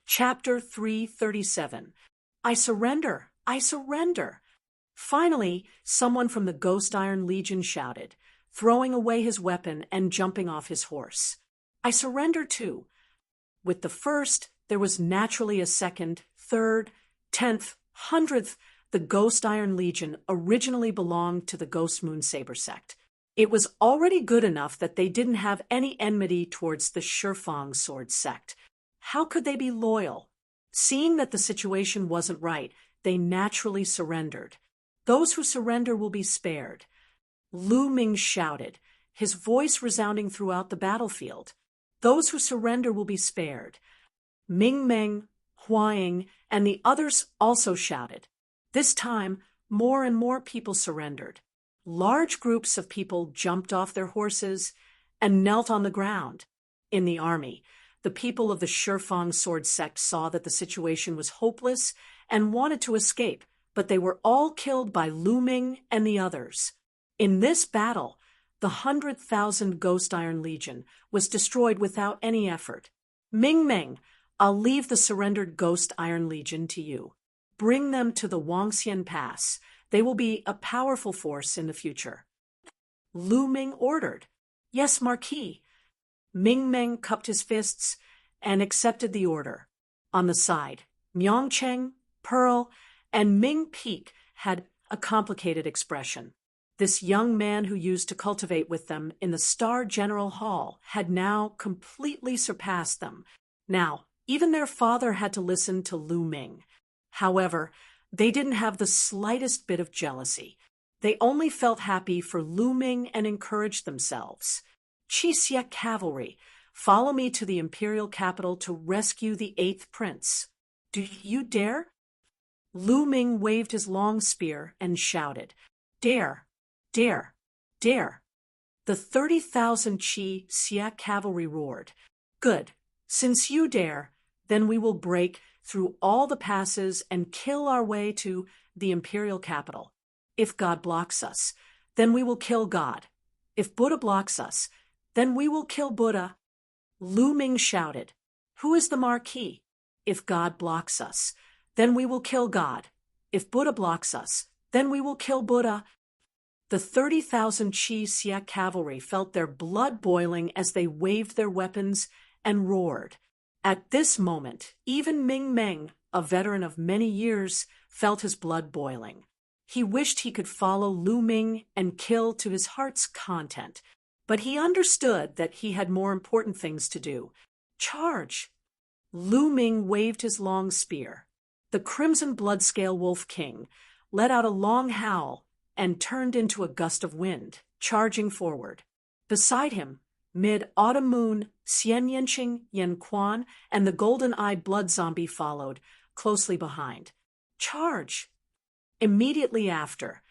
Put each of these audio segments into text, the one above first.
Chapter 337. I surrender! I surrender! Finally, someone from the Ghost Iron Legion shouted, throwing away his weapon and jumping off his horse. I surrender too. With the first, there was naturally a second, third, 10th, 100th. The Ghost Iron Legion originally belonged to the Ghost Moon Saber sect. It was already good enough that they didn't have any enmity towards the Shurfang Sword sect. How could they be loyal? Seeing that the situation wasn't right, they naturally surrendered. Those who surrender will be spared. Lu Ming shouted, his voice resounding throughout the battlefield. Those who surrender will be spared. Ming Meng, Huaying, and the others also shouted. This time, more and more people surrendered. Large groups of people jumped off their horses and knelt on the ground. In the army, the people of the Shurfang Sword sect saw that the situation was hopeless and wanted to escape, but they were all killed by Lu Ming and the others. In this battle, the 100,000 Ghost Iron Legion was destroyed without any effort. Ming Meng, I'll leave the surrendered Ghost Iron Legion to you. Bring them to the Wangxian Pass. They will be a powerful force in the future. Lu Ming ordered. Yes, Marquis. Ming Meng cupped his fists and accepted the order. On the side, Myong Cheng, Pearl, and Ming Peak had a complicated expression. This young man who used to cultivate with them in the Star General Hall had now completely surpassed them. Now, even their father had to listen to Lu Ming. However, they didn't have the slightest bit of jealousy. They only felt happy for Lu Ming and encouraged themselves. Qixia cavalry, follow me to the imperial capital to rescue the 8th prince. Do you dare? Lu Ming waved his long spear and shouted, Dare! Dare! Dare! The 30,000 Qixia cavalry roared. Good. Since you dare, then we will break through all the passes and kill our way to the imperial capital. If God blocks us, then we will kill God. If Buddha blocks us, then we will kill Buddha. Lu Ming shouted, Who is the Marquis? If God blocks us, then we will kill God. If Buddha blocks us, then we will kill Buddha. The 30,000 Qixia cavalry felt their blood boiling as they waved their weapons and roared. At this moment, even Ming Meng, a veteran of many years, felt his blood boiling. He wished he could follow Lu Ming and kill to his heart's content, but he understood that he had more important things to do. Charge! Lu Ming waved his long spear. The Crimson Bloodscale Wolf King let out a long howl and turned into a gust of wind, charging forward. Beside him, Mid-Autumn Moon, Xian Yanqing, Yan Quan, and the golden-eyed blood zombie followed, closely behind. Charge! Immediately after,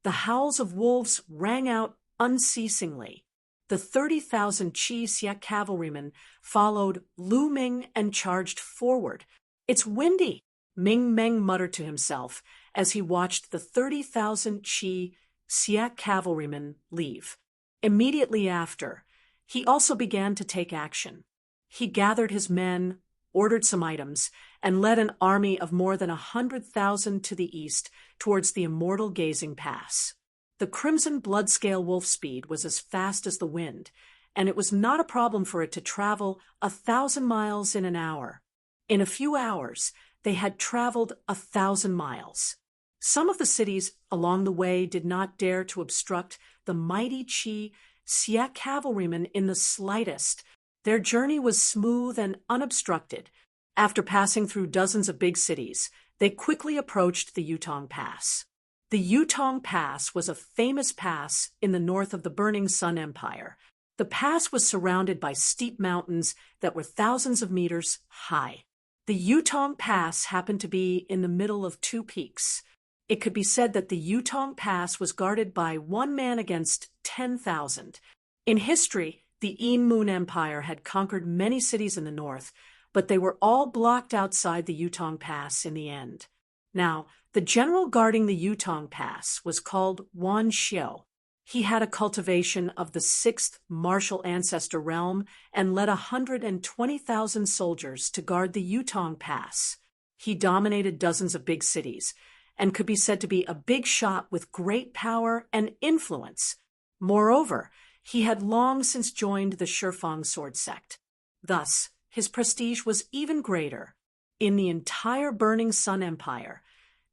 the howls of wolves rang out unceasingly. The 30,000 Qixia cavalrymen followed Lu Ming and charged forward. It's windy, Ming Meng muttered to himself as he watched the 30,000 Qixia cavalrymen leave. Immediately after, he also began to take action. He gathered his men, ordered some items, and led an army of more than 100,000 to the east towards the Immortal Gazing Pass. The Crimson Bloodscale Wolf speed was as fast as the wind, and it was not a problem for it to travel 1,000 miles in an hour. In a few hours, they had traveled 1,000 miles. Some of the cities along the way did not dare to obstruct the mighty Qixia cavalrymen in the slightest. Their journey was smooth and unobstructed. After passing through dozens of big cities, they quickly approached the Yutong Pass. The Yutong Pass was a famous pass in the north of the Burning Sun Empire. The pass was surrounded by steep mountains that were thousands of meters high. The Yutong Pass happened to be in the middle of two peaks. It could be said that the Yutong Pass was guarded by one man against 10,000. In history, the Yin Moon Empire had conquered many cities in the north, but they were all blocked outside the Yutong Pass in the end. Now, the general guarding the Yutong Pass was called Wan Xiu. He had a cultivation of the sixth martial ancestor realm and led 120,000 soldiers to guard the Yutong Pass. He dominated dozens of big cities and could be said to be a big shot with great power and influence. Moreover, he had long since joined the Shifang sword sect. Thus, his prestige was even greater. In the entire Burning Sun Empire,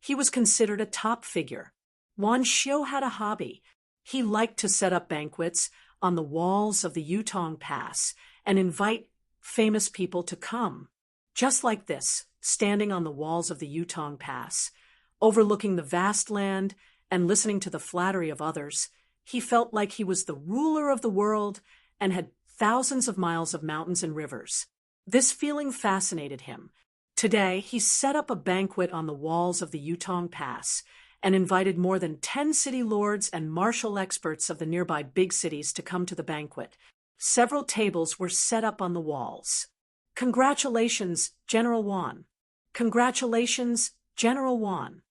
he was considered a top figure. Wan Xiu had a hobby. He liked to set up banquets on the walls of the Yutong Pass and invite famous people to come. Just like this, standing on the walls of the Yutong Pass, overlooking the vast land and listening to the flattery of others, he felt like he was the ruler of the world and had thousands of miles of mountains and rivers. This feeling fascinated him. Today, he set up a banquet on the walls of the Yutong Pass and invited more than 10 city lords and martial experts of the nearby big cities to come to the banquet. Several tables were set up on the walls. "Congratulations, General Wan. Congratulations, General Wan."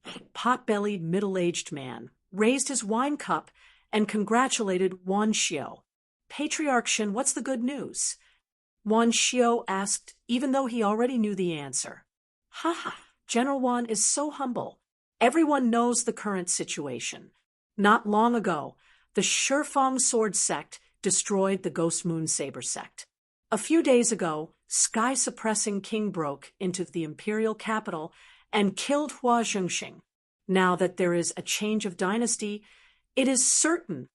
A pot-bellied middle-aged man raised his wine cup and congratulated Wan Xiu. "Patriarch Shin, what's the good news?" Wan Xiu asked, even though he already knew the answer. General Wan is so humble. Everyone knows the current situation. Not long ago, the Shifang sword sect destroyed the Ghost Moon Saber sect. A few days ago, sky-suppressing king broke into the imperial capital and killed Hua Zhengxing. Now that there is a change of dynasty, it is certain.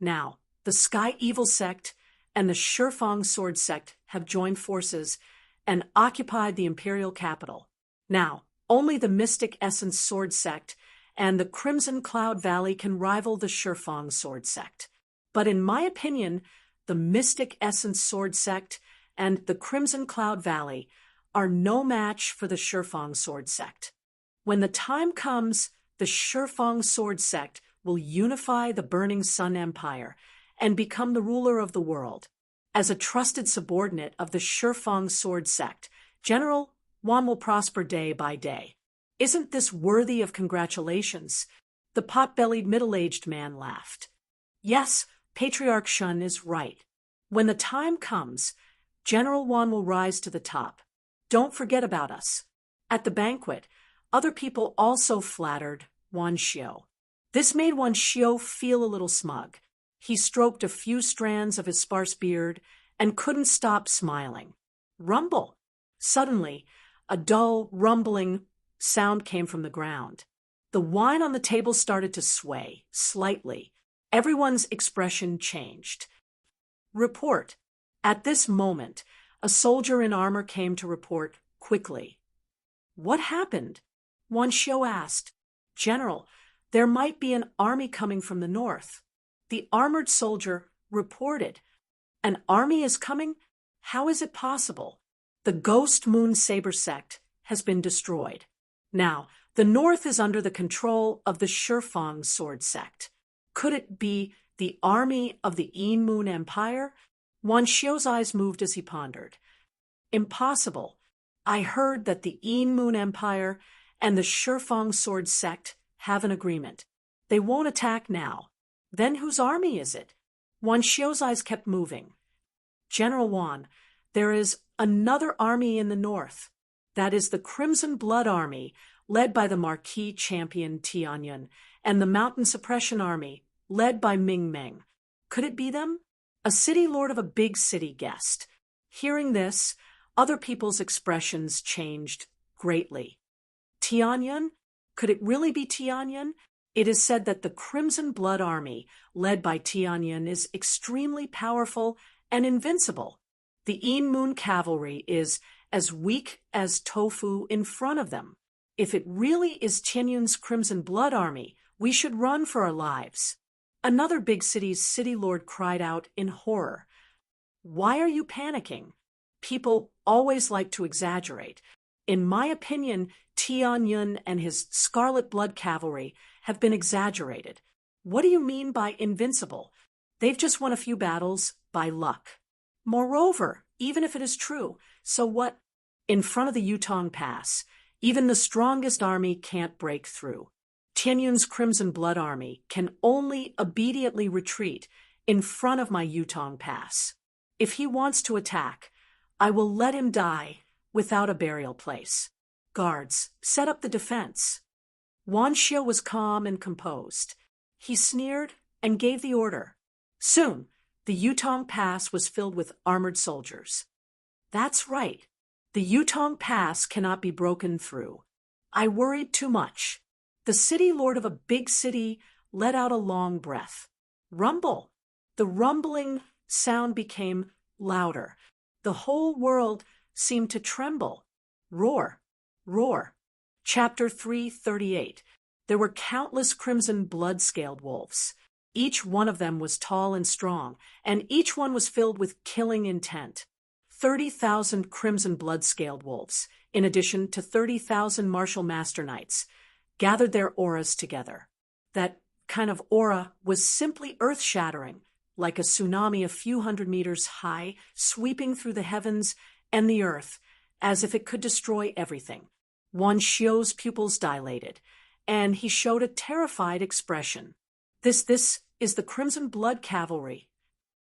Now, the Sky Evil sect and the Shifang sword sect have joined forces and occupied the imperial capital. Now, only the Mystic Essence sword sect and the Crimson Cloud Valley can rival the Shifang sword sect. But in my opinion, the Mystic Essence sword sect and the Crimson Cloud Valley are no match for the Shifang sword sect. When the time comes, the Shifang sword sect will unify the Burning Sun Empire and become the ruler of the world. As a trusted subordinate of the Shifang sword sect, General Wan will prosper day by day. Isn't this worthy of congratulations? The pot-bellied middle-aged man laughed. Yes, Patriarch Shun is right. When the time comes, General Wan will rise to the top. Don't forget about us. At the banquet, other people also flattered Wan Xiu. This made Wan Xiu feel a little smug. He stroked a few strands of his sparse beard and couldn't stop smiling. Rumble! Suddenly, a dull, rumbling sound came from the ground. The wine on the table started to sway, slightly. Everyone's expression changed. Report. At this moment, a soldier in armor came to report quickly. What happened? Wan Xiu asked. General, there might be an army coming from the north. The armored soldier reported. An army is coming? How is it possible? The Ghost Moon Saber sect has been destroyed. Now, the north is under the control of the Shifang sword sect. Could it be the army of the Yin Moon Empire? Wan Xiu's eyes moved as he pondered. Impossible. I heard that the Yin Moon Empire and the Shifang sword sect have an agreement. They won't attack now. Then whose army is it? Wan Xiu's eyes kept moving. General Wan, there is another army in the north. That is the Crimson Blood Army, led by the Marquis champion Tianyun, and the Mountain Suppression Army, led by Ming Meng. Could it be them? A city lord of a big city guessed. Hearing this, other people's expressions changed greatly. Tianyun? Could it really be Tianyun? It is said that the Crimson Blood Army, led by Tianyun, is extremely powerful and invincible. The Yin Moon cavalry is as weak as tofu in front of them. If it really is Tianyun's Crimson Blood Army, we should run for our lives. Another big city's city lord cried out in horror. Why are you panicking? People always like to exaggerate. In my opinion, Tianyun and his Scarlet Blood Cavalry have been exaggerated. What do you mean by invincible? They've just won a few battles by luck. Moreover, even if it is true, so what? In front of the Yutong Pass, even the strongest army can't break through. Tianyun's Crimson Blood Army can only obediently retreat in front of my Yutong Pass. If he wants to attack, I will let him die without a burial place. Guards, set up the defense. Wan Xiu was calm and composed. He sneered and gave the order. Soon, the Yutong Pass was filled with armored soldiers. That's right. The Yutong Pass cannot be broken through. I worried too much. The city lord of a big city let out a long breath. Rumble. The rumbling sound became louder. The whole world seemed to tremble. Roar. Roar. Chapter 338. There were countless crimson blood-scaled wolves. Each one of them was tall and strong, and each one was filled with killing intent. 30,000 crimson blood-scaled wolves, in addition to 30,000 martial master knights, gathered their auras together. That kind of aura was simply earth-shattering, like a tsunami a few hundred meters high, sweeping through the heavens and the earth, as if it could destroy everything. Wan Xiu's pupils dilated, and he showed a terrified expression. This is the Crimson Blood Cavalry.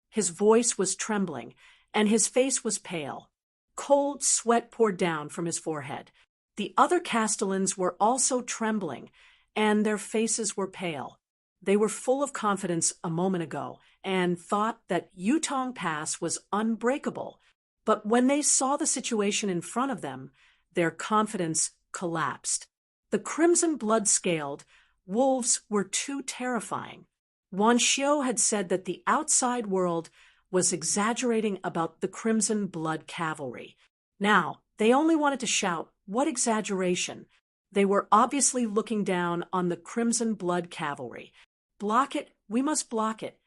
His voice was trembling, and his face was pale. Cold sweat poured down from his forehead. The other Castellans were also trembling, and their faces were pale. They were full of confidence a moment ago, and thought that Yutong Pass was unbreakable. But when they saw the situation in front of them, their confidence collapsed. The crimson blood-scaled wolves were too terrifying. Wan Xiu had said that the outside world was exaggerating about the Crimson Blood Cavalry. Now, they only wanted to shout, "What exaggeration?" They were obviously looking down on the Crimson Blood Cavalry. "Block it, we must block it,"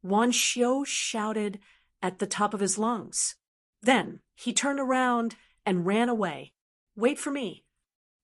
Wan Xiu shouted at the top of his lungs. Then he turned around and ran away. "Wait for me."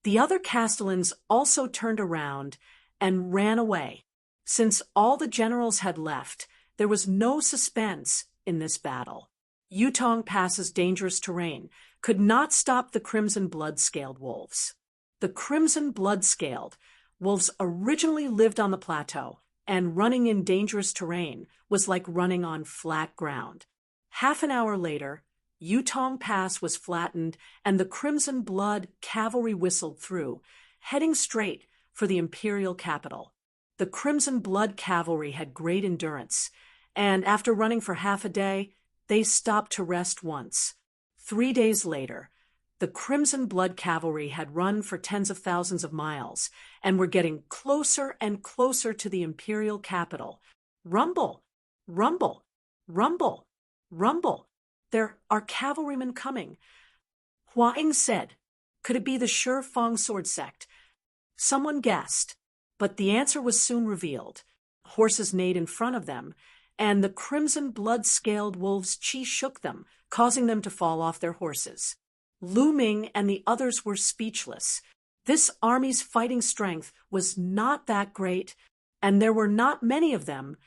The other Castellans also turned around and ran away. Since all the generals had left, there was no suspense in this battle. Yutong Pass's dangerous terrain could not stop the Crimson Blood-Scaled wolves. The Crimson Blood-Scaled wolves originally lived on the plateau, and running in dangerous terrain was like running on flat ground. Half an hour later, Yutong Pass was flattened, and the Crimson Blood Cavalry whistled through, heading straight for the imperial capital. The Crimson Blood Cavalry had great endurance, and after running for half a day, they stopped to rest once. 3 days later, the Crimson Blood Cavalry had run for tens of thousands of miles and were getting closer and closer to the imperial capital. Rumble! Rumble! Rumble! Rumble! There are cavalrymen coming. Hua Ying said, "Could it be the Shi Fang sword sect?" Someone guessed, but the answer was soon revealed. Horses neighed in front of them, and the crimson blood-scaled wolves' chi shook them, causing them to fall off their horses. Lu Ming and the others were speechless. This army's fighting strength was not that great, and there were not many of them,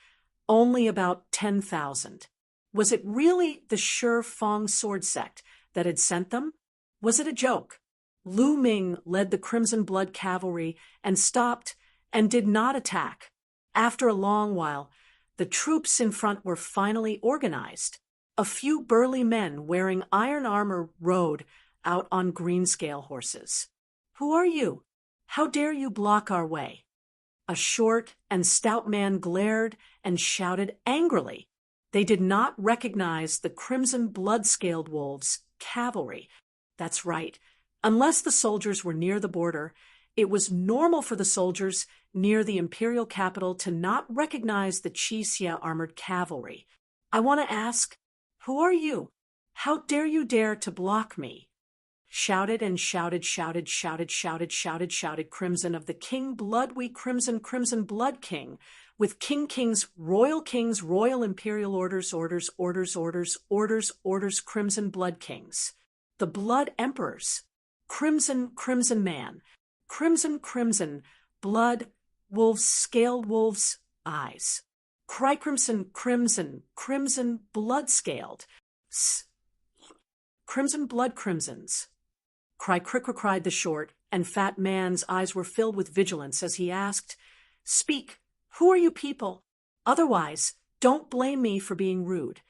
only about 10,000. Was it really the Shi Fang sword sect that had sent them? Was it a joke? Lu Ming led the Crimson Blood Cavalry and stopped and did not attack. After a long while, the troops in front were finally organized. A few burly men wearing iron armor rode out on greenscale horses. "Who are you? How dare you block our way?" A short and stout man glared and shouted angrily. They did not recognize the Crimson Blood-Scaled Wolves' cavalry. That's right. Unless the soldiers were near the border, it was normal for the soldiers near the imperial capital to not recognize the Qixia armored cavalry. "I want to ask, who are you? How dare you dare to block me?" Shouted and shouted, shouted, shouted, shouted, shouted, shouted Crimson of the King Blood, we Crimson, Crimson Blood King, with King's, royal imperial orders, Crimson Blood Kings. The Blood Emperors. Crimson Man. Crimson, blood, wolves, scaled wolves, eyes. Cry crimson, blood scaled. Crimson blood crimsons. cried the short and fat man's eyes were filled with vigilance as he asked, "Speak, who are you people? Otherwise, don't blame me for being rude."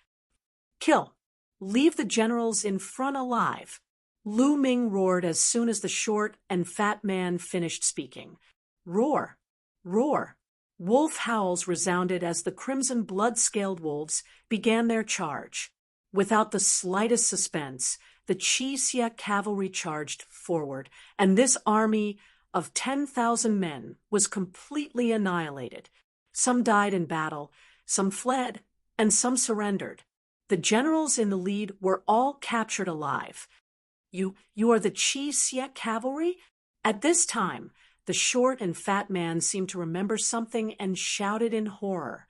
"Kill. Leave the generals in front alive," Lu Ming roared as soon as the short and fat man finished speaking. Roar, roar. Wolf howls resounded as the crimson blood-scaled wolves began their charge. Without the slightest suspense, the Qi Xie cavalry charged forward, and this army of 10,000 men was completely annihilated. Some died in battle, some fled, and some surrendered. The generals in the lead were all captured alive. You are the Qi Xie cavalry?" At this time, the short and fat man seemed to remember something and shouted in horror.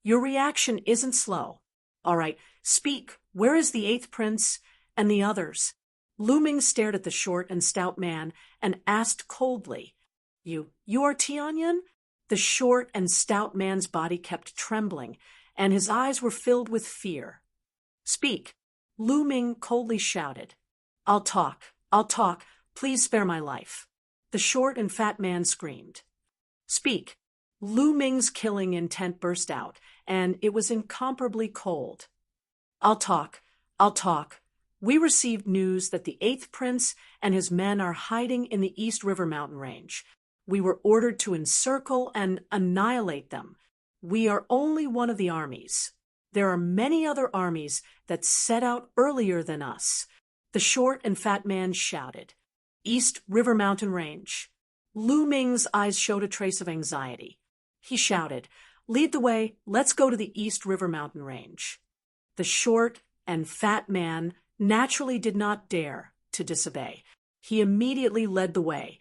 "Your reaction isn't slow. All right, speak. Where is the 8th prince and the others?" Lu Ming stared at the short and stout man and asked coldly, You are Tianyan?" The short and stout man's body kept trembling, and his eyes were filled with fear. "Speak," Lu Ming coldly shouted. I'll talk. Please spare my life." The short and fat man screamed. "Speak." Lu Ming's killing intent burst out, and it was incomparably cold. I'll talk. We received news that the 8th prince and his men are hiding in the East River mountain range. We were ordered to encircle and annihilate them. We are only one of the armies. There are many other armies that set out earlier than us. The short and fat man shouted. "East River mountain range." Lu Ming's eyes showed a trace of anxiety. He shouted, "Lead the way, let's go to the East River mountain range." The short and fat man naturally did not dare to disobey. He immediately led the way,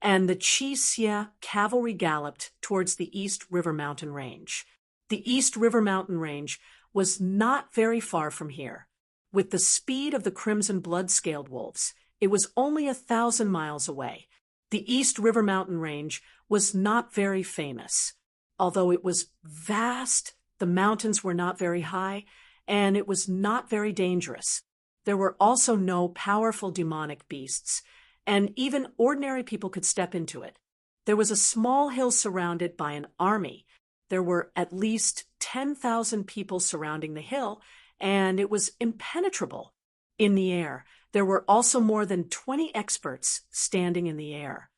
and the Qi Xie cavalry galloped towards the East River mountain range. The East River mountain range was not very far from here. With the speed of the crimson blood-scaled wolves, it was only 1,000 miles away. The East River mountain range was not very famous. Although it was vast, the mountains were not very high, and it was not very dangerous. There were also no powerful demonic beasts, and even ordinary people could step into it. There was a small hill surrounded by an army. There were at least 10,000 people surrounding the hill, and it was impenetrable. In the air, there were also more than 20 experts standing in the air.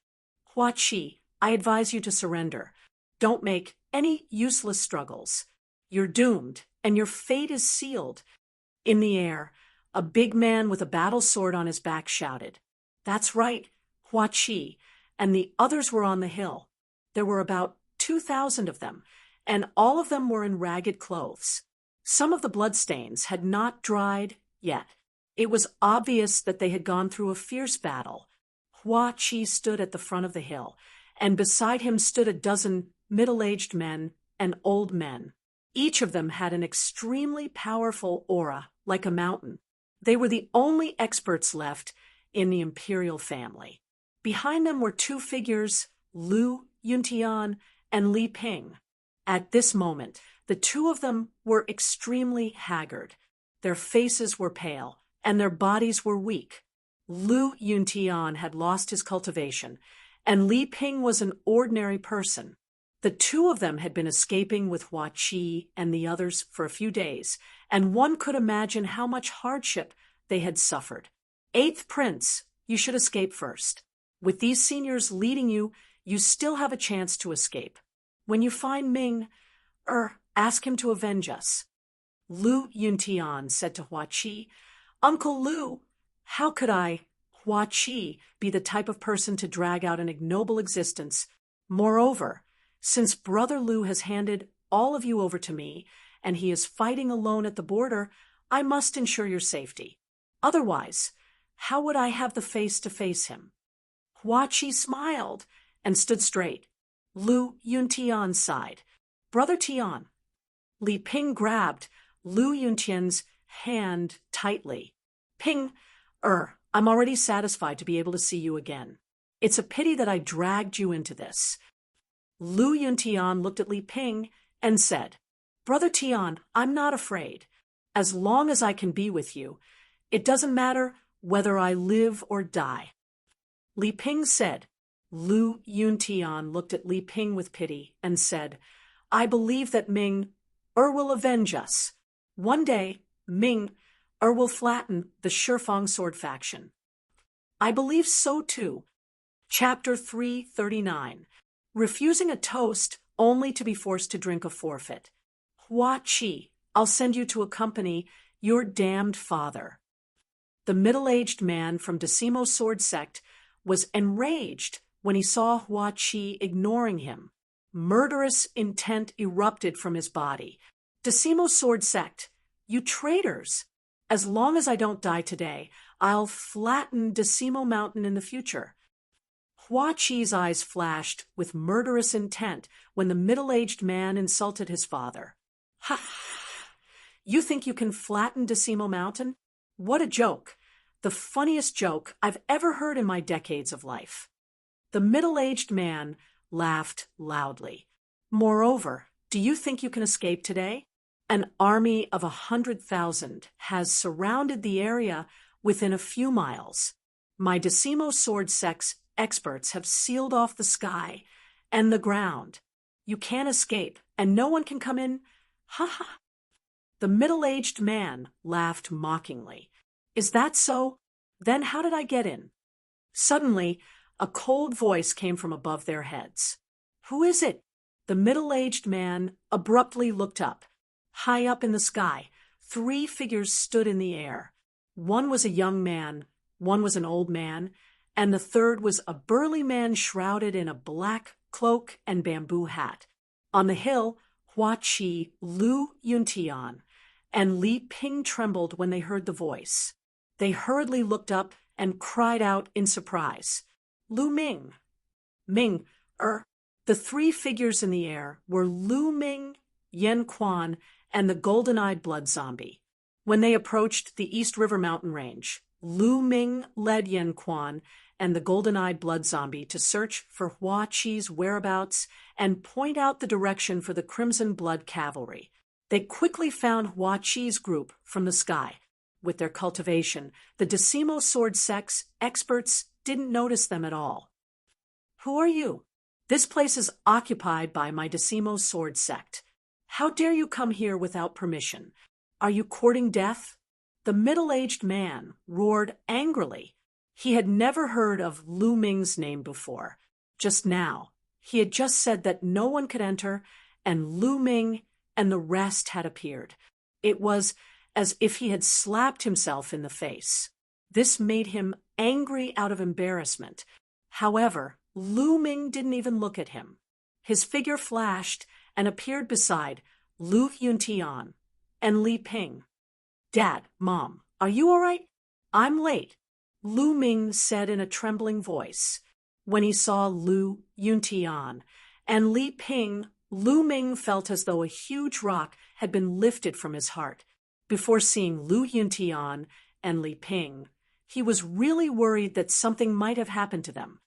"Hua Qi, I advise you to surrender. Don't make any useless struggles. You're doomed, and your fate is sealed." In the air, a big man with a battle sword on his back shouted. "That's right, Hua Qi," and the others were on the hill. There were about 2,000 of them, and all of them were in ragged clothes. Some of the bloodstains had not dried yet. It was obvious that they had gone through a fierce battle. Hua Qi stood at the front of the hill, and beside him stood a dozen middle-aged men and old men. Each of them had an extremely powerful aura, like a mountain. They were the only experts left in the imperial family. Behind them were two figures, Lu Yuntian and Li Ping. At this moment, the two of them were extremely haggard. Their faces were pale, and their bodies were weak. Lu Yuntian had lost his cultivation, and Li Ping was an ordinary person. The two of them had been escaping with Hua Qi and the others for a few days, and one could imagine how much hardship they had suffered. "8th Prince, you should escape first. With these seniors leading you, you still have a chance to escape. When you find Ming, ask him to avenge us." Lu Yuntian said to Hua Qi, "Uncle Lu, how could Hua Qi, be the type of person to drag out an ignoble existence? Moreover, since Brother Lu has handed all of you over to me, and he is fighting alone at the border, I must ensure your safety. Otherwise, how would I have the face to face him?" Hua Qi smiled and stood straight. Lu Yuntian sighed. "Brother Tian." Li Ping grabbed Lu Yuntian's hand tightly. "Ping, I'm already satisfied to be able to see you again. It's a pity that I dragged you into this." Lu Yuntian looked at Li Ping and said, "Brother Tian, I'm not afraid. As long as I can be with you, it doesn't matter whether I live or die." Li Ping said. Lu Yuntian looked at Li Ping with pity and said, "I believe that will avenge us. One day, will flatten the Shifang sword faction." "I believe so too." Chapter 339. Refusing a toast only to be forced to drink a forfeit. Hua Qi, I'll send you to accompany your damned father. The middle-aged man from Decimo Sword Sect was enraged when he saw Hua Qi ignoring him. Murderous intent erupted from his body. "Decimo Sword Sect, you traitors! As long as I don't die today, I'll flatten Decimo Mountain in the future." Hua Qi's eyes flashed with murderous intent when the middle-aged man insulted his father. "Ha! You think you can flatten Decimo Mountain? What a joke! The funniest joke I've ever heard in my decades of life." The middle-aged man laughed loudly. "Moreover, do you think you can escape today? An army of 100,000 has surrounded the area within a few miles. My Decimo Sword Sect's experts have sealed off the sky and the ground. You can't escape, and no one can come in. Ha ha." The middle-aged man laughed mockingly. "Is that so? Then how did I get in?" Suddenly, a cold voice came from above their heads. "Who is it?" The middle-aged man abruptly looked up. High up in the sky, 3 figures stood in the air. One was a young man, one was an old man, and the third was a burly man shrouded in a black cloak and bamboo hat. On the hill, Hua Qi, Lu Yuntian, and Li Ping trembled when they heard the voice. They hurriedly looked up and cried out in surprise. "Lu Ming! Ming, The 3 figures in the air were Lu Ming, Yen Quan, and the golden-eyed blood zombie. When they approached the East River mountain range, Lu Ming led Yen Quan and the golden-eyed blood zombie to search for Hua Qi's whereabouts and point out the direction for the Crimson Blood Cavalry. They quickly found Hua Qi's group from the sky. With their cultivation, the Decimo Sword Sect's experts didn't notice them at all. "Who are you?" "This place is occupied by my Decimo Sword Sect. How dare you come here without permission? Are you courting death?" The middle-aged man roared angrily. He had never heard of Lu Ming's name before. Just now, he had just said that no one could enter, and Lu Ming and the rest had appeared. It was as if he had slapped himself in the face. This made him angry out of embarrassment. However, Lu Ming didn't even look at him. His figure flashed and appeared beside Lu Yuntian and Li Ping. "Dad, Mom, are you all right? I'm late," Lu Ming said in a trembling voice. When he saw Lu Yuntian and Li Ping, Lu Ming felt as though a huge rock had been lifted from his heart. Before seeing Lu Yuntian and Li Ping, he was really worried that something might have happened to them.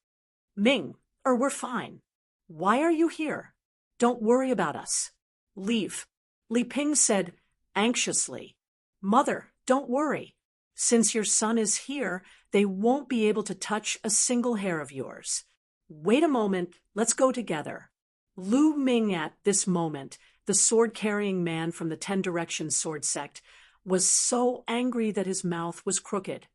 We're fine. Why are you here? Don't worry about us. Leave," Li Ping said anxiously. "Mother, don't worry. Since your son is here, they won't be able to touch a single hair of yours. Wait a moment, let's go together." Lu Ming at this moment, the sword-carrying man from the 10 Directions Sword Sect, was so angry that his mouth was crooked.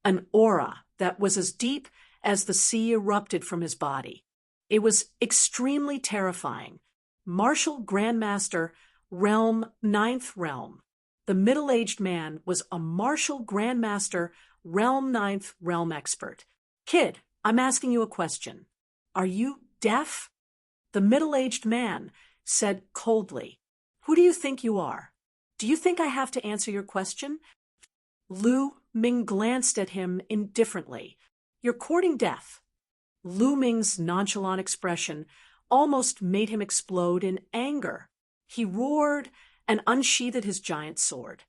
An aura that was as deep as the sea erupted from his body. It was extremely terrifying. Martial Grandmaster, Realm 9th Realm. The middle-aged man was a Martial Grandmaster, Realm 9th Realm expert. "Kid, I'm asking you a question. Are you deaf?" The middle-aged man said coldly, "Who do you think you are? Do you think I have to answer your question?" Lu Ming glanced at him indifferently. "You're courting death." Lu Ming's nonchalant expression almost made him explode in anger. He roared and unsheathed his giant sword.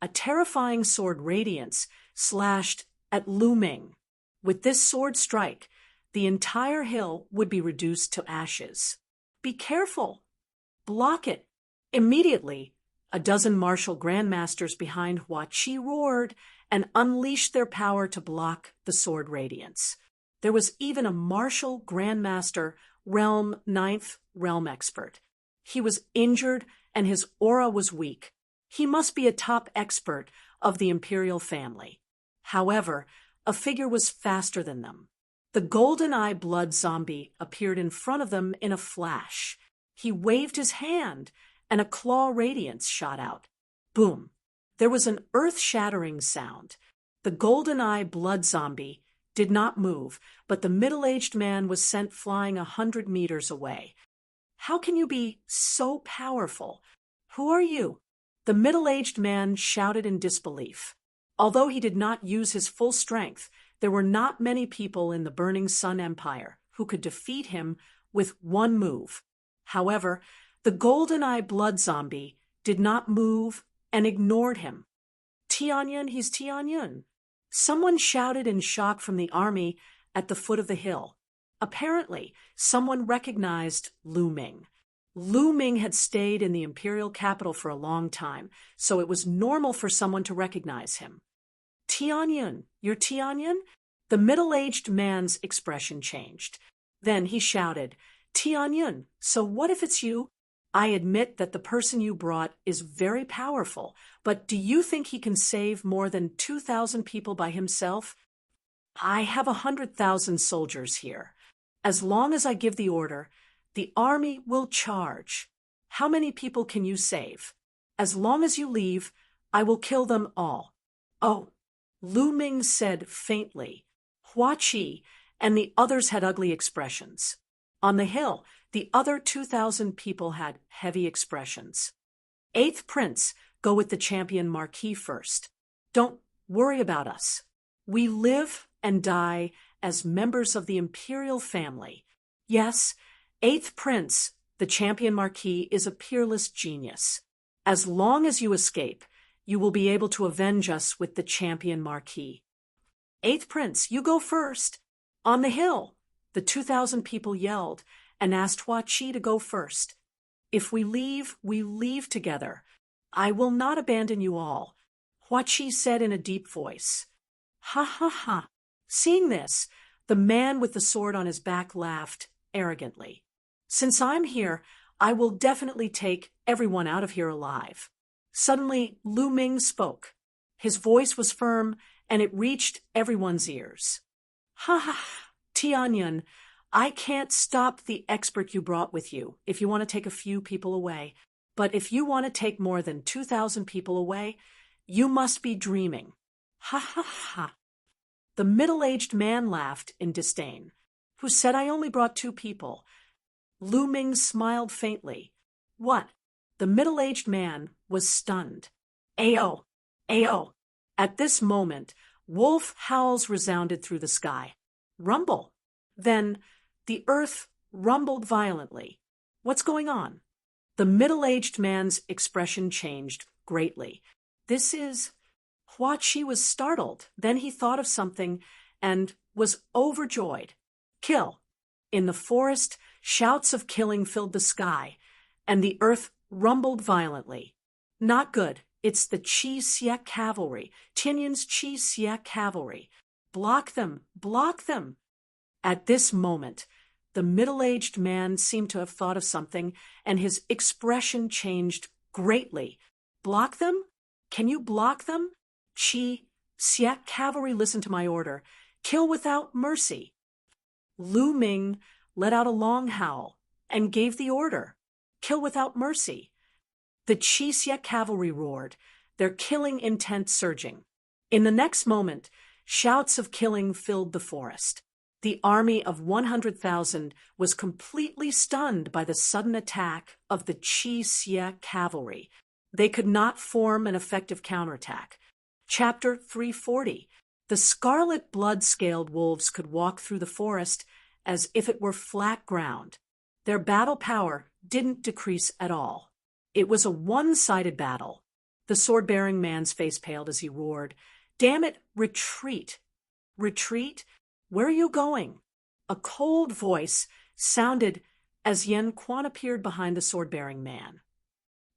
A terrifying sword radiance slashed at Lu Ming. With this sword strike, the entire hill would be reduced to ashes. "Be careful! Block it!" Immediately, a dozen martial grandmasters behind Hua Qi roared and unleashed their power to block the sword radiance. There was even a martial grandmaster, ninth realm expert. He was injured and his aura was weak. He must be a top expert of the imperial family. However, a figure was faster than them. The golden-eye blood zombie appeared in front of them in a flash. He waved his hand, and a claw radiance shot out. Boom! There was an earth-shattering sound. The golden-eye blood zombie did not move, but the middle-aged man was sent flying 100 meters away. How can you be so powerful? Who are you? The middle-aged man shouted in disbelief. Although he did not use his full strength, there were not many people in the Burning Sun Empire who could defeat him with one move. However, the golden-eye blood zombie did not move and ignored him. Tianyun, he's Tianyun. Someone shouted in shock from the army at the foot of the hill. Apparently, someone recognized Lu Ming. Lu Ming had stayed in the imperial capital for a long time, so it was normal for someone to recognize him. Tianyun, you're Tianyun? The middle-aged man's expression changed. Then he shouted, Tianyun, so what if it's you? I admit that the person you brought is very powerful, but do you think he can save more than 2,000 people by himself? I have 100,000 soldiers here. As long as I give the order, the army will charge. How many people can you save? As long as you leave, I will kill them all. Oh, Lu Ming said faintly. Hua Qi and the others had ugly expressions. On the hill, the other 2,000 people had heavy expressions. Eighth Prince, go with the champion Marquis first. Don't worry about us. We live and die as members of the imperial family. Yes, Eighth Prince, the champion Marquis, is a peerless genius. As long as you escape, you will be able to avenge us with the champion Marquis. Eighth Prince, you go first. On the hill, the 2,000 people yelled and asked Hua Qi to go first. If we leave together. I will not abandon you all, Hua Qi said in a deep voice. Ha ha ha. Seeing this, the man with the sword on his back laughed arrogantly. Since I'm here, I will definitely take everyone out of here alive. Suddenly, Lu Ming spoke. His voice was firm, and it reached everyone's ears. Ha ha, Tianyun, I can't stop the expert you brought with you if you want to take a few people away. But if you want to take more than 2,000 people away, you must be dreaming. Ha ha ha. The middle-aged man laughed in disdain. Who said I only brought 2 people? Lu Ming smiled faintly. What? The middle-aged man was stunned. Ayo! Ayo! At this moment, wolf howls resounded through the sky. Rumble! Then, the earth rumbled violently. What's going on? The middle-aged man's expression changed greatly. This is... Hua Qi was startled. Then he thought of something and was overjoyed. Kill! In the forest, shouts of killing filled the sky, and the earth rumbled violently. Not good. It's the Qi Xie cavalry. Tianyun's Qi Xie cavalry. Block them! Block them! At this moment, the middle-aged man seemed to have thought of something, and his expression changed greatly. Block them? Can you block them? Qi Xie cavalry, listen to my order. Kill without mercy. Lu Ming let out a long howl and gave the order. Kill without mercy. The Qi Xie cavalry roared, their killing intent surging. In the next moment, shouts of killing filled the forest. The army of 100,000 was completely stunned by the sudden attack of the Qi Xie cavalry. They could not form an effective counterattack. Chapter 340. The scarlet blood-scaled wolves could walk through the forest as if it were flat ground. Their battle power didn't decrease at all. It was a one-sided battle. The sword-bearing man's face paled as he roared, Damn it, retreat! Retreat? Where are you going? A cold voice sounded as Yen Quan appeared behind the sword-bearing man.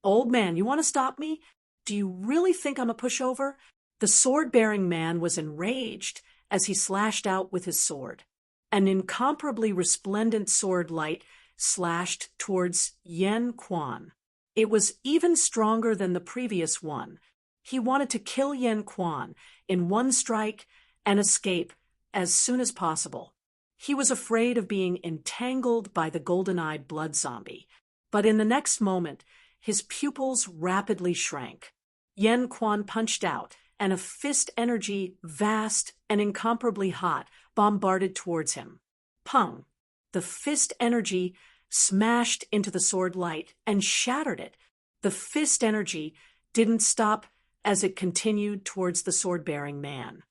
Old man, you want to stop me? Do you really think I'm a pushover? The sword-bearing man was enraged as he slashed out with his sword. An incomparably resplendent sword light slashed towards Yen Quan. It was even stronger than the previous one. He wanted to kill Yen Quan in one strike and escape as soon as possible. He was afraid of being entangled by the golden-eyed blood zombie, but in the next moment, his pupils rapidly shrank. Yen Quan punched out, and a fist energy, vast and incomparably hot, bombarded towards him. Pung! The fist energy smashed into the sword light and shattered it. The fist energy didn't stop as it continued towards the sword-bearing man.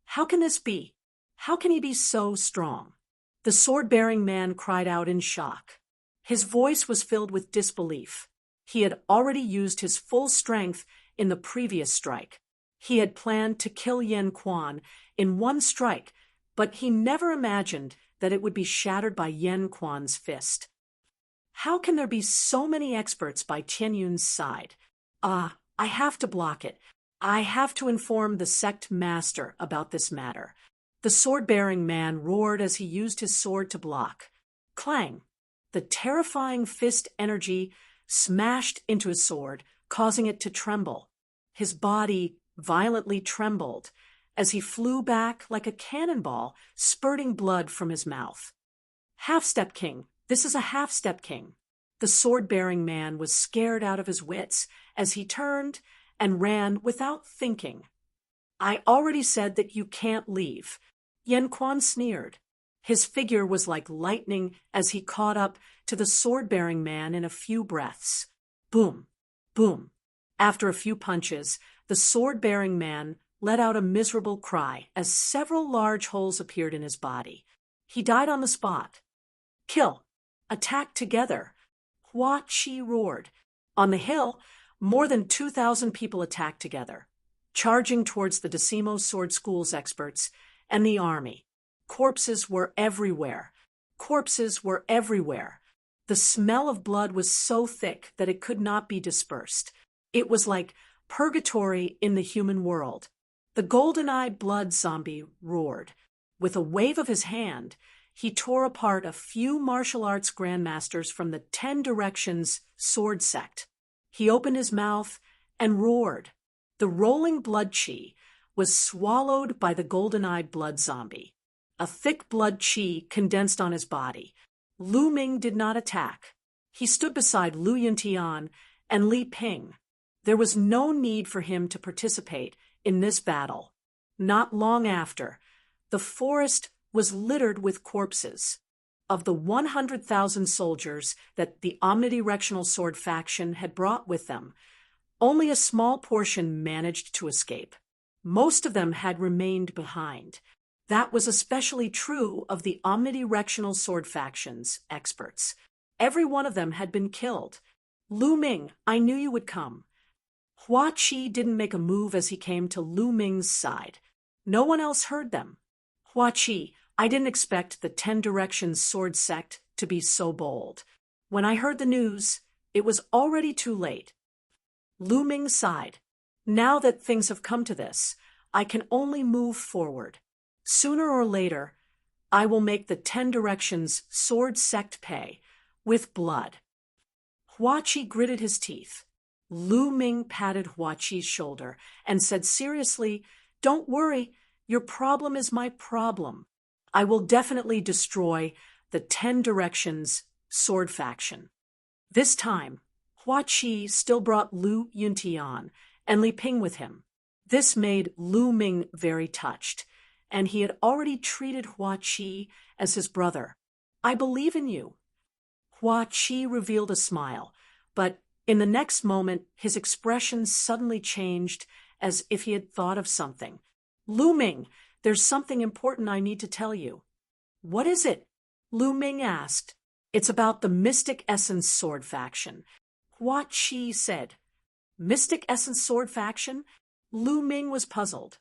How can this be? How can he be so strong? The sword-bearing man cried out in shock. His voice was filled with disbelief. He had already used his full strength in the previous strike. He had planned to kill Yen Quan in one strike, but he never imagined that it would be shattered by Yen Quan's fist. How can there be so many experts by Tian Yun's side? I have to block it. I have to inform the sect master about this matter. The sword-bearing man roared as he used his sword to block. Clang! The terrifying fist energy smashed into his sword, causing it to tremble. His body violently trembled as he flew back like a cannonball, spurting blood from his mouth. Half-step king! This is a half-step king! The sword-bearing man was scared out of his wits as he turned and ran without thinking. I already said that you can't leave. Yen Quan sneered. His figure was like lightning as he caught up to the sword-bearing man in a few breaths. Boom! Boom! After a few punches, the sword-bearing man let out a miserable cry as several large holes appeared in his body. He died on the spot. Kill! Attack together! Hua Chi roared. On the hill, more than 2,000 people attacked together, charging towards the Decimo Sword School's experts and the army. Corpses were everywhere. Corpses were everywhere. The smell of blood was so thick that it could not be dispersed. It was like purgatory in the human world. The golden-eyed blood zombie roared. With a wave of his hand, he tore apart a few martial arts grandmasters from the 10 Directions sword sect. He opened his mouth and roared. The rolling blood chi was swallowed by the golden-eyed blood zombie. A thick blood chi condensed on his body. Lu Ming did not attack. He stood beside Lu Yuntian and Li Ping. There was no need for him to participate in this battle. Not long after, the forest was littered with corpses. Of the 100,000 soldiers that the omnidirectional sword faction had brought with them, only a small portion managed to escape. Most of them had remained behind. That was especially true of the omnidirectional sword faction's experts. Every one of them had been killed. Lu Ming, I knew you would come. Hua Chi didn't make a move as he came to Lu Ming's side. No one else heard them. Hua Chi, I didn't expect the 10 Directions sword sect to be so bold. When I heard the news, it was already too late. Lu Ming sighed. Now that things have come to this, I can only move forward. Sooner or later, I will make the 10 Directions sword sect pay with blood. Hua Chi gritted his teeth. Lu Ming patted Hua Chi's shoulder and said seriously, "Don't worry, your problem is my problem. I will definitely destroy the 10 Directions sword faction." This time, Hua Chi still brought Lu Yuntian and Li Ping with him. This made Lu Ming very touched, and he had already treated Hua Chi as his brother. "I believe in you." Hua Chi revealed a smile, but in the next moment his expression suddenly changed as if he had thought of something. "Lu Ming, there's something important I need to tell you." "What is it?" Lu Ming asked. "It's about the Mystic Essence Sword faction." Hua Chi said. "Mystic Essence Sword faction?" Lu Ming was puzzled.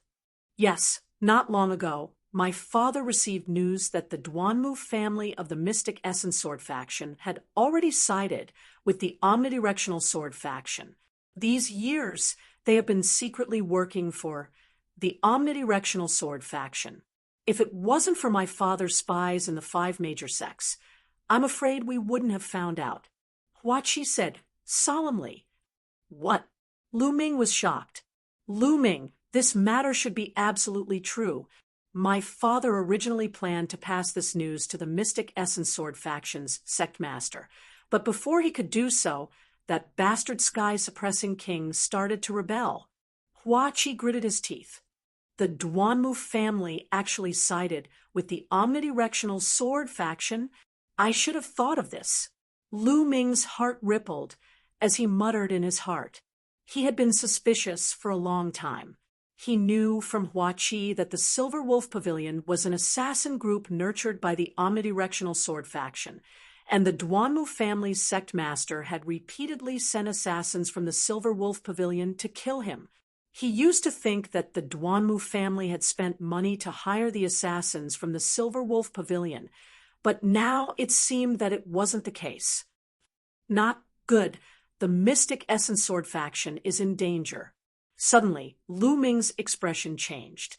"Yes, not long ago, my father received news that the Duanmu family of the Mystic Essence Sword faction had already sided with the Omnidirectional Sword faction. These years, they have been secretly working for the omnidirectional sword faction. If it wasn't for my father's spies in the 5 major sects, I'm afraid we wouldn't have found out. Huaqi said, solemnly. What? Lu Ming was shocked. Lu Ming, this matter should be absolutely true. My father originally planned to pass this news to the Mystic Essence Sword faction's sect master, but before he could do so, that bastard sky-suppressing king started to rebel. Huaqi gritted his teeth. The Duanmu family actually sided with the omnidirectional sword faction. I should have thought of this. Lu Ming's heart rippled as he muttered in his heart. He had been suspicious for a long time. He knew from Huaqi that the Silver Wolf Pavilion was an assassin group nurtured by the omnidirectional sword faction, and the Duanmu family's sect master had repeatedly sent assassins from the Silver Wolf Pavilion to kill him. He used to think that the Duanmu family had spent money to hire the assassins from the Silver Wolf Pavilion, but now it seemed that it wasn't the case. Not good. The Mystic Essence Sword faction is in danger. Suddenly, Lu Ming's expression changed.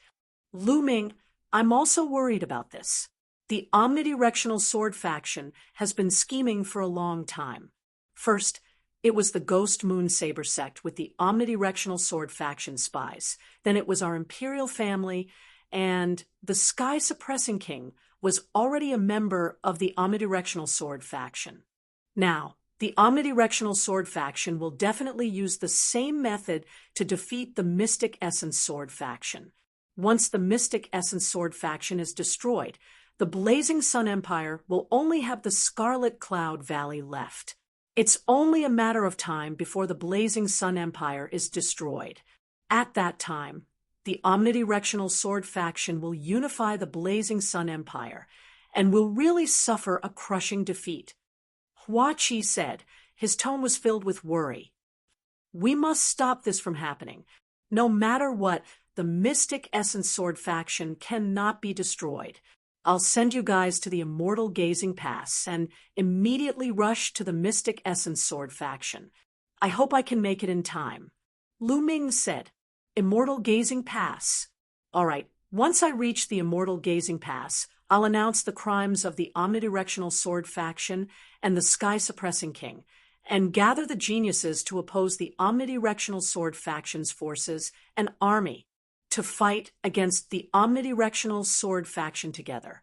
Lu Ming, I'm also worried about this. The omnidirectional sword faction has been scheming for a long time. First, it was the Ghost Moon Saber sect with the omnidirectional sword faction spies. Then it was our imperial family, and the Sky Suppressing King was already a member of the omnidirectional sword faction. Now, the omnidirectional sword faction will definitely use the same method to defeat the Mystic Essence Sword faction. Once the Mystic Essence Sword faction is destroyed, the Blazing Sun Empire will only have the Scarlet Cloud Valley left. It's only a matter of time before the Blazing Sun Empire is destroyed. At that time, the omnidirectional sword faction will unify the Blazing Sun Empire and will really suffer a crushing defeat. Huaqi said. His tone was filled with worry. We must stop this from happening. No matter what, the Mystic Essence Sword faction cannot be destroyed. I'll send you guys to the Immortal Gazing Pass and immediately rush to the Mystic Essence Sword faction. I hope I can make it in time. Lu Ming said. Immortal Gazing Pass. All right, once I reach the Immortal Gazing Pass, I'll announce the crimes of the omnidirectional sword faction and the Sky Suppressing King, and gather the geniuses to oppose the omnidirectional sword faction's forces and army to fight against the omnidirectional sword faction together.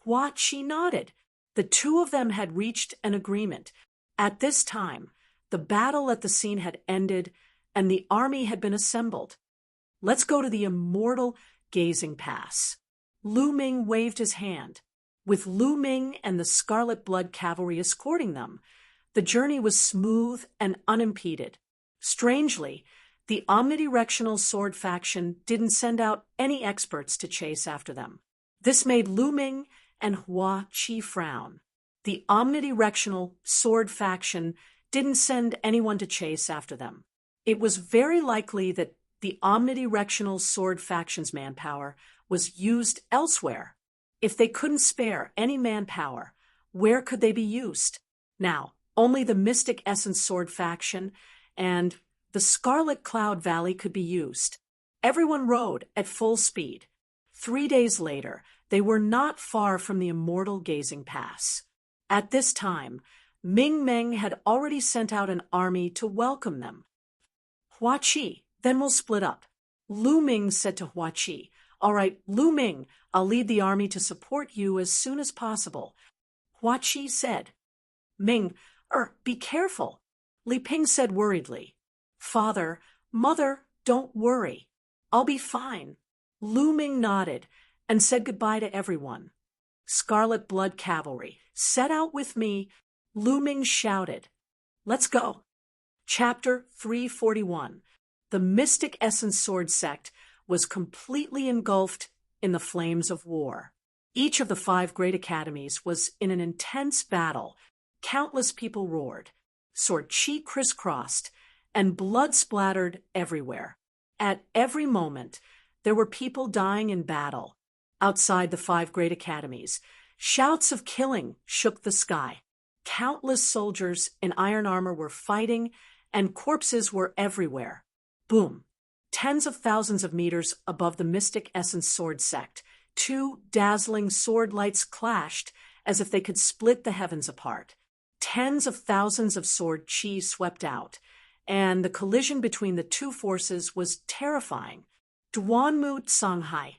Huaqi nodded. The two of them had reached an agreement. At this time, the battle at the scene had ended, and the army had been assembled. Let's go to the Immortal Gazing Pass. Lu Ming waved his hand. With Lu Ming and the Scarlet Blood Cavalry escorting them, the journey was smooth and unimpeded. Strangely, the omnidirectional sword faction didn't send out any experts to chase after them. This made Lu Ming and Huaqi frown. The omnidirectional sword faction didn't send anyone to chase after them. It was very likely that the omnidirectional sword faction's manpower was used elsewhere. If they couldn't spare any manpower, where could they be used? Now, only the Mystic Essence Sword faction and the Scarlet Cloud Valley could be used. Everyone rode at full speed. 3 days later, they were not far from the Immortal Gazing Pass. At this time, Ming Meng had already sent out an army to welcome them. Huaqi, then we'll split up. Lu Ming said to Huaqi, All right, Lu Ming, I'll lead the army to support you as soon as possible. Huaqi said. Ming, be careful. Li Ping said worriedly. Father, Mother, don't worry. I'll be fine. Lu Ming nodded and said goodbye to everyone. Scarlet Blood Cavalry, set out with me. Lu Ming shouted. Let's go. Chapter 341. The Mystic Essence Sword sect was completely engulfed in the flames of war. Each of the 5 great academies was in an intense battle. Countless people roared. Sword chi crisscrossed, and blood splattered everywhere. At every moment, there were people dying in battle. Outside the 5 great academies, shouts of killing shook the sky. Countless soldiers in iron armor were fighting, and corpses were everywhere. Boom, tens of thousands of meters above the Mystic Essence Sword Sect, two dazzling sword lights clashed as if they could split the heavens apart. Tens of thousands of sword chi swept out, and the collision between the two forces was terrifying. Duanmu Tsanghai,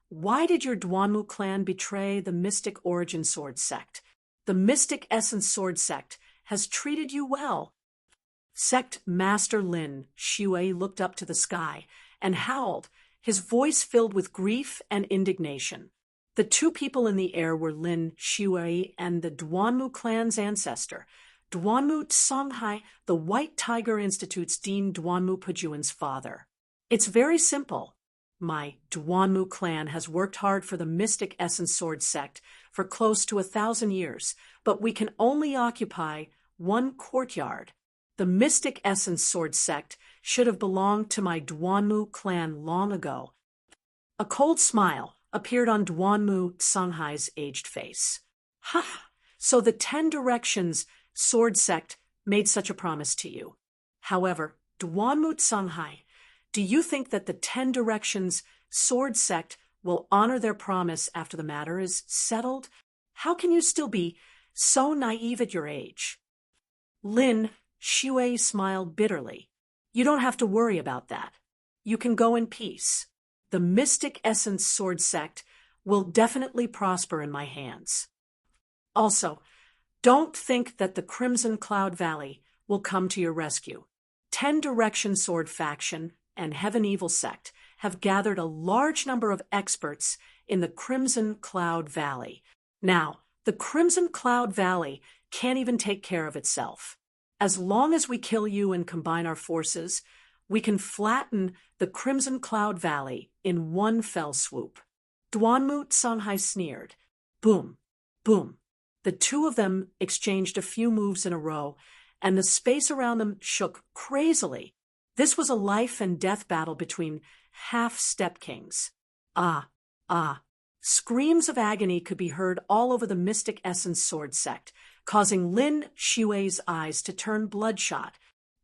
why did your Duanmu clan betray the Mystic Origin Sword Sect? The Mystic Essence Sword Sect has treated you well. Sect Master Lin Shui looked up to the sky and howled, his voice filled with grief and indignation. The two people in the air were Lin Shui and the Duanmu clan's ancestor, Duanmu Tsanghai, the White Tiger Institute's Dean Duanmu Pajuan's father. It's very simple. My Duanmu clan has worked hard for the Mystic Essence Sword Sect for close to 1,000 years, but we can only occupy one courtyard. The Mystic Essence Sword Sect should have belonged to my Duanmu clan long ago. A cold smile appeared on Duanmu Tsanghai's aged face. Ha! So the 10 Directions Sword Sect made such a promise to you. However, Duanmu Tsanghai, do you think that the 10 Directions Sword Sect will honor their promise after the matter is settled? How can you still be so naive at your age? Lin Shui smiled bitterly. You don't have to worry about that. You can go in peace. The Mystic Essence Sword Sect will definitely prosper in my hands. Also, don't think that the Crimson Cloud Valley will come to your rescue. 10 Direction Sword Faction and Heaven Evil Sect have gathered a large number of experts in the Crimson Cloud Valley. Now, the Crimson Cloud Valley can't even take care of itself. As long as we kill you and combine our forces, we can flatten the Crimson Cloud Valley in one fell swoop. Duanmu Tsanghai sneered. Boom, boom. The two of them exchanged a few moves in a row, and the space around them shook crazily. This was a life and death battle between half-step kings. Ah, ah. Screams of agony could be heard all over the Mystic Essence Sword Sect, causing Lin Shui's eyes to turn bloodshot.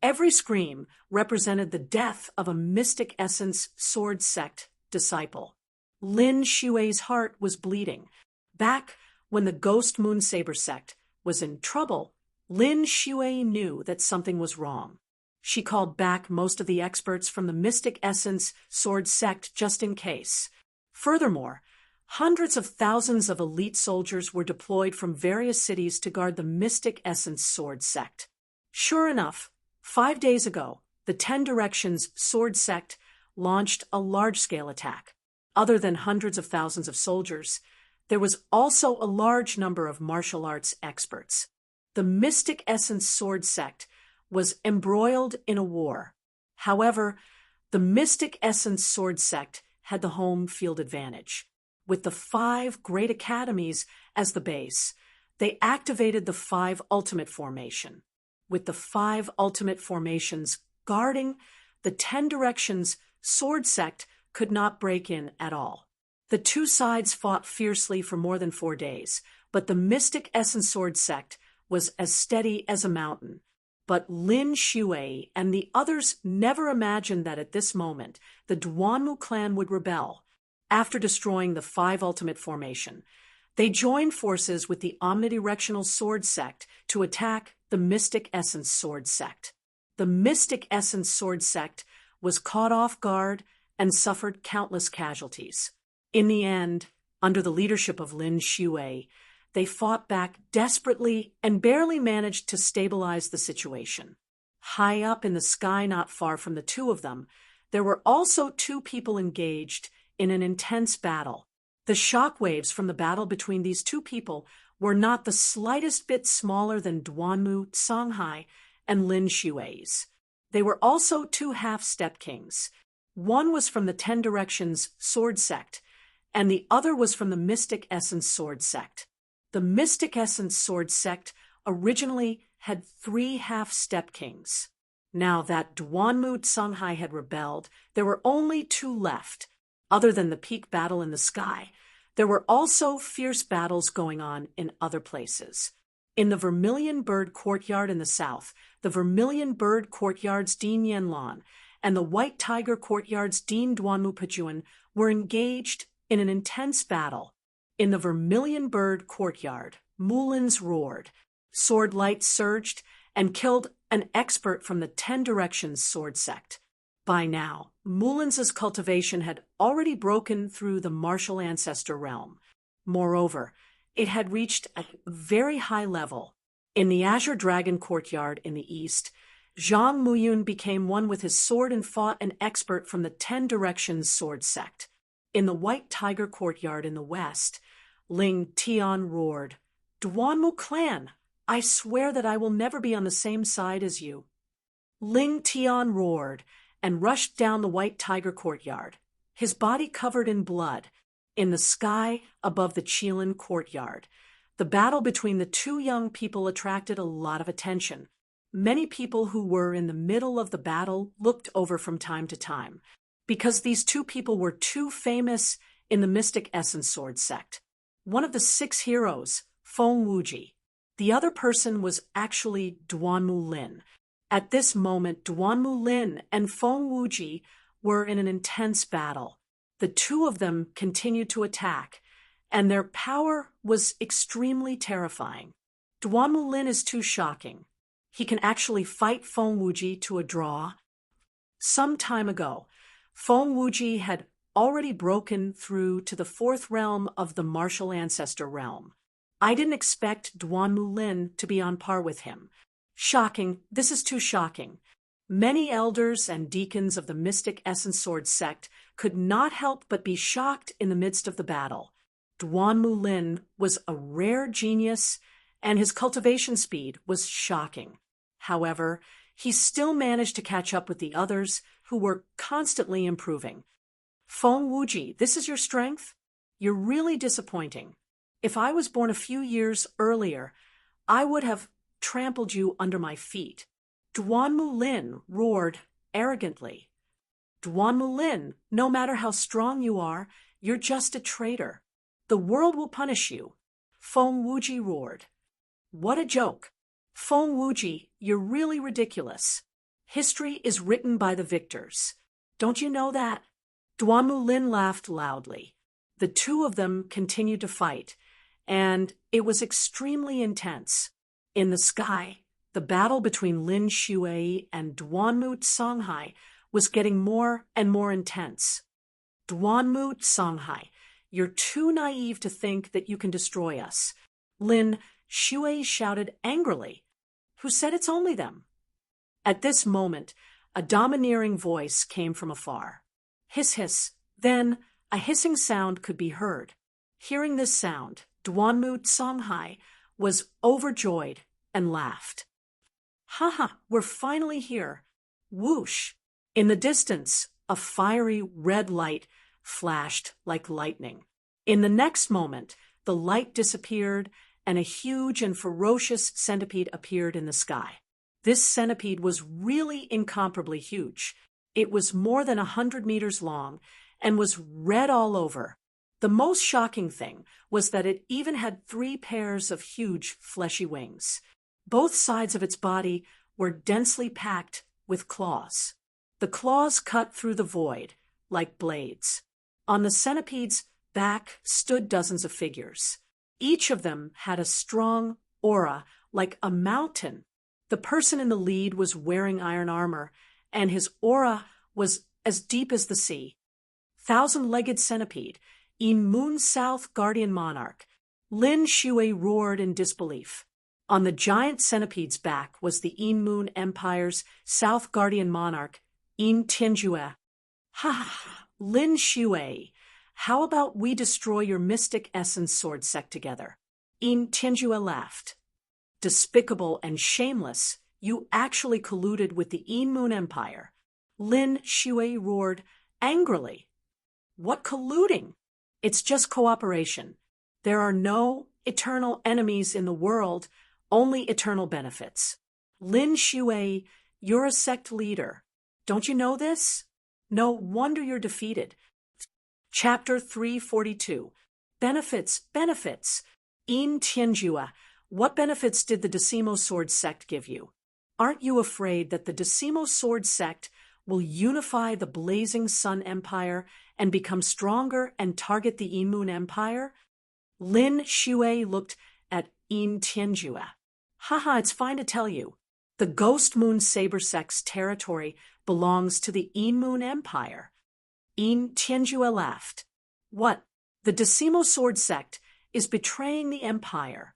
Every scream represented the death of a Mystic Essence Sword Sect disciple. Lin Shui's heart was bleeding. Back when the Ghost Moon Saber Sect was in trouble, Lin Shui knew that something was wrong. She called back most of the experts from the Mystic Essence Sword Sect just in case. Furthermore, hundreds of thousands of elite soldiers were deployed from various cities to guard the Mystic Essence Sword Sect. Sure enough, 5 days ago, the 10 Directions Sword Sect launched a large-scale attack. Other than hundreds of thousands of soldiers, there was also a large number of martial arts experts. The Mystic Essence Sword Sect was embroiled in a war. However, the Mystic Essence Sword Sect had the home field advantage. With the 5 great academies as the base, they activated the 5 Ultimate Formation. With the 5 Ultimate Formations guarding, the 10 Directions Sword Sect could not break in at all. The two sides fought fiercely for more than 4 days, but the Mystic Essence Sword Sect was as steady as a mountain. But Lin Shui and the others never imagined that at this moment the Duanmu clan would rebel. After destroying the 5 Ultimate Formation, they joined forces with the Omnidirectional Sword Sect to attack the Mystic Essence Sword Sect. The Mystic Essence Sword Sect was caught off guard and suffered countless casualties. In the end, under the leadership of Lin Shui, they fought back desperately and barely managed to stabilize the situation. High up in the sky not far from the two of them, there were also 2 people engaged in an intense battle. The shockwaves from the battle between these 2 people were not the slightest bit smaller than Duanmu Tsanghai and Lin Shui's. They were also 2 half-step kings. One was from the 10 Directions Sword Sect, and the other was from the Mystic Essence Sword Sect. The Mystic Essence Sword Sect originally had 3 half-step kings. Now that Duanmu Tsanghai had rebelled, there were only 2 left. Other than the peak battle in the sky, there were also fierce battles going on in other places. In the Vermilion Bird Courtyard in the south, the Vermilion Bird Courtyard's Dean Yanlan and the White Tiger Courtyard's Dean Duanmu Pajuan were engaged in an intense battle. In the Vermilion Bird Courtyard, Mulins roared, sword lights surged, and killed an expert from the 10 Directions sword sect. By now, Mulins's cultivation had already broken through the martial ancestor realm. Moreover, it had reached a very high level. In the Azure Dragon Courtyard in the east, Zhang Muyun became one with his sword and fought an expert from the 10 Directions sword sect. In the White Tiger Courtyard in the west, Ling Tian roared, "Duanmu clan, I swear that I will never be on the same side as you." Ling Tian roared and rushed down the White Tiger Courtyard, his body covered in blood. In the sky above the Qilin Courtyard, the battle between the two young people attracted a lot of attention. Many people who were in the middle of the battle looked over from time to time, because these two people were too famous in the Mystic Essence Sword sect. One of the 6 heroes, Feng Wuji. The other person was actually Duanmu Lin. At this moment, Duanmu Lin and Feng Wuji were in an intense battle. The two of them continued to attack, and their power was extremely terrifying. Duanmu Lin is too shocking. He can actually fight Feng Wuji to a draw. Some time ago, Feng Wuji had already broken through to the 4th realm of the martial ancestor realm. I didn't expect Duanmu Lin to be on par with him. Shocking, this is too shocking. Many elders and deacons of the Mystic Essence Sword sect could not help but be shocked in the midst of the battle. Duanmu Lin was a rare genius, and his cultivation speed was shocking. However, he still managed to catch up with the others, who were constantly improving. Feng Wuji, this is your strength? You're really disappointing. If I was born a few years earlier, I would have trampled you under my feet. Duanmu Lin roared arrogantly. Duanmu Lin, no matter how strong you are, you're just a traitor. The world will punish you. Feng Wuji roared. What a joke. Feng Wuji, you're really ridiculous. History is written by the victors. Don't you know that? Duanmu Lin laughed loudly. The two of them continued to fight, and it was extremely intense. In the sky, the battle between Lin Shui and Duanmu Songhai was getting more and more intense. Duanmu Songhai, you're too naive to think that you can destroy us. Lin Shui shouted angrily. Who said it's only them? At this moment, a domineering voice came from afar. Hiss, hiss. Then a hissing sound could be heard. Hearing this sound, Duanmu Songhai was overjoyed and laughed. Haha, we're finally here. Whoosh! In the distance, a fiery red light flashed like lightning. In the next moment, the light disappeared and a huge and ferocious centipede appeared in the sky. This centipede was really incomparably huge. It was more than 100 meters long and was red all over. The most shocking thing was that it even had 3 pairs of huge fleshy wings. Both sides of its body were densely packed with claws. The claws cut through the void like blades. On the centipede's back stood dozens of figures. Each of them had a strong aura like a mountain. The person in the lead was wearing iron armor, and his aura was as deep as the sea. Thousand-legged centipede, Moon South Guardian Monarch. Lin Shui roared in disbelief. On the giant centipede's back was the Moon Empire's South Guardian Monarch, Tianjue. Ha! Lin Shui, how about we destroy your Mystic Essence Sword sect together? Tianjue laughed. Despicable and shameless, you actually colluded with the Moon Empire. Lin Shui roared angrily. What colluding? It's just cooperation. There are no eternal enemies in the world, only eternal benefits. Lin Shui, you're a sect leader. Don't you know this? No wonder you're defeated. Chapter 342. Benefits, benefits. Tianjue, what benefits did the Decimo Sword sect give you? Aren't you afraid that the Decimo Sword sect will unify the blazing Sun Empire and become stronger and target the Yin Moon Empire? Lin Shui looked at Yin Tianjue. Haha, it's fine to tell you. The Ghost Moon Saber Sect's territory belongs to the Yin Moon Empire. Yin Tianjue laughed. What? The Decimo Sword Sect is betraying the Empire.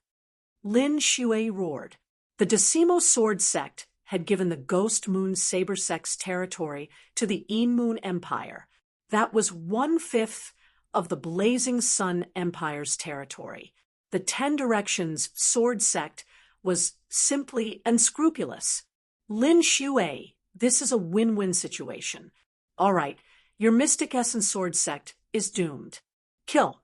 Lin Shui roared. The Decimo Sword Sect had given the Ghost Moon Saber Sect's territory to the Yin Moon Empire. That was 1/5 of the Blazing Sun Empire's territory. The 10 Directions Sword Sect was simply unscrupulous. Lin Shui, this is a win-win situation. All right, your Mystic Essence Sword Sect is doomed. Kill.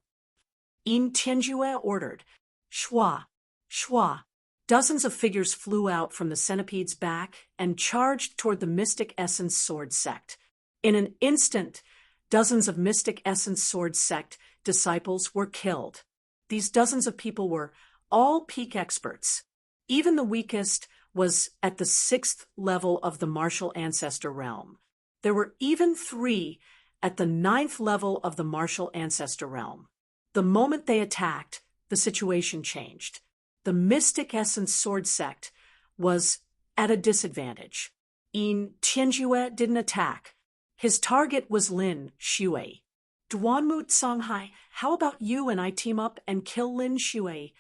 Yin Tianjue ordered. Shua, shua. Dozens of figures flew out from the centipede's back and charged toward the Mystic Essence Sword Sect. In an instant, dozens of Mystic Essence Sword Sect disciples were killed. These dozens of people were all peak experts. Even the weakest was at the 6th level of the Martial Ancestor realm. There were even 3 at the 9th level of the Martial Ancestor realm. The moment they attacked, the situation changed. The Mystic Essence Sword Sect was at a disadvantage. Yin Tianjue didn't attack. His target was Lin Shui. Duanmu Songhai, how about you and I team up and kill Lin Shui?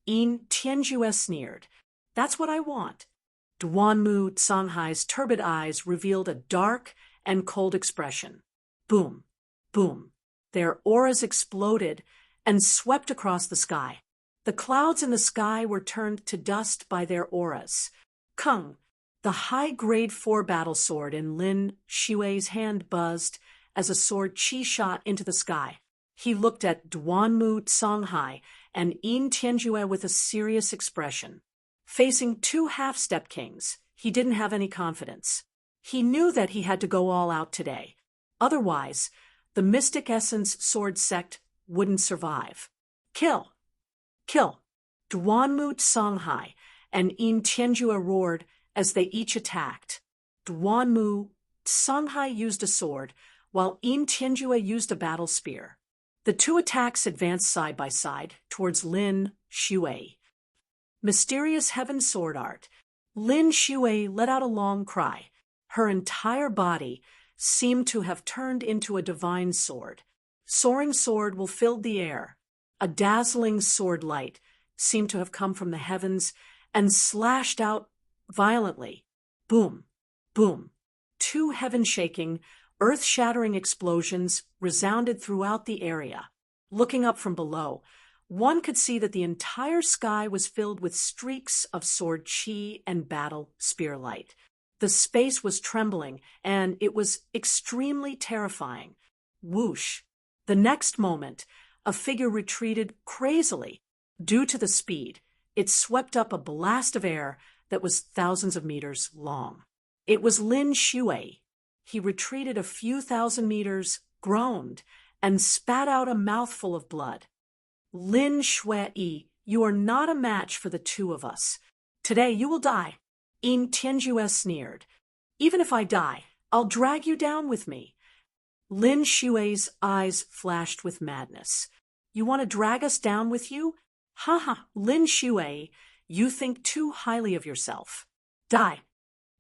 Yin Tianjue sneered. That's what I want. Duanmu Songhai's turbid eyes revealed a dark and cold expression. Boom, boom. Their auras exploded and swept across the sky. The clouds in the sky were turned to dust by their auras. Kung, the high-grade 4 battle sword in Lin Shui's hand buzzed as a sword chi shot into the sky. He looked at Duanmu Songhai and Yin Tianjue with a serious expression. Facing 2 half-step kings, he didn't have any confidence. He knew that he had to go all out today. Otherwise, the Mystic Essence Sword Sect wouldn't survive. Kill! Kill! Duanmu Songhai and Yin Tianjue roared as they each attacked. Duanmu Songhai used a sword, while Yin Tianjue used a battle spear. The 2 attacks advanced side by side towards Lin Shui. Mysterious Heaven Sword Art. Lin Shui let out a long cry. Her entire body seemed to have turned into a divine sword. Soaring sword will fill the air. A dazzling sword light seemed to have come from the heavens and slashed out violently. Boom, boom. 2 heaven-shaking, earth-shattering explosions resounded throughout the area. Looking up from below, one could see that the entire sky was filled with streaks of sword chi and battle spear light. The space was trembling, and it was extremely terrifying. Whoosh! The next moment, a figure retreated crazily. Due to the speed, it swept up a blast of air that was thousands of meters long. It was Lin Shui. He retreated a few thousand meters, groaned, and spat out a mouthful of blood. Lin Shui, you are not a match for the 2 of us. Today you will die. Yin Tianjue sneered. Even if I die, I'll drag you down with me. Lin Shui's eyes flashed with madness. You want to drag us down with you? Ha, Lin Shui, you think too highly of yourself. Die.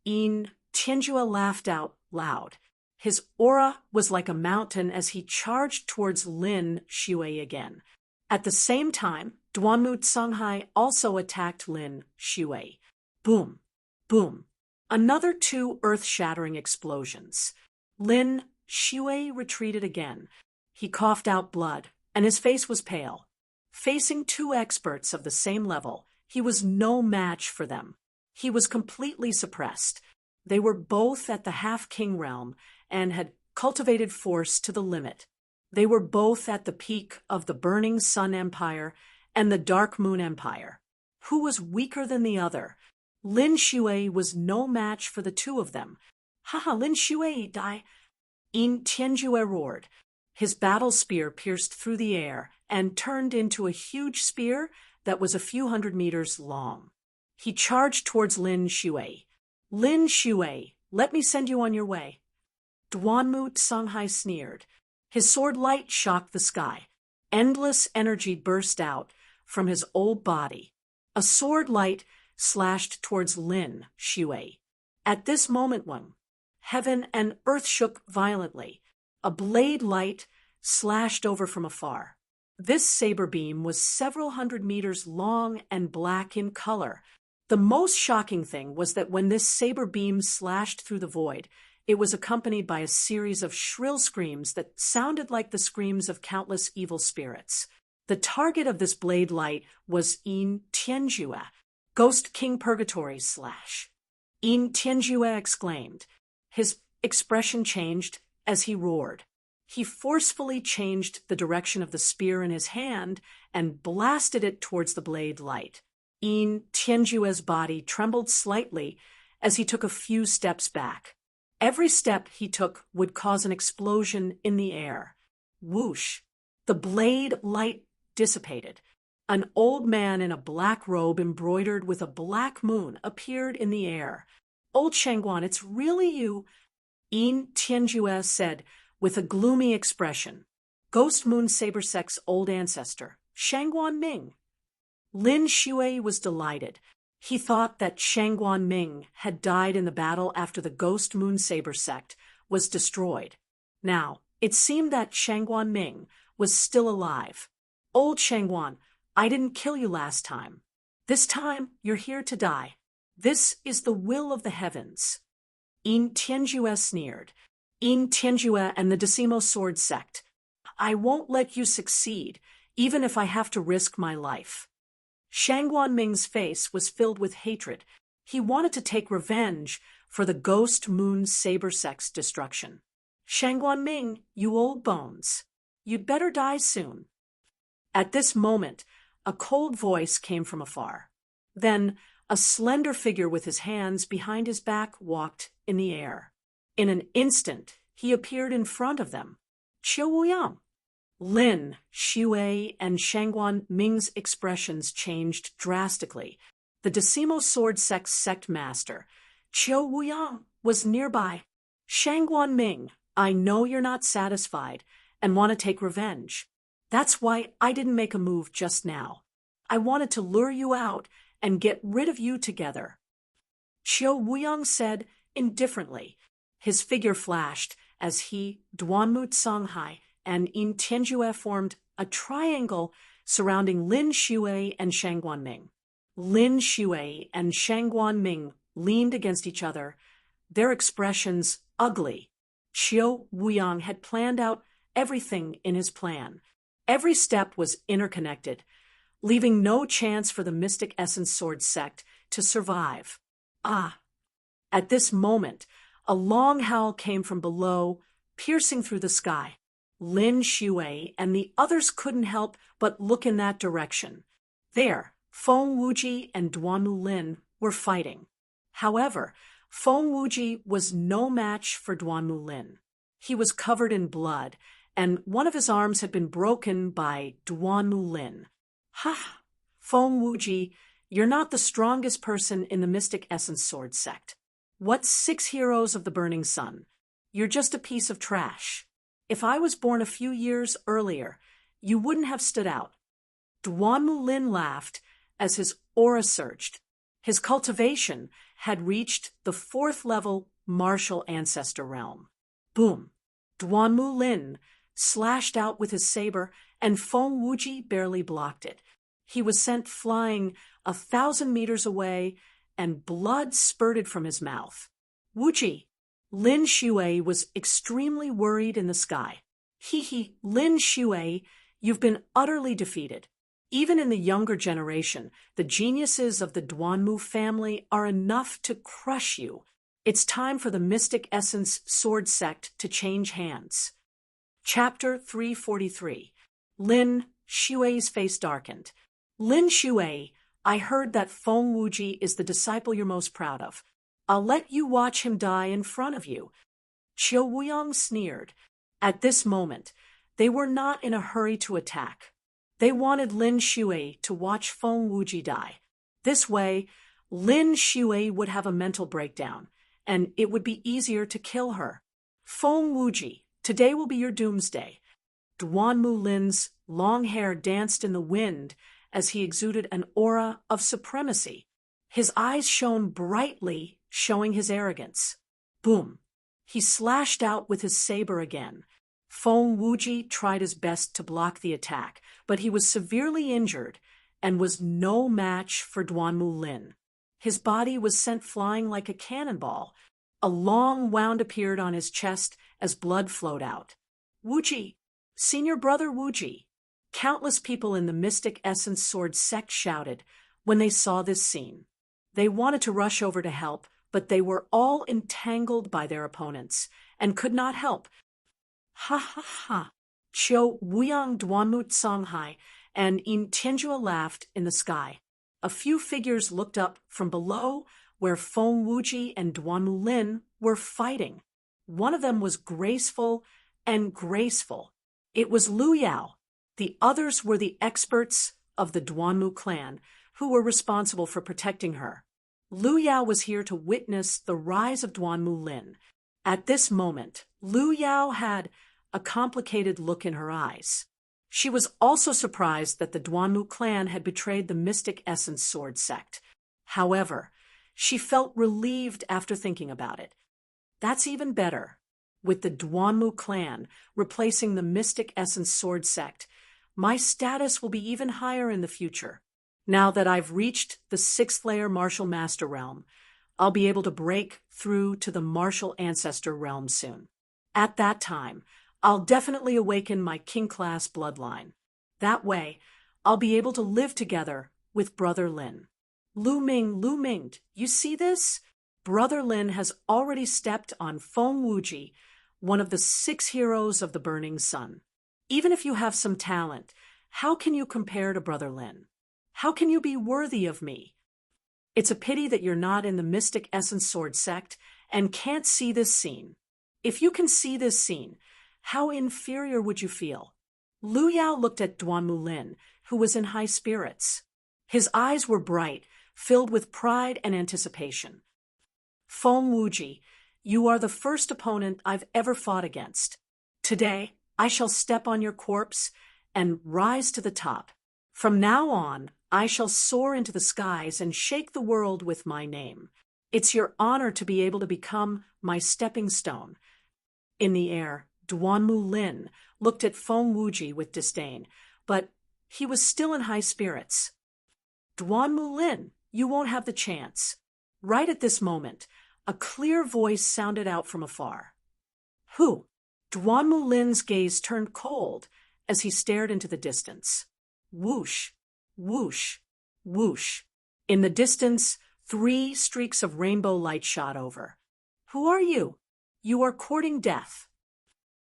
Yin Tianjue laughed out loud. His aura was like a mountain as he charged towards Lin Shui again. At the same time, Duanmu Songhai also attacked Lin Shui. Boom, boom. Another 2 earth-shattering explosions. Lin Shui retreated again. He coughed out blood, and his face was pale. Facing 2 experts of the same level, he was no match for them. He was completely suppressed. They were both at the half-king realm and had cultivated force to the limit. They were both at the peak of the Burning Sun Empire and the Dark Moon Empire. Who was weaker than the other? Lin Shui was no match for the 2 of them. Haha, Lin Shui, die! Yin Tianjue roared. His battle spear pierced through the air and turned into a huge spear that was a few hundred meters long. He charged towards Lin Shui. Lin Shui, Let me send you on your way. Duanmu Songhai sneered. His sword light shocked the sky. Endless energy burst out from his old body. A sword light slashed towards Lin Shui. At this moment, heaven and earth shook violently. A blade light slashed over from afar. This saber beam was several hundred meters long and black in color. The most shocking thing was that when this saber beam slashed through the void, it was accompanied by a series of shrill screams that sounded like the screams of countless evil spirits. The target of this blade light was Yin Tianjue, Ghost King Purgatory / Yin Tianjue exclaimed. His expression changed as he roared. He forcefully changed the direction of the spear in his hand and blasted it towards the blade light. Yin Tianjue's body trembled slightly as he took a few steps back. Every step he took would cause an explosion in the air. Whoosh! The blade light dissipated. An old man in a black robe embroidered with a black moon appeared in the air. "Old Shangguan, it's really you," Yin Tianjue said with a gloomy expression. "Ghost Moon Sabersek's old ancestor, Shangguan Ming." Lin Shui was delighted. He thought that Shangguan Ming had died in the battle after the Ghost Moon Saber sect was destroyed. Now, it seemed that Shangguan Ming was still alive. "Old Shangguan, I didn't kill you last time. This time, you're here to die. This is the will of the heavens." Yin Tianjue sneered. "Yin Tianjue and the Decimo Sword Sect. I won't let you succeed, even if I have to risk my life." Shangguan Ming's face was filled with hatred. He wanted to take revenge for the Ghost Moon Saber sect's destruction. "Shangguan Ming, you old bones. You'd better die soon." At this moment, a cold voice came from afar. Then, a slender figure with his hands behind his back walked in the air. In an instant, he appeared in front of them. Qiu Wuyang. Lin Shui and Shangguan Ming's expressions changed drastically. The Decimo Sword sect master, Qiu Wuyang, was nearby. "Shangguan Ming, I know you're not satisfied and want to take revenge. That's why I didn't make a move just now. I wanted to lure you out and get rid of you together." Qiu Wuyang said indifferently. His figure flashed as he, Duanmu Songhai, and Yin Tianjue formed a triangle surrounding Lin Shui and Shangguan Ming. Lin Shui and Shangguan Ming leaned against each other, their expressions ugly. Qiu Wuyang had planned out everything in his plan. Every step was interconnected, leaving no chance for the Mystic Essence Sword sect to survive. At this moment, a long howl came from below, piercing through the sky. Lin Shui and the others couldn't help but look in that direction. There, Feng Wuji and Duanmu Lin were fighting. However, Feng Wuji was no match for Duanmu Lin. He was covered in blood, and one of his arms had been broken by Duanmu Lin. "Ha! Feng Wuji, you're not the strongest person in the Mystic Essence Sword sect. What's 6 heroes of the Burning Sun? You're just a piece of trash. If I was born a few years earlier, you wouldn't have stood out." Duanmu Lin laughed as his aura surged. His cultivation had reached the 4th level martial ancestor realm. Boom! Duanmu Lin slashed out with his saber, and Feng Wuji barely blocked it. He was sent flying 1,000 meters away, and blood spurted from his mouth. "Wuji!" Lin Shui was extremely worried in the sky. Lin Shui, you've been utterly defeated. Even in the younger generation, the geniuses of the Duanmu family are enough to crush you. It's time for the Mystic Essence Sword sect to change hands." Chapter 343. Lin Shui's face darkened. "Lin Shui, I heard that Feng Wuji is the disciple you're most proud of. I'll let you watch him die in front of you." Qiu Wuyang sneered. At this moment, they were not in a hurry to attack. They wanted Lin Shui to watch Feng Wuji die. This way, Lin Shui would have a mental breakdown, and it would be easier to kill her. Feng Wuji, today will be your doomsday. Duan Mulin's long hair danced in the wind as he exuded an aura of supremacy. His eyes shone brightly, showing his arrogance. Boom! He slashed out with his saber again. Feng Wuji tried his best to block the attack, but he was severely injured and was no match for Duan Mulin. His body was sent flying like a cannonball. A long wound appeared on his chest as blood flowed out. Wuji! Senior brother Wuji! Countless people in the Mystic Essence Sword sect shouted when they saw this scene. They wanted to rush over to help, but they were all entangled by their opponents and could not help. Ha ha ha! Qiu Wuyang Duanmu Songhai and Yin Tianjua laughed in the sky. A few figures looked up from below where Feng Wuji and Duan Mulin were fighting. One of them was graceful and graceful. It was Lu Yao. The others were the experts of the Duanmu clan who were responsible for protecting her. Lu Yao was here to witness the rise of Duan Mulin. At this moment, Lu Yao had a complicated look in her eyes. She was also surprised that the Duanmu clan had betrayed the Mystic Essence Sword sect. However, she felt relieved after thinking about it. That's even better. With the Duanmu clan replacing the Mystic Essence Sword sect, my status will be even higher in the future. Now that I've reached the 6th layer Martial Master realm, I'll be able to break through to the Martial Ancestor realm soon. At that time, I'll definitely awaken my king-class bloodline. That way, I'll be able to live together with Brother Lin. Lu Ming, you see this? Brother Lin has already stepped on Feng Wuji, one of the 6 heroes of the Burning Sun. Even if you have some talent, how can you compare to Brother Lin? How can you be worthy of me? It's a pity that you're not in the Mystic Essence Sword sect and can't see this scene. If you can see this scene, how inferior would you feel? Lu Yao looked at Duan Mulin, who was in high spirits. His eyes were bright, filled with pride and anticipation. Feng Wuji, you are the first opponent I've ever fought against. Today, I shall step on your corpse and rise to the top. From now on, I shall soar into the skies and shake the world with my name. It's your honor to be able to become my stepping stone. In the air, Duan Mulin looked at Feng Wuji with disdain, but he was still in high spirits. Duan Mulin, you won't have the chance. Right at this moment, a clear voice sounded out from afar. Who? Duan Mulin's gaze turned cold as he stared into the distance. Whoosh, whoosh, whoosh. In the distance, 3 streaks of rainbow light shot over. Who are you? You are courting death.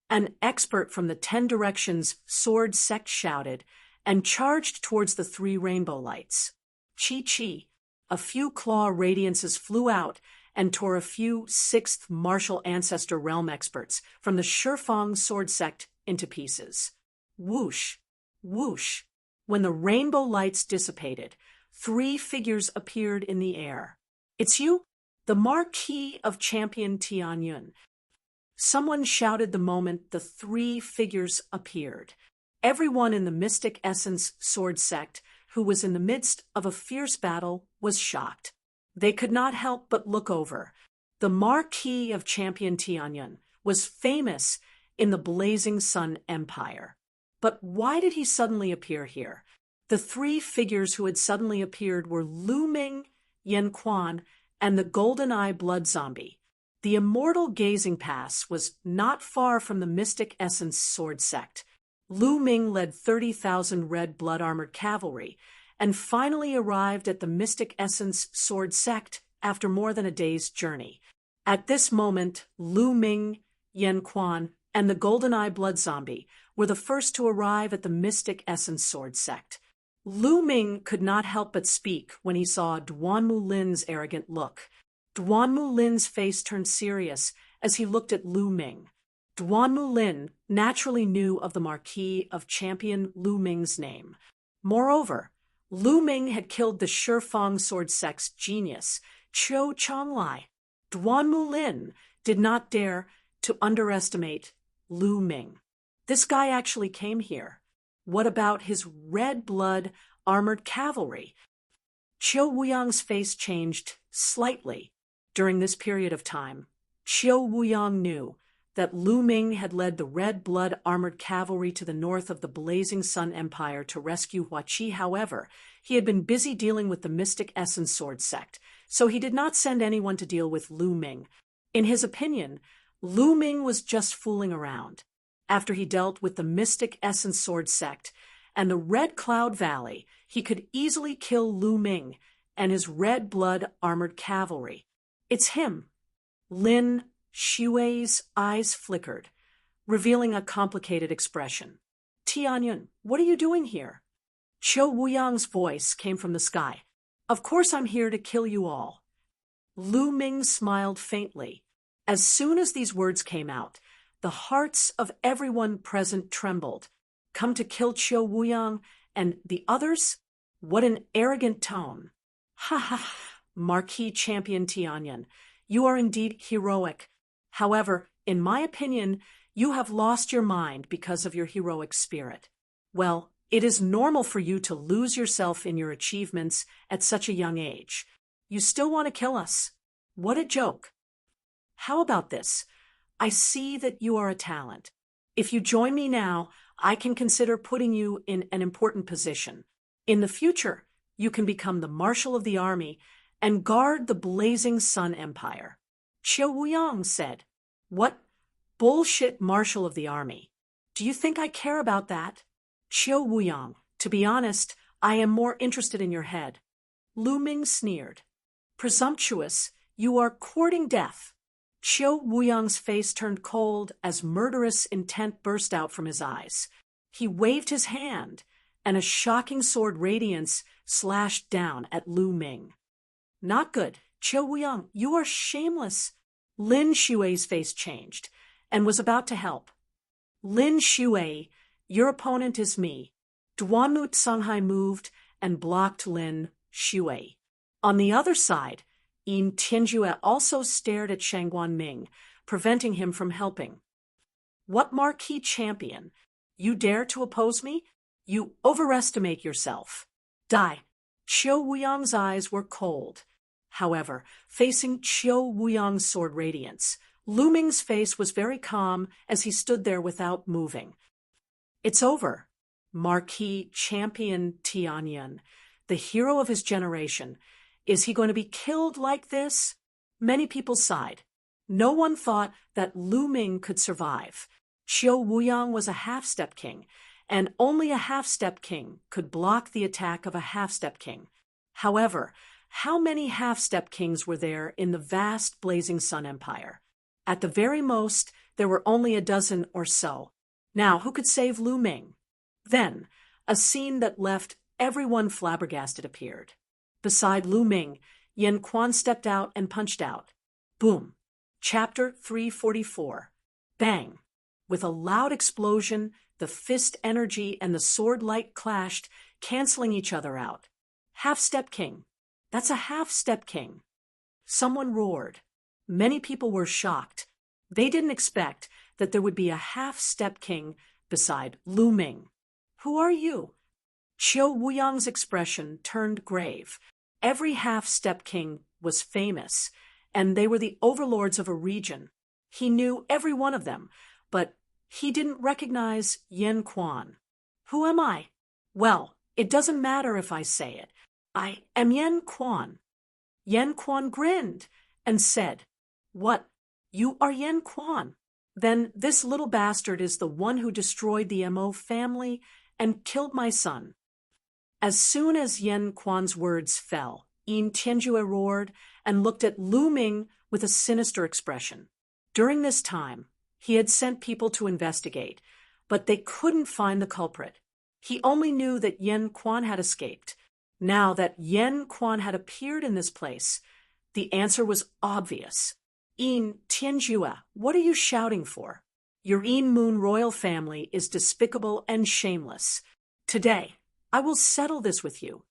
An expert from the 10 Directions sword sect shouted and charged towards the 3 rainbow lights. Chi-chi. A few claw radiances flew out and tore a few 6th Martial Ancestor realm experts from the Shifang sword sect into pieces. Whoosh, whoosh. When the rainbow lights dissipated, 3 figures appeared in the air. It's you? The Marquis of Champion Tianyun. Someone shouted the moment the 3 figures appeared. Everyone in the Mystic Essence Sword sect who was in the midst of a fierce battle was shocked. They could not help but look over. The Marquis of Champion Tianyun was famous in the Blazing Sun Empire. But why did he suddenly appear here? The 3 figures who had suddenly appeared were Lu Ming, Yan Quan, and the Golden Eye Blood Zombie. The Immortal Gazing Pass was not far from the Mystic Essence Sword sect. Lu Ming led 30,000 red blood-armored cavalry and finally arrived at the Mystic Essence Sword sect after more than a day's journey. At this moment, Lu Ming, Yan Quan, and the Golden Eye Blood Zombie were the first to arrive at the Mystic Essence Sword sect. Lu Ming could not help but speak when he saw Duan Mulin's arrogant look. Duan Mulin's face turned serious as he looked at Lu Ming. Duan Mulin naturally knew of the Marquis of Champion Lu Ming's name. Moreover, Lu Ming had killed the Shifang sword sect's genius, Qiu Chonglai. Duanmu Lin did not dare to underestimate Lu Ming. This guy actually came here. What about his red blood armored cavalry? Qiu Wuyang's face changed slightly during this period of time. Qiu Wuyang knew that Lu Ming had led the red blood armored cavalry to the north of the Blazing Sun Empire to rescue Huaqi. However, he had been busy dealing with the Mystic Essence Sword sect, so he did not send anyone to deal with Lu Ming. In his opinion, Lu Ming was just fooling around. After he dealt with the Mystic Essence Sword sect and the Red Cloud Valley, he could easily kill Lu Ming and his red blood armored cavalry. It's him. Lin Xue's eyes flickered, revealing a complicated expression. Tianyun, what are you doing here? Qiu Wuyang's voice came from the sky. Of course I'm here to kill you all. Lu Ming smiled faintly. As soon as these words came out, the hearts of everyone present trembled. Come to kill Qiu Wuyang and the others? What an arrogant tone. Ha ha, Marquis Champion Tianyun, you are indeed heroic. However, in my opinion, you have lost your mind because of your heroic spirit. Well, it is normal for you to lose yourself in your achievements at such a young age. You still want to kill us. What a joke. How about this? I see that you are a talent. If you join me now, I can consider putting you in an important position. In the future, you can become the Marshal of the Army and guard the Blazing Sun Empire. Qiu Wuyang said, What? Bullshit, Marshal of the Army. Do you think I care about that? Qiu Wuyang, to be honest, I am more interested in your head. Lu Ming sneered. Presumptuous, you are courting death. Qiu Wuyang's face turned cold as murderous intent burst out from his eyes. He waved his hand, and a shocking sword radiance slashed down at Lu Ming. Not good. Qiu Wuyang, you are shameless. Lin Xue's face changed and was about to help. Lin Xue, your opponent is me. Duanmu Songhai moved and blocked Lin Xue. On the other side, Yin Tianjue also stared at Shangguan Ming, preventing him from helping. What Marquis Champion? You dare to oppose me? You overestimate yourself. Die. Qiu Wuyang's eyes were cold. However, facing Qiu Wuyang's sword radiance, Lu Ming's face was very calm as he stood there without moving. It's over. Marquis Champion Tianyun, the hero of his generation. Is he going to be killed like this? Many people sighed. No one thought that Lu Ming could survive. Qiu Wuyang was a half-step king, and only a half-step king could block the attack of a half-step king. However, how many half-step kings were there in the vast Blazing Sun Empire? At the very most, there were only a dozen or so. Now, who could save Lu Ming? Then, a scene that left everyone flabbergasted appeared. Beside Lu Ming, Yan Quan stepped out and punched out. Boom. Chapter 344. Bang. With a loud explosion, the fist energy and the sword light clashed, canceling each other out. Half-step king. That's a half-step king. Someone roared. Many people were shocked. They didn't expect that there would be a half-step king beside Lu Ming. Who are you? Qiu Wuyang's expression turned grave. Every half-step king was famous, and they were the overlords of a region. He knew every one of them, but he didn't recognize Yan Quan. Who am I? Well, it doesn't matter if I say it. I am Yan Quan. Yan Quan grinned and said, What? You are Yan Quan? Then this little bastard is the one who destroyed the Mo family and killed my son. As soon as Yan Quan's words fell, Yin Tianjue roared and looked at Lu Ming with a sinister expression. During this time, he had sent people to investigate, but they couldn't find the culprit. He only knew that Yan Quan had escaped. Now that Yan Quan had appeared in this place, the answer was obvious. Yin Tianjue, what are you shouting for? Your Yin Moon royal family is despicable and shameless. Today, I will settle this with you.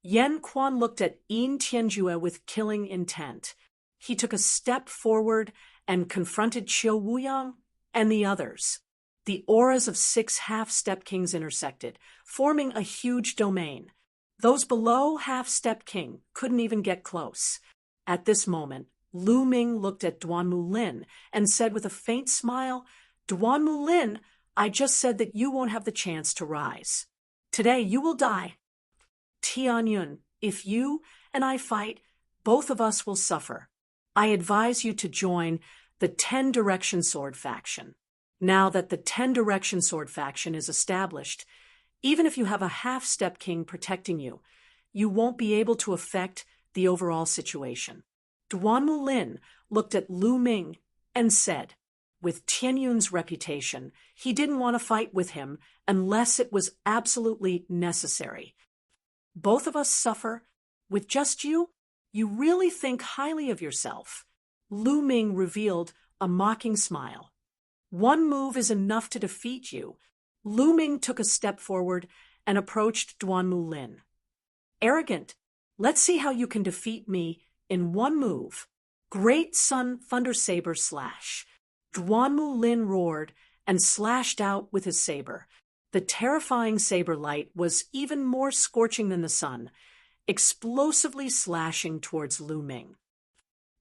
Yan Quan looked at Yin Tianjue with killing intent. He took a step forward and confronted Qiu Wuyang and the others. The auras of 6 half-step kings intersected, forming a huge domain. Those below half-step king couldn't even get close. At this moment, Lu Ming looked at Duanmu Lin and said with a faint smile, "Duanmu Lin, I just said that you won't have the chance to rise. Today you will die. Tianyun, if you and I fight, both of us will suffer. I advise you to join the 10 Direction Sword faction. Now that the 10 Direction Sword faction is established, even if you have a half-step king protecting you, you won't be able to affect the overall situation." Duanmu Lin looked at Lu Ming and said, with Tianyun's reputation, he didn't want to fight with him unless it was absolutely necessary. "Both of us suffer with just you? You really think highly of yourself." Lu Ming revealed a mocking smile. "One move is enough to defeat you." Lu Ming took a step forward and approached Duanmu Lin. "Arrogant, let's see how you can defeat me in one move." Great Sun Thunder Saber Slash. Duanmu Lin roared and slashed out with his saber. The terrifying saber light was even more scorching than the sun, explosively slashing towards Lu Ming.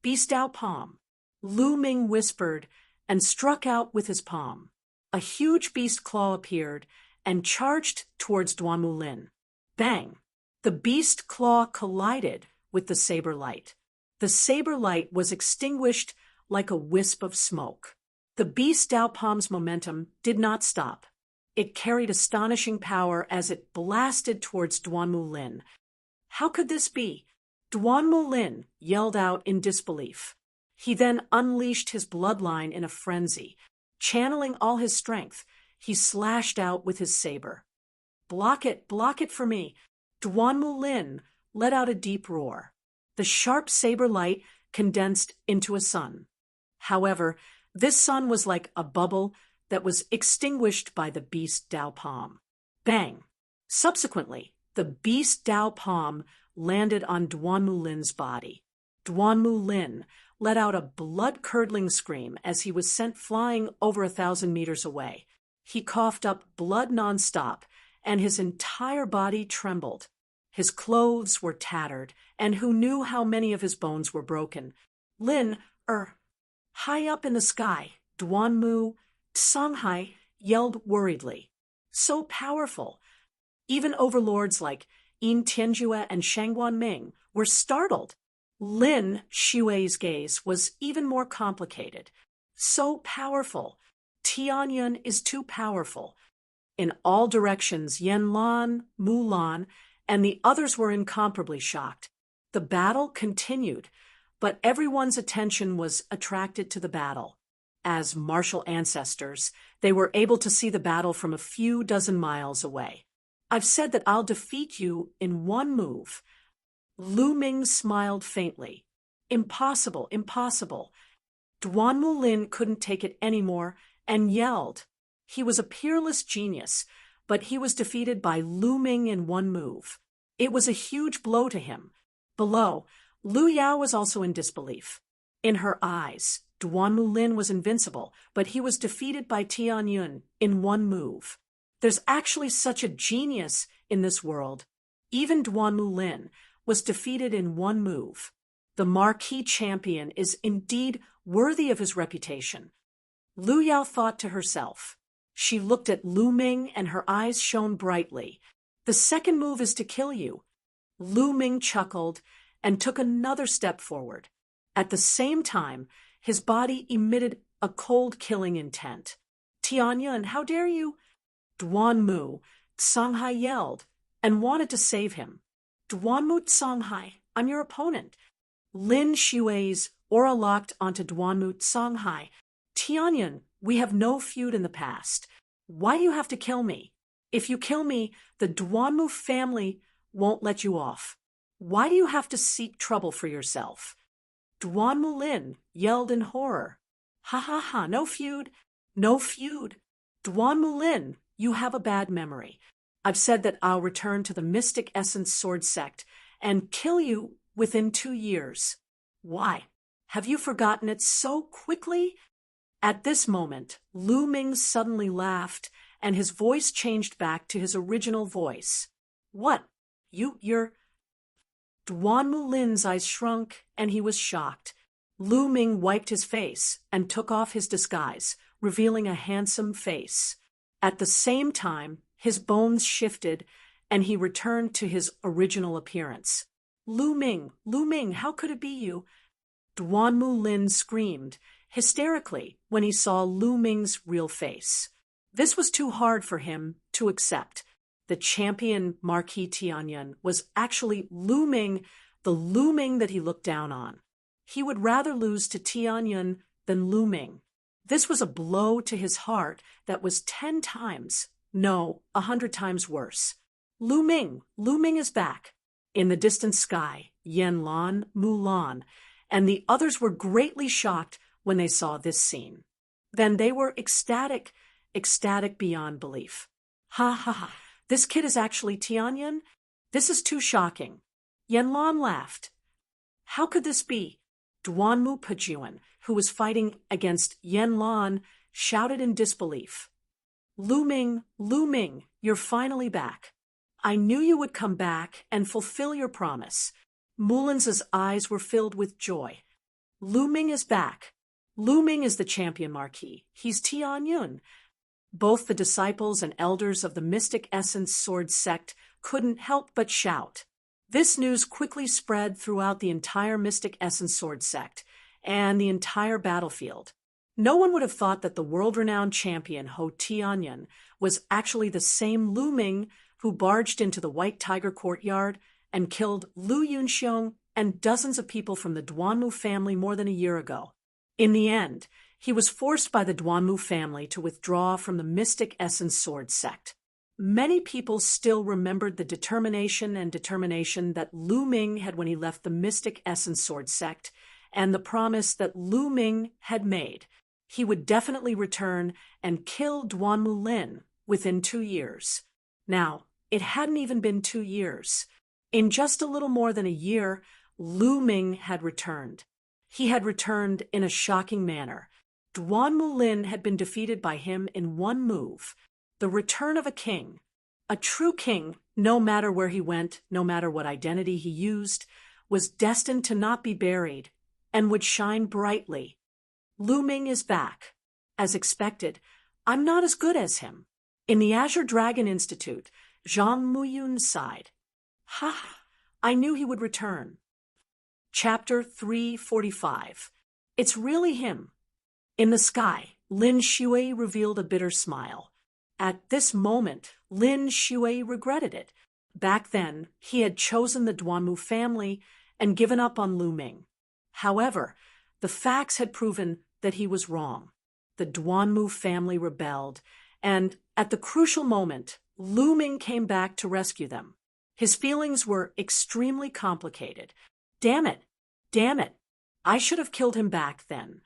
"Beast Dao Palm." Lu Ming whispered and struck out with his palm. A huge beast claw appeared and charged towards Duanmu Lin. Bang! The beast claw collided with the saber light. The saber light was extinguished like a wisp of smoke. The beast Dao Palm's momentum did not stop. It carried astonishing power as it blasted towards Duanmu Lin. How could this be? Duanmu Lin yelled out in disbelief. He then unleashed his bloodline in a frenzy. Channeling all his strength, he slashed out with his saber. Block it for me." Duanmu Lin let out a deep roar. The sharp saber light condensed into a sun. However, this sun was like a bubble that was extinguished by the beast Dao Palm. Bang! Subsequently, the beast Dao Palm landed on Duanmu Lin's body. Duanmu Lin let out a blood-curdling scream as he was sent flying over 1,000 meters away. He coughed up blood non-stop, and his entire body trembled. His clothes were tattered, and who knew how many of his bones were broken. Lin, high up in the sky, Duanmu Songhai yelled worriedly. So powerful. Even overlords like Yin Tianjue and Shangguan Ming were startled. Lin Xue's gaze was even more complicated. So powerful. Tianyun is too powerful. In all directions, Yanlan, Mulan, and the others were incomparably shocked. The battle continued, but everyone's attention was attracted to the battle. As martial ancestors, they were able to see the battle from a few dozen miles away. "I've said that I'll defeat you in one move." Lu Ming smiled faintly. "Impossible, impossible." Duanmu Lin couldn't take it anymore and yelled. He was a peerless genius, but he was defeated by Lu Ming in one move. It was a huge blow to him. Below, Lu Yao was also in disbelief. In her eyes, Duanmu Lin was invincible, but he was defeated by Tianyun in one move. There's actually such a genius in this world. Even Duanmu Lin was defeated in one move. The marquee champion is indeed worthy of his reputation. Lu Yao thought to herself. She looked at Lu Ming and her eyes shone brightly. "The second move is to kill you." Lu Ming chuckled and took another step forward. At the same time, his body emitted a cold killing intent. "Tianyun, how dare you?" Duanmu Songhai yelled and wanted to save him. "Duanmu Songhai, I'm your opponent." Lin Xue's aura locked onto Duanmu Songhai. "Tianyun, we have no feud in the past. Why do you have to kill me? If you kill me, the Duanmu family won't let you off. Why do you have to seek trouble for yourself?" Duanmu Lin yelled in horror. "Ha ha ha, no feud, no feud. Duanmu Lin, you have a bad memory. I've said that I'll return to the Mystic Essence Sword Sect and kill you within 2 years. Why? Have you forgotten it so quickly? At this moment, Lu Ming suddenly laughed, and his voice changed back to his original voice. What? You're... Duan Mulin's eyes shrunk, and he was shocked. Lu Ming wiped his face and took off his disguise, revealing a handsome face. At the same time, his bones shifted, and he returned to his original appearance. Lu Ming, how could it be you? Duan Mulin screamed hysterically when he saw Lu Ming's real face. This was too hard for him to accept. The champion Marquis Tianyun was actually Lu Ming, the Lu Ming that he looked down on. He would rather lose to Tianyun than Lu Ming. This was a blow to his heart that was 10 times, no, 100 times worse. Lu Ming is back. In the distant sky, Yanlan, Mulan, and the others were greatly shocked when they saw this scene. Then they were ecstatic beyond belief. Ha ha ha, this kid is actually Tianyun? This is too shocking. Yanlan laughed. How could this be? Duanmu Pajuan, who was fighting against Yanlan, shouted in disbelief. Lu Ming, you're finally back. I knew you would come back and fulfill your promise. Mulin's eyes were filled with joy. Lu Ming is back. Lu Ming is the champion Marquis. He's Tianyun. Both the disciples and elders of the Mystic Essence Sword sect couldn't help but shout. This news quickly spread throughout the entire Mystic Essence Sword sect and the entire battlefield. No one would have thought that the world-renowned champion Ho Tianyun was actually the same Lu Ming who barged into the White Tiger courtyard and killed Lu Yunxiong and dozens of people from the Duanmu family more than a year ago. In the end, he was forced by the Duanmu family to withdraw from the Mystic Essence Sword sect. Many people still remembered the determination that Lu Ming had when he left the Mystic Essence Sword sect, and the promise that Lu Ming had made. He would definitely return and kill Duanmu Lin within 2 years. Now, it hadn't even been 2 years. In just a little more than a year, Lu Ming had returned. He had returned in a shocking manner. Duanmu Lin had been defeated by him in one move. The return of a king. A true king, no matter where he went, no matter what identity he used, was destined to not be buried and would shine brightly. Lu Ming is back. As expected, I'm not as good as him. In the Azure Dragon Institute, Zhang Muyun sighed. Ha! I knew he would return. Chapter 345. It's really him. In the sky, Lin Shui revealed a bitter smile. At this moment, Lin Shui regretted it. Back then, he had chosen the Duanmu family and given up on Lu Ming. However, the facts had proven that he was wrong. The Duanmu family rebelled, and at the crucial moment, Lu Ming came back to rescue them. His feelings were extremely complicated. Damn it! I should have killed him back then.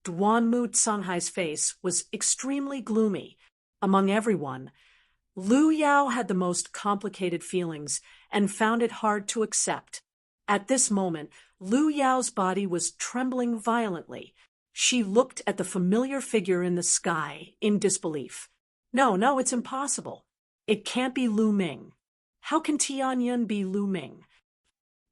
Duanmu Canghai's face was extremely gloomy. Among everyone, Lu Yao had the most complicated feelings and found it hard to accept. At this moment, Lu Yao's body was trembling violently. She looked at the familiar figure in the sky in disbelief. No, it's impossible. It can't be Lu Ming. How can Tianyun be Lu Ming?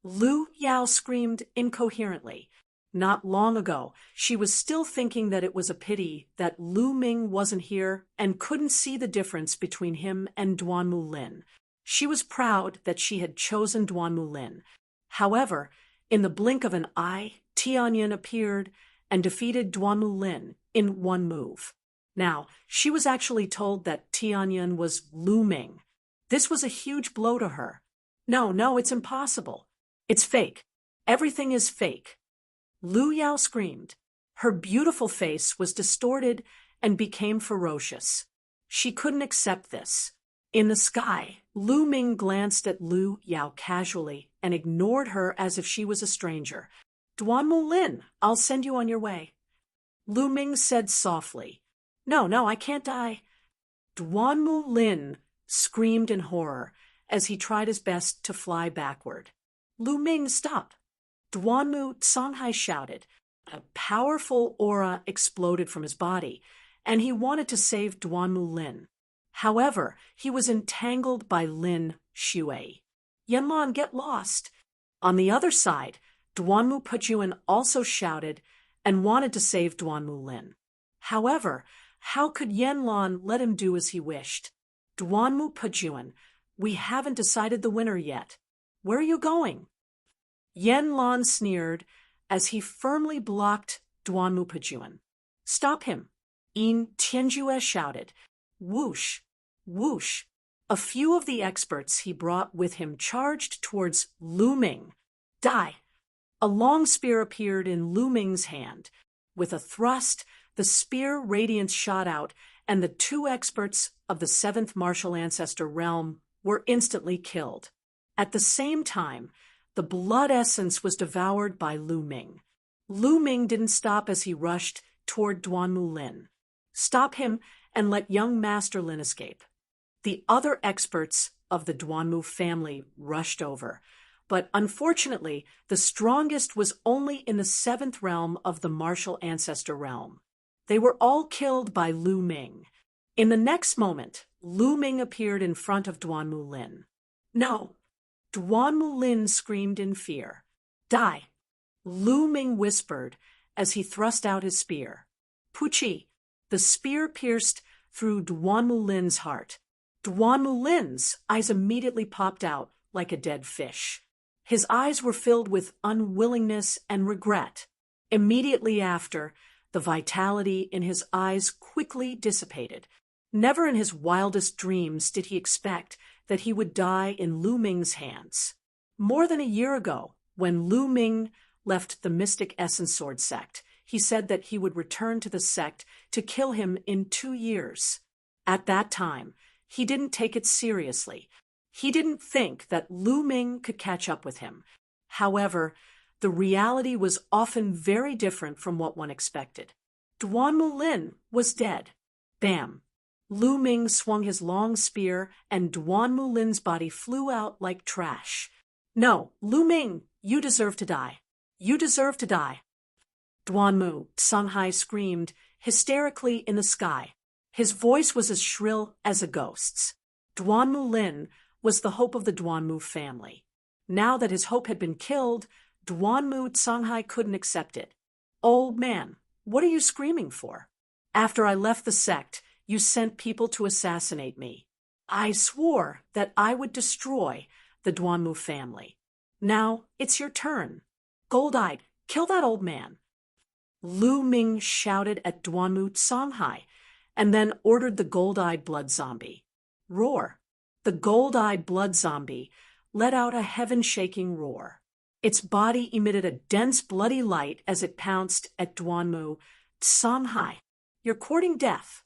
Lu Yao screamed incoherently. Not long ago, she was still thinking that it was a pity that Lu Ming wasn't here and couldn't see the difference between him and Duanmu Lin. She was proud that she had chosen Duanmu Lin. However, in the blink of an eye, Tianyun appeared and defeated Duanmu Lin in one move. Now, she was actually told that Tianyun was Lu Ming. This was a huge blow to her. No, it's impossible. It's fake. Everything is fake. Lu Yao screamed. Her beautiful face was distorted and became ferocious. She couldn't accept this. In the sky, Lu Ming glanced at Lu Yao casually and ignored her as if she was a stranger. Duanmu Lin, I'll send you on your way. Lu Ming said softly. No, I can't die. Duanmu Lin screamed in horror as he tried his best to fly backward. Lu Ming, stop. Duanmu Canghai shouted. A powerful aura exploded from his body, and he wanted to save Duanmu Lin. However, he was entangled by Lin Shui. Yanlan, get lost! On the other side, Duanmu Pujuan also shouted and wanted to save Duanmu Lin. However, how could Yanlan let him do as he wished? Duanmu Pujuan, we haven't decided the winner yet. Where are you going? Yanlan sneered as he firmly blocked Duanmu Pujuan. Stop him! Yin Tianjue shouted. Whoosh! Whoosh! A few of the experts he brought with him charged towards Lu Ming. Die! A long spear appeared in Lu Ming's hand. With a thrust, the spear radiance shot out, and the two experts of the seventh martial ancestor realm were instantly killed. At the same time, the blood essence was devoured by Lu Ming. Lu Ming didn't stop as he rushed toward Duanmu Lin. Stop him and let young Master Lin escape. The other experts of the Duanmu family rushed over, but unfortunately, the strongest was only in the seventh realm of the martial ancestor realm. They were all killed by Lu Ming. In the next moment, Lu Ming appeared in front of Duanmu Lin. No! Duanmu Lin screamed in fear. Die! Lu Ming whispered as he thrust out his spear. Puchi! The spear pierced through Duanmu Lin's heart. Duanmu Lin's eyes immediately popped out like a dead fish. His eyes were filled with unwillingness and regret. Immediately after, the vitality in his eyes quickly dissipated. Never in his wildest dreams did he expect that he would die in Lu Ming's hands. More than a year ago, when Lu Ming left the Mystic Essence Sword sect, he said that he would return to the sect to kill him in 2 years. At that time, he didn't take it seriously. He didn't think that Lu Ming could catch up with him. However, the reality was often very different from what one expected. Duanmu Lin was dead. Bam! Lu Ming swung his long spear, and Duanmu Lin's body flew out like trash. No, Lu Ming, you deserve to die. You deserve to die. Duanmu Songhai screamed hysterically in the sky. His voice was as shrill as a ghost's. Duanmu Lin was the hope of the Duanmu family. Now that his hope had been killed, Duanmu Songhai couldn't accept it. Old man, what are you screaming for? After I left the sect, you sent people to assassinate me. I swore that I would destroy the Duanmu family. Now it's your turn. Gold-eyed, kill that old man. Lu Ming shouted at Duanmu Songhai, and then ordered the gold-eyed blood zombie. Roar. The gold-eyed blood zombie let out a heaven-shaking roar. Its body emitted a dense bloody light as it pounced at Duanmu Songhai. You're courting death.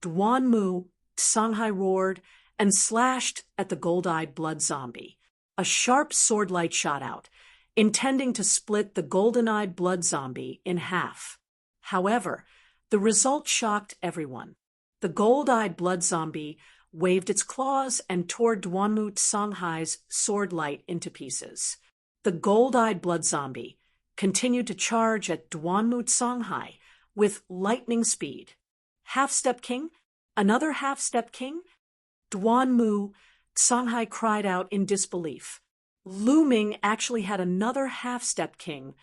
Duanmu Songhai roared and slashed at the gold-eyed blood zombie. A sharp sword light shot out, intending to split the golden-eyed blood zombie in half. However, the result shocked everyone. The gold-eyed blood zombie waved its claws and tore Duanmu Songhai's sword light into pieces. The gold-eyed blood zombie continued to charge at Duanmu Songhai with lightning speed. Half-step king? Another half-step king? Duanmu Songhai cried out in disbelief. Lu Ming actually had another half-step king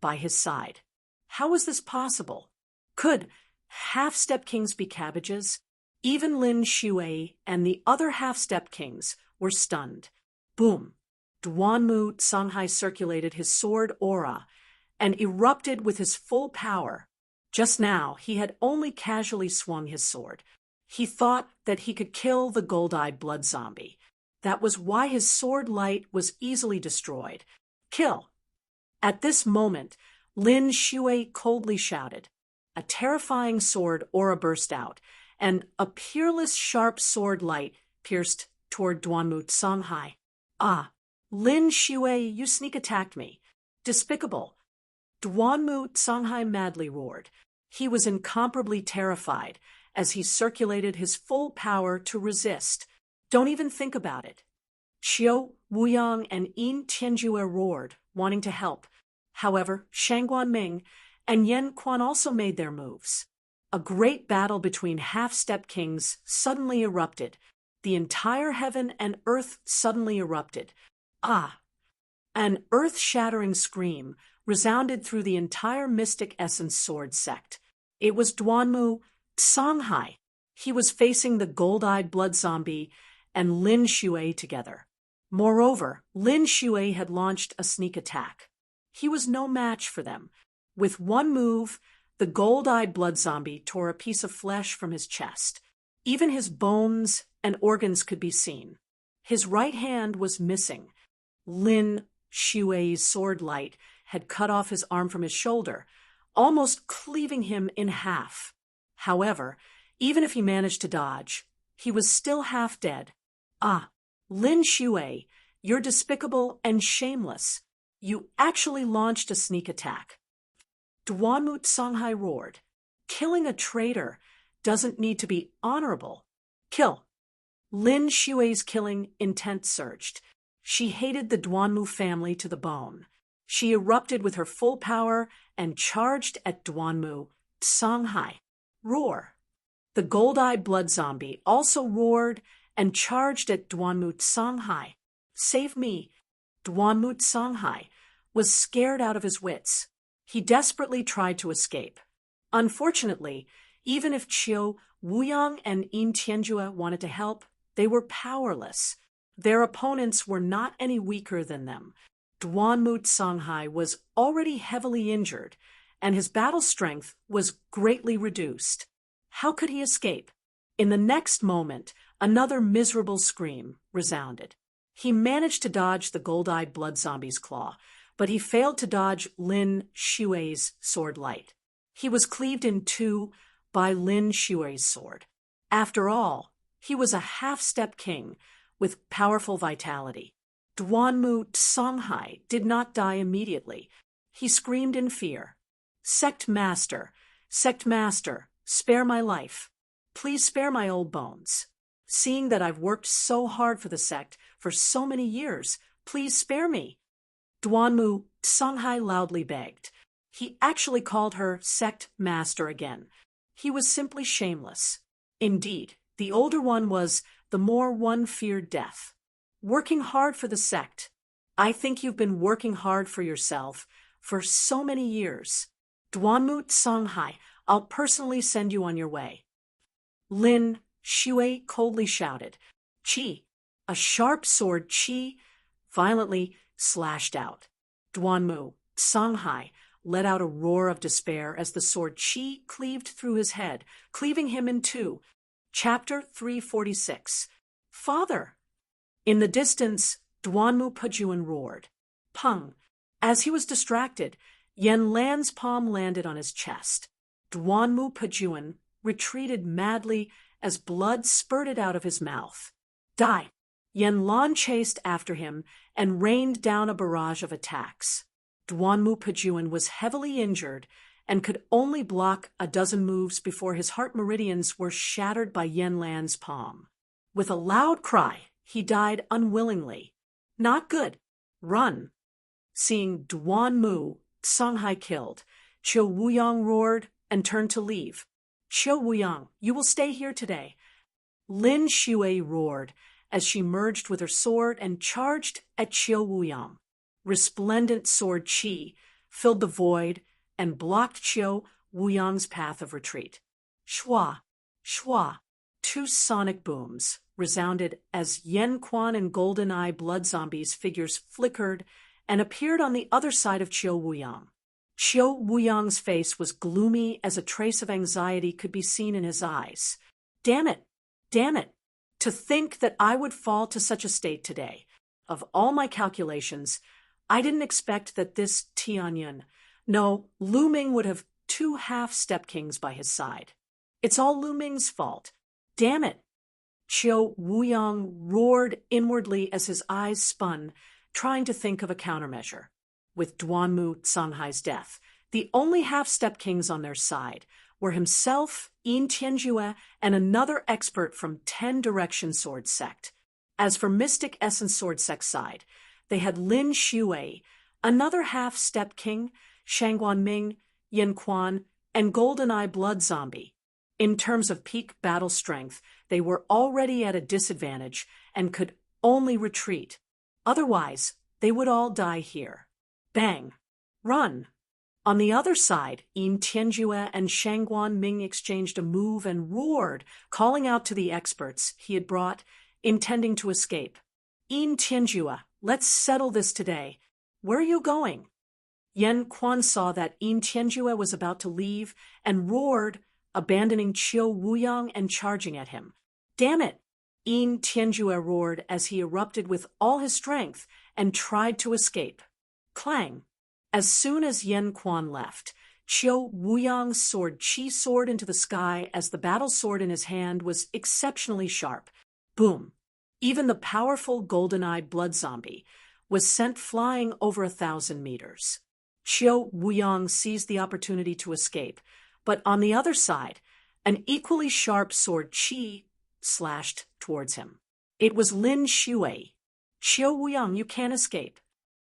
by his side. How was this possible? Could half-step kings be cabbages? Even Lin Shui and the other half-step kings were stunned. Boom! Duanmu Songhai circulated his sword aura and erupted with his full power. Just now, he had only casually swung his sword. He thought that he could kill the gold-eyed blood zombie. That was why his sword light was easily destroyed. Kill! At this moment, Lin Shui coldly shouted. A terrifying sword aura burst out, and a peerless sharp sword light pierced toward Duanmu Songhai. Ah, Lin Shui, you sneak attacked me. Despicable. Duanmu Songhai madly roared. He was incomparably terrified as he circulated his full power to resist. Don't even think about it. Xiao Wuyang and Yin Tianjue roared, wanting to help. However, Shang Guanming and Yen Quan also made their moves. A great battle between half-step kings suddenly erupted. The entire heaven and earth suddenly erupted. Ah! An earth-shattering scream resounded through the entire Mystic Essence Sword sect. It was Duanmu Songhai. He was facing the gold-eyed blood zombie and Lin Shui together. Moreover, Lin Shui had launched a sneak attack. He was no match for them. With one move, the gold-eyed blood zombie tore a piece of flesh from his chest. Even his bones and organs could be seen. His right hand was missing. Lin Shui's sword light had cut off his arm from his shoulder, almost cleaving him in half. However, even if he managed to dodge, he was still half dead. Ah, Lin Shui, you're despicable and shameless. You actually launched a sneak attack. Duanmu Songhai roared. Killing a traitor doesn't need to be honorable. Kill. Lin Shui's killing intent surged. She hated the Duanmu family to the bone. She erupted with her full power and charged at Duanmu Songhai. Roar. The gold-eyed blood zombie also roared and charged at Duanmu Songhai. Save me. Duanmu Songhai was scared out of his wits. He desperately tried to escape. Unfortunately, even if Qiu Wuyang and Yin Tianjue wanted to help, they were powerless. Their opponents were not any weaker than them. Duanmu Songhai was already heavily injured, and his battle strength was greatly reduced. How could he escape? In the next moment, another miserable scream resounded. He managed to dodge the gold-eyed blood zombie's claw, but he failed to dodge Lin Shui's sword light. He was cleaved in two by Lin Shui's sword. After all, he was a half-step king with powerful vitality. Duanmu Songhai did not die immediately. He screamed in fear. Sect Master, spare my life. Please spare my old bones. Seeing that I've worked so hard for the sect for so many years, please spare me. Duanmu Songhai loudly begged. He actually called her Sect Master again. He was simply shameless. Indeed, the older one was the more one feared death. Working hard for the sect. I think you've been working hard for yourself for so many years. Duanmu Songhai, I'll personally send you on your way. Lin Shui coldly shouted. Qi, a sharp sword Qi, violently slashed out. Duanmu Songhai let out a roar of despair as the sword Qi cleaved through his head, cleaving him in two. Chapter 346. Father! In the distance, Duanmu Pajuan roared. Pung! As he was distracted, Yen Lan's palm landed on his chest. Duanmu Pajuan retreated madly as blood spurted out of his mouth. Die! Yen Lan chased after him and rained down a barrage of attacks. Duanmu Pajuan was heavily injured and could only block a dozen moves before his heart meridians were shattered by Yen Lan's palm. With a loud cry, he died unwillingly. Not good. Run. Seeing Duanmu Songhai killed, Qiu Wuyang roared and turned to leave. Qiu Wuyang, you will stay here today. Lin Shui roared as she merged with her sword and charged at Qiu Wuyang. Resplendent sword Qi filled the void and blocked Qiu Wuyang's path of retreat. Shua, shua, two sonic booms resounded as Yen Quan and Golden Eye blood zombies' figures flickered and appeared on the other side of Qiu Wuyang. Qiu Wuyang's face was gloomy as a trace of anxiety could be seen in his eyes. Damn it! Damn it! To think that I would fall to such a state today. Of all my calculations, I didn't expect that this Tianyun, no, Lu Ming would have two half-step kings by his side. It's all Lu Ming's fault. Damn it! Qiu Wuyang roared inwardly as his eyes spun, trying to think of a countermeasure. With Duanmu Songhai's death, the only half-step kings on their side were himself, Yin Tianjue, and another expert from 10 Direction Sword Sect. As for Mystic Essence Sword Sect side, they had Lin Shui, another half-step king, Shangguan Ming, Yin Quan, and GoldenEye Blood Zombie. In terms of peak battle strength, they were already at a disadvantage and could only retreat. Otherwise, they would all die here. Bang! Run! On the other side, Yin Tianjue and Shangguan Ming exchanged a move and roared, calling out to the experts he had brought, intending to escape. Yin Tianjue, let's settle this today. Where are you going? Yin Quan saw that Yin Tianjue was about to leave and roared, abandoning Qiu Wuyang and charging at him. Damn it! Yin Tianjue roared as he erupted with all his strength and tried to escape. Clang! As soon as Yin Quan left, Qiu Wuyang's sword Qi soared into the sky as the battle sword in his hand was exceptionally sharp. Boom! Even the powerful GoldenEye Blood Zombie was sent flying over 1,000 meters. Qiu Wuyang seized the opportunity to escape, but on the other side, an equally sharp sword Qi slashed towards him. It was Lin Shui. Qiu Wuyang, you can't escape.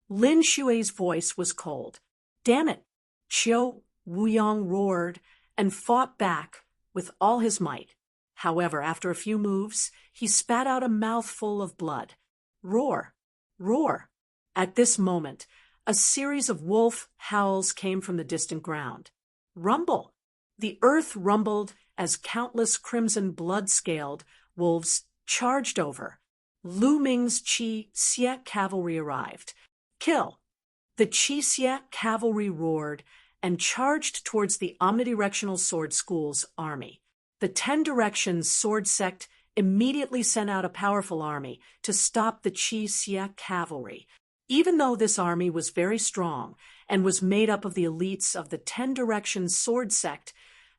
Lin Shui's voice was cold. Damn it! Qiu Wuyang roared and fought back with all his might. However, after a few moves, he spat out a mouthful of blood. Roar! Roar! At this moment, a series of wolf howls came from the distant ground. Rumble! The earth rumbled as countless crimson blood-scaled wolves charged over. Lu Ming's Qi Xie cavalry arrived. Kill! The Qi Xie cavalry roared and charged towards the omnidirectional sword school's army. The 10 Directions sword sect immediately sent out a powerful army to stop the Qi Xie cavalry. Even though this army was very strong and was made up of the elites of the 10 Directions sword sect,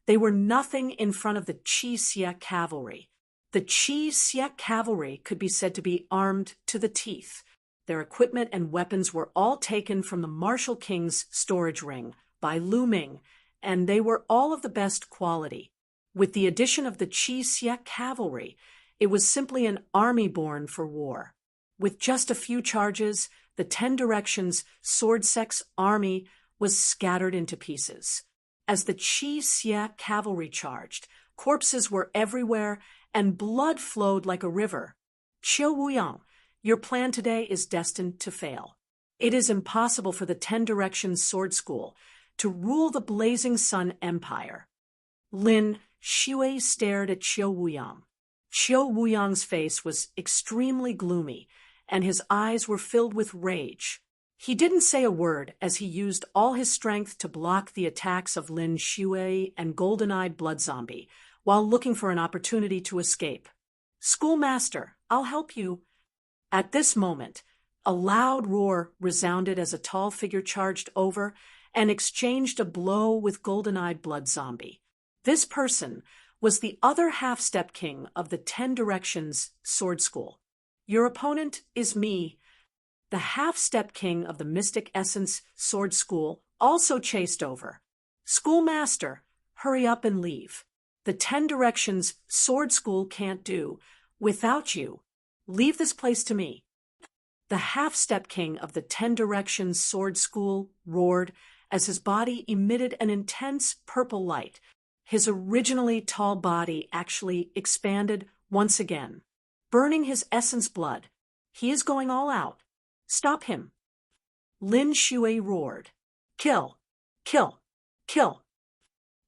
they were nothing in front of the Qi Xie cavalry. The Qi Xie cavalry could be said to be armed to the teeth. Their equipment and weapons were all taken from the Martial King's storage ring by Lu Ming, and they were all of the best quality. With the addition of the Qi Xie cavalry, it was simply an army born for war. With just a few charges, the 10 Directions sword sect's army was scattered into pieces. As the Qi Xie cavalry charged, corpses were everywhere and blood flowed like a river. Qiu Wuyang, your plan today is destined to fail. It is impossible for the 10 Directions sword school to rule the Blazing Sun Empire. Lin Shui stared at Qiu Wuyang. Qiu Wuyang's face was extremely gloomy, and his eyes were filled with rage. He didn't say a word as he used all his strength to block the attacks of Lin Shui and GoldenEye Blood Zombie, while looking for an opportunity to escape. Schoolmaster, I'll help you. At this moment, a loud roar resounded as a tall figure charged over and exchanged a blow with GoldenEye Blood Zombie. This person was the other half-step king of the 10 Directions sword school. Your opponent is me. The half-step king of the Mystic Essence sword school also chased over. Schoolmaster, hurry up and leave. The 10 Directions sword school can't do without you. Leave this place to me. The half-step king of the 10 Directions sword school roared as his body emitted an intense purple light. His originally tall body actually expanded once again, burning his essence blood. He is going all out. Stop him. Lin Shui roared. Kill! Kill! Kill!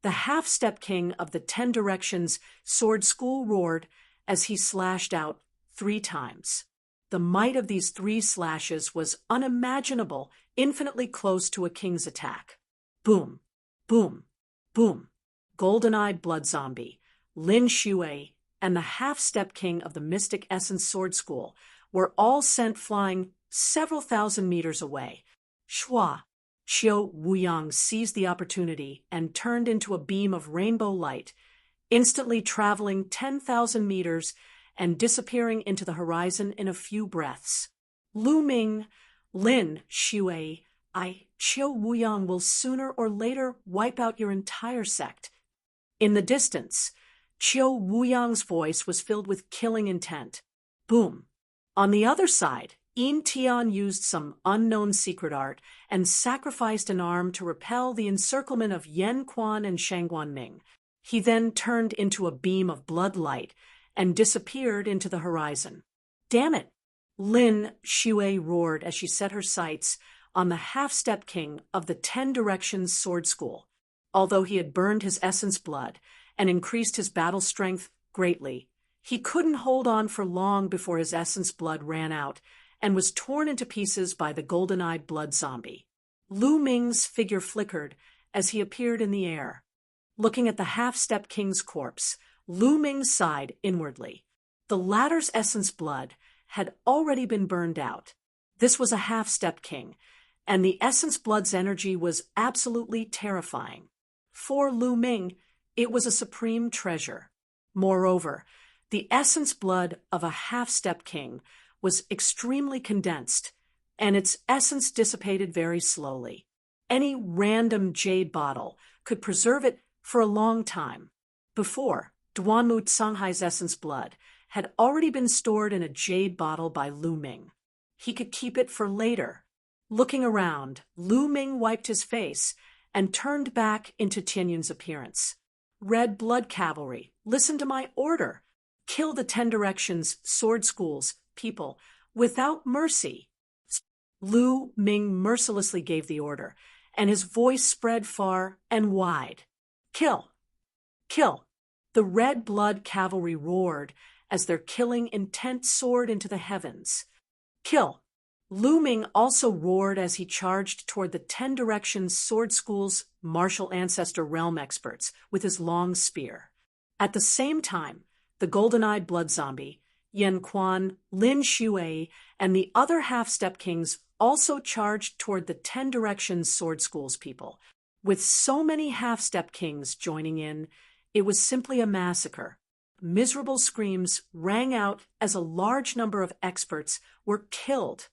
The half-step king of the 10 Directions sword school roared as he slashed out 3 times. The might of these 3 slashes was unimaginable, infinitely close to a king's attack. Boom! Boom! Boom! GoldenEye Blood Zombie, Lin Shui, and the half-step king of the Mystic Essence sword school were all sent flying several thousand meters away. Shua! Qiu Wuyang seized the opportunity and turned into a beam of rainbow light, instantly traveling 10,000 meters and disappearing into the horizon in a few breaths. Lu Ming, Lin Shui, Qiu Wuyang will sooner or later wipe out your entire sect. In the distance, Qiu Wuyang's voice was filled with killing intent. Boom! On the other side, Yin Tian used some unknown secret art and sacrificed an arm to repel the encirclement of Yen Quan and Shang Guanming. He then turned into a beam of blood light and disappeared into the horizon. Damn it! Lin Shui roared as she set her sights on the half-step king of the 10 Directions Sword School. Although he had burned his essence blood and increased his battle strength greatly, he couldn't hold on for long before his essence blood ran out and was torn into pieces by the golden-eyed blood zombie. Lu Ming's figure flickered as he appeared in the air. Looking at the half-step king's corpse, Lu Ming sighed inwardly. The latter's essence blood had already been burned out. This was a half-step king, and the essence blood's energy was absolutely terrifying. For Lu Ming, it was a supreme treasure. Moreover, the essence blood of a half-step king was extremely condensed, and its essence dissipated very slowly. Any random jade bottle could preserve it for a long time. Before, Duanmu Canghai's essence blood had already been stored in a jade bottle by Lu Ming. He could keep it for later. Looking around, Lu Ming wiped his face and turned back into Tianyun's appearance. Red Blood Cavalry, listen to my order. Kill the 10 Directions Sword School's people without mercy. Lu Ming mercilessly gave the order, and his voice spread far and wide. Kill! Kill! The Red Blood Cavalry roared as their killing intent soared into the heavens. Kill! Lu Ming also roared as he charged toward the 10 Directions Sword School's martial ancestor realm experts with his long spear. At the same time, the golden-eyed blood zombie, Yen Quan, Lin Shui, and the other half-step kings also charged toward the 10 Directions Sword School's people. With so many half-step kings joining in, it was simply a massacre. Miserable screams rang out as a large number of experts were killed.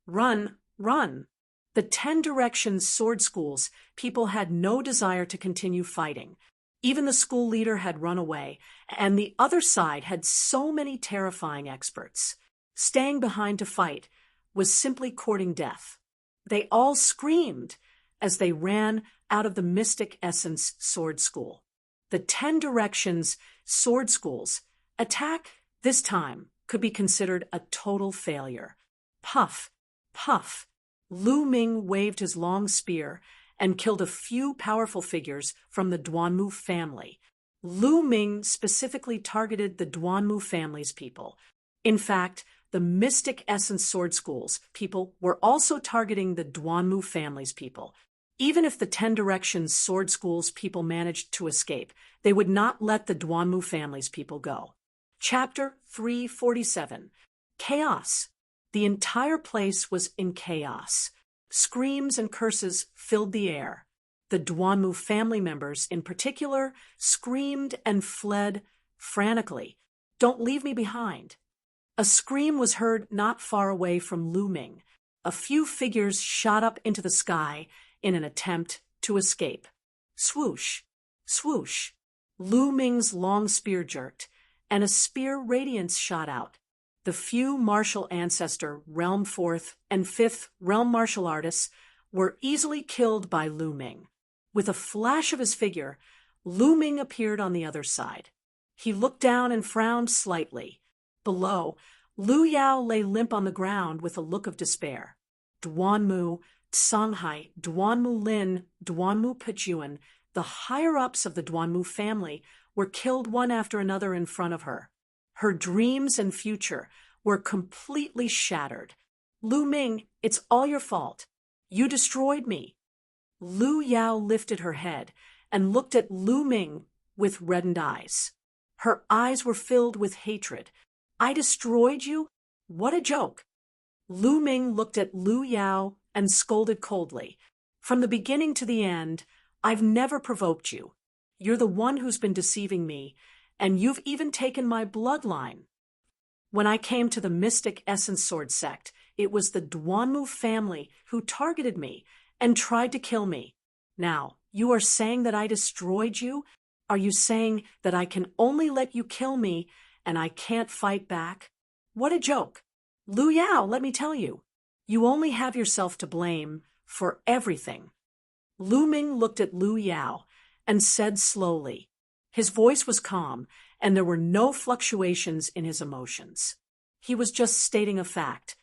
Run, run! The 10 Directions Sword School's people had no desire to continue fighting. Even the school leader had run away, and the other side had so many terrifying experts. Staying behind to fight was simply courting death. They all screamed as they ran out of the Mystic Essence Sword School. The 10 Directions Sword School's attack this time could be considered a total failure. Puff, puff. Lu Ming waved his long spear and killed a few powerful figures from the Duanmu family. Lu Ming specifically targeted the Duanmu family's people. In fact, the Mystic Essence Sword School's people were also targeting the Duanmu family's people. Even if the 10 Directions Sword School's people managed to escape, they would not let the Duanmu family's people go. Chapter 347. Chaos. The entire place was in chaos. Screams and curses filled the air. The Duanmu family members, in particular, screamed and fled frantically. Don't leave me behind. A scream was heard not far away from Lu Ming. A few figures shot up into the sky in an attempt to escape. Swoosh, swoosh. Lu Ming's long spear jerked, and a spear radiance shot out. The few martial ancestor Realm 4th and 5th Realm martial artists were easily killed by Lu Ming. With a flash of his figure, Lu Ming appeared on the other side. He looked down and frowned slightly. Below, Lu Yao lay limp on the ground with a look of despair. Duanmu, Canghai, Duanmu Lin, Duanmu Pejuan, the higher-ups of the Duanmu family, were killed one after another in front of her. Her dreams and future were completely shattered. Lu Ming, it's all your fault. You destroyed me. Lu Yao lifted her head and looked at Lu Ming with reddened eyes. Her eyes were filled with hatred. I destroyed you? What a joke. Lu Ming looked at Lu Yao and scolded coldly. From the beginning to the end, I've never provoked you. You're the one who's been deceiving me, and you've even taken my bloodline. When I came to the Mystic Essence Sword sect, it was the Duanmu family who targeted me and tried to kill me. Now, you are saying that I destroyed you? Are you saying that I can only let you kill me and I can't fight back? What a joke. Lu Yao, let me tell you, you only have yourself to blame for everything. Lu Ming looked at Lu Yao and said slowly. His voice was calm, and there were no fluctuations in his emotions. He was just stating a fact.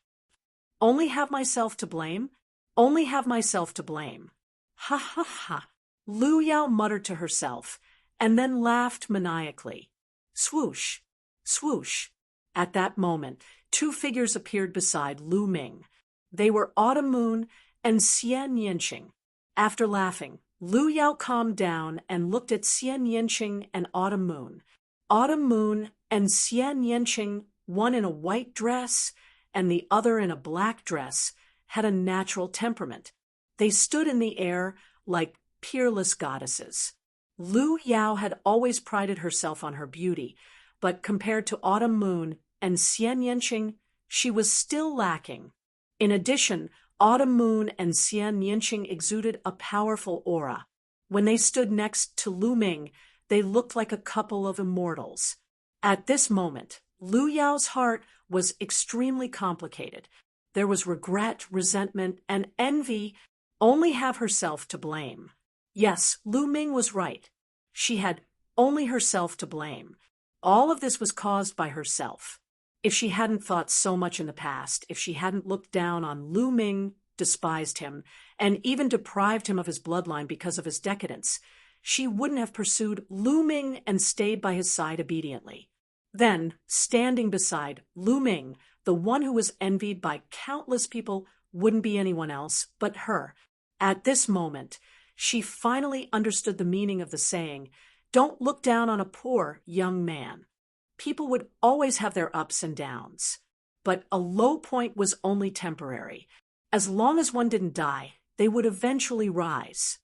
Only have myself to blame? Only have myself to blame. Ha ha ha. Lu Yao muttered to herself, and then laughed maniacally. Swoosh, swoosh. At that moment, two figures appeared beside Lu Ming. They were Autumn Moon and Xian Yanqing. After laughing, Lu Yao calmed down and looked at Xian Yanqing and Autumn Moon. Autumn Moon and Xian Yanqing, one in a white dress and the other in a black dress, had a natural temperament. They stood in the air like peerless goddesses. Lu Yao had always prided herself on her beauty, but compared to Autumn Moon and Xian Yanqing, she was still lacking. In addition, Autumn Moon and Xian Yanqing exuded a powerful aura. When they stood next to Lu Ming, they looked like a couple of immortals. At this moment, Lu Yao's heart was extremely complicated. There was regret, resentment, and envy. Only have herself to blame. Yes, Lu Ming was right. She had only herself to blame. All of this was caused by herself. If she hadn't thought so much in the past, if she hadn't looked down on Lu Ming, despised him, and even deprived him of his bloodline because of his decadence, she wouldn't have pursued Lu Ming and stayed by his side obediently. Then, standing beside Lu Ming, the one who was envied by countless people wouldn't be anyone else but her. At this moment, she finally understood the meaning of the saying, "Don't look down on a poor young man." People would always have their ups and downs, but a low point was only temporary. As long as one didn't die, they would eventually rise.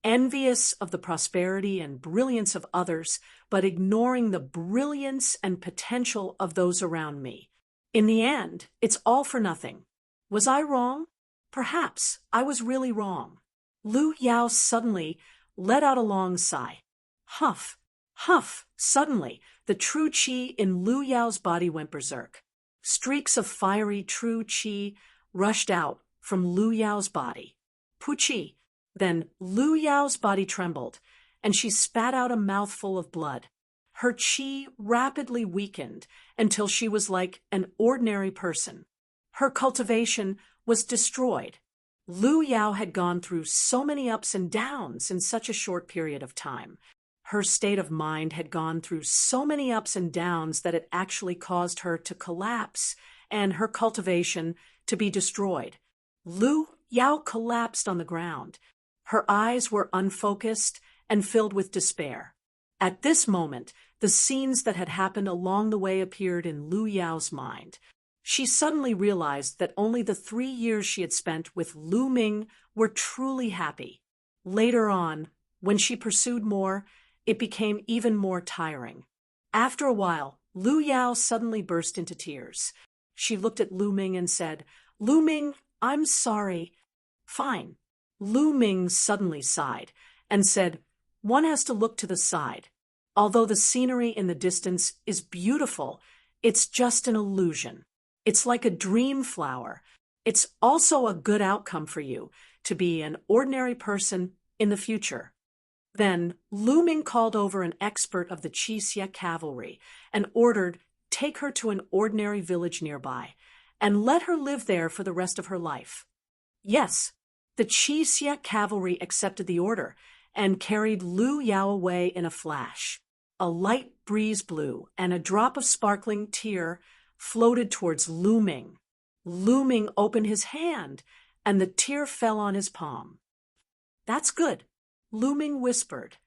Envious of the prosperity and brilliance of others, but ignoring the brilliance and potential of those around me. In the end, it's all for nothing. Was I wrong? Perhaps I was really wrong. Lu Yao suddenly let out a long sigh. Huff, huff. Suddenly, the true qi in Lu Yao's body went berserk. Streaks of fiery true qi rushed out from Lu Yao's body. Puchi. Then Lu Yao's body trembled, and she spat out a mouthful of blood. Her qi rapidly weakened until she was like an ordinary person. Her cultivation was destroyed. Lu Yao had gone through so many ups and downs in such a short period of time. Her state of mind had gone through so many ups and downs that it actually caused her to collapse and her cultivation to be destroyed. Lu Yao collapsed on the ground. Her eyes were unfocused and filled with despair. At this moment, the scenes that had happened along the way appeared in Lu Yao's mind. She suddenly realized that only the 3 years she had spent with Lu Ming were truly happy. Later on, when she pursued more, it became even more tiring. After a while, Lu Yao suddenly burst into tears. She looked at Lu Ming and said, "Lu Ming, I'm sorry." "Fine." Lu Ming suddenly sighed and said, "One has to look to the side. Although the scenery in the distance is beautiful, it's just an illusion. It's like a dream flower. It's also a good outcome for you to be an ordinary person in the future." Then Lu Ming called over an expert of the Qixia cavalry and ordered, "Take her to an ordinary village nearby and let her live there for the rest of her life." Yes, the Qixia cavalry accepted the order and carried Lu Yao away in a flash. A light breeze blew, and a drop of sparkling tear floated towards Lu Ming. Lu Ming opened his hand, and the tear fell on his palm. "That's good," Lu Ming whispered.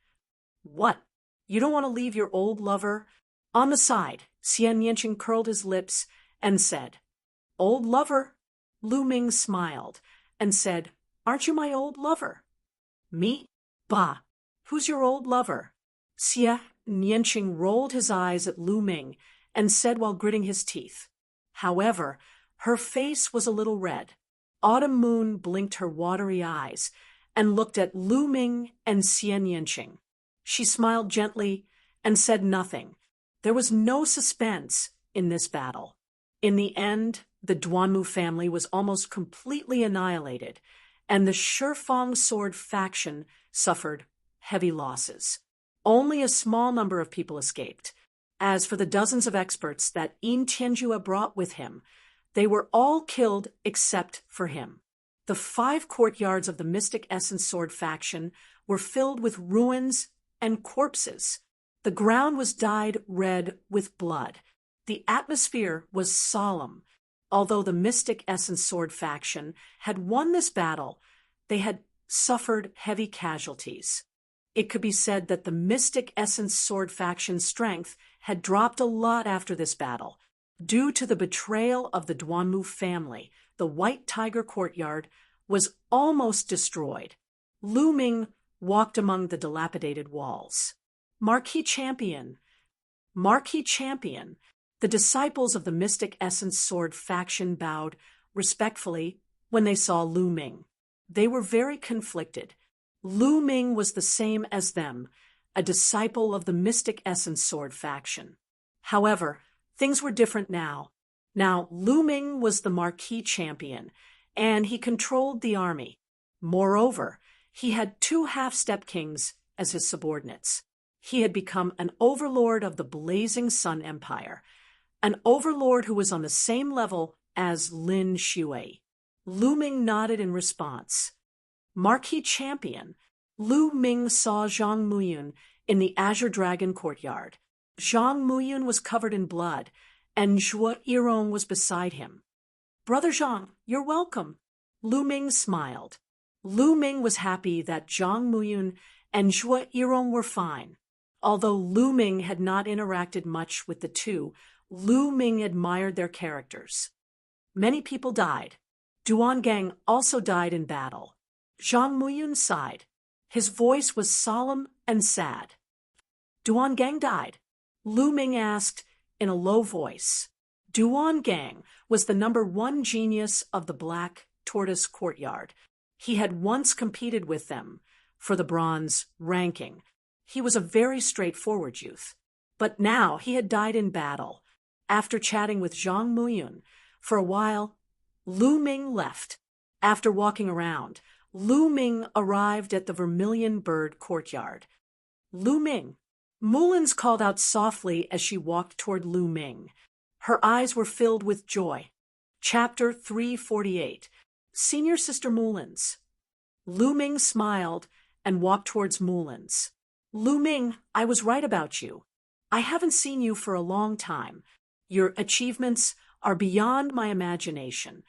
"What? You don't want to leave your old lover?" On the side, Xian Yanqing curled his lips and said, "Old lover?" Lu Ming smiled and said, "Aren't you my old lover?" "Me? Bah! Who's your old lover?" Xian Yanqing rolled his eyes at Lu Ming and said while gritting his teeth. However, her face was a little red. Autumn Moon blinked her watery eyes and looked at Lu Ming and Xian Yanqing. She smiled gently and said nothing. There was no suspense in this battle. In the end, The Duanmu family was almost completely annihilated, and the Shifeng sword faction suffered heavy losses. Only a small number of people escaped. As for the dozens of experts that Yin Tianjue brought with him, they were all killed except for him. The 5 courtyards of the Mystic Essence Sword faction were filled with ruins and corpses. The ground was dyed red with blood. The atmosphere was solemn. Although the Mystic Essence Sword faction had won this battle, they had suffered heavy casualties. It could be said that the Mystic Essence Sword faction's strength had dropped a lot after this battle. Due to the betrayal of the Duanmu family, the White Tiger Courtyard was almost destroyed. Lu Ming walked among the dilapidated walls. Marquis Champion. The disciples of the Mystic Essence Sword faction bowed respectfully when they saw Lu Ming. They were very conflicted. Lu Ming was the same as them, a disciple of the Mystic Essence Sword faction. However, things were different now. Now, Lu Ming was the Marquis Champion, and he controlled the army. Moreover, he had 2 half-step kings as his subordinates. He had become an overlord of the Blazing Sun Empire, an overlord who was on the same level as Lin Shui. Lu Ming nodded in response. Marquis Champion, Lu Ming saw Zhang Muyun in the Azure Dragon courtyard. Zhang Muyun was covered in blood, and Zhuo Yirong was beside him. Brother Zhang, you're welcome. Lu Ming smiled. Lu Ming was happy that Zhang Muyun and Zhuo Yirong were fine. Although Lu Ming had not interacted much with the two, Lu Ming admired their characters. Many people died. Duan Gang also died in battle. Zhang Muyun sighed. His voice was solemn and sad. Duan Gang died. Lu Ming asked in a low voice. Duan Gang was the #1 genius of the Black Tortoise Courtyard. He had once competed with them for the bronze ranking. He was a very straightforward youth. But now he had died in battle. After chatting with Zhang Muyun for a while, Lu Ming left. After walking around, Lu Ming arrived at the Vermilion Bird Courtyard. Lu Ming. Mullins called out softly as she walked toward Lu Ming. Her eyes were filled with joy. Chapter 348. Senior Sister Mullins. Lu Ming smiled and walked towards Mullins. Lu Ming, I was right about you. I haven't seen you for a long time. Your achievements are beyond my imagination.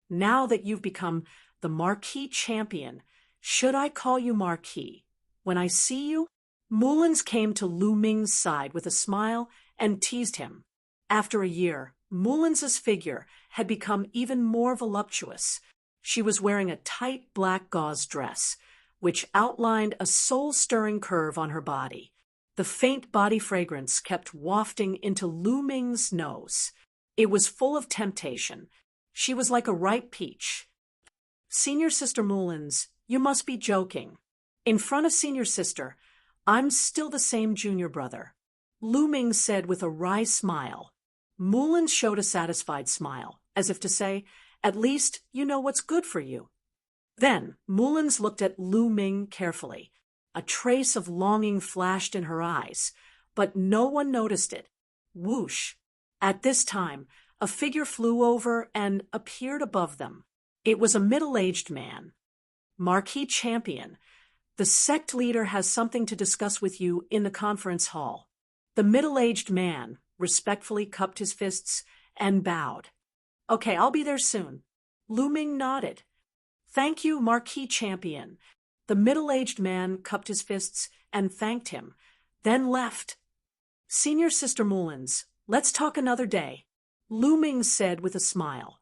Now that you've become the Marquis Champion, should I call you Marquis? When I see you? Mullins came to Lu Ming's side with a smile and teased him. After a year, Mullins's figure had become even more voluptuous. She was wearing a tight black gauze dress, which outlined a soul-stirring curve on her body. The faint body fragrance kept wafting into Lu Ming's nose. It was full of temptation. She was like a ripe peach. Senior Sister Mullins, you must be joking. In front of Senior Sister, I'm still the same junior brother. Lu Ming said with a wry smile. Mullins showed a satisfied smile, as if to say, at least you know what's good for you. Then Mullins looked at Lu Ming carefully. A trace of longing flashed in her eyes, but no one noticed it. Whoosh! At this time, a figure flew over and appeared above them. It was a middle-aged man. Marquis Champion, the sect leader has something to discuss with you in the conference hall. The middle-aged man respectfully cupped his fists and bowed. Okay, I'll be there soon. Lu Ming nodded. Thank you, Marquis Champion. The middle-aged man cupped his fists and thanked him, then left. Senior Sister Mullins, let's talk another day, Lu Ming said with a smile.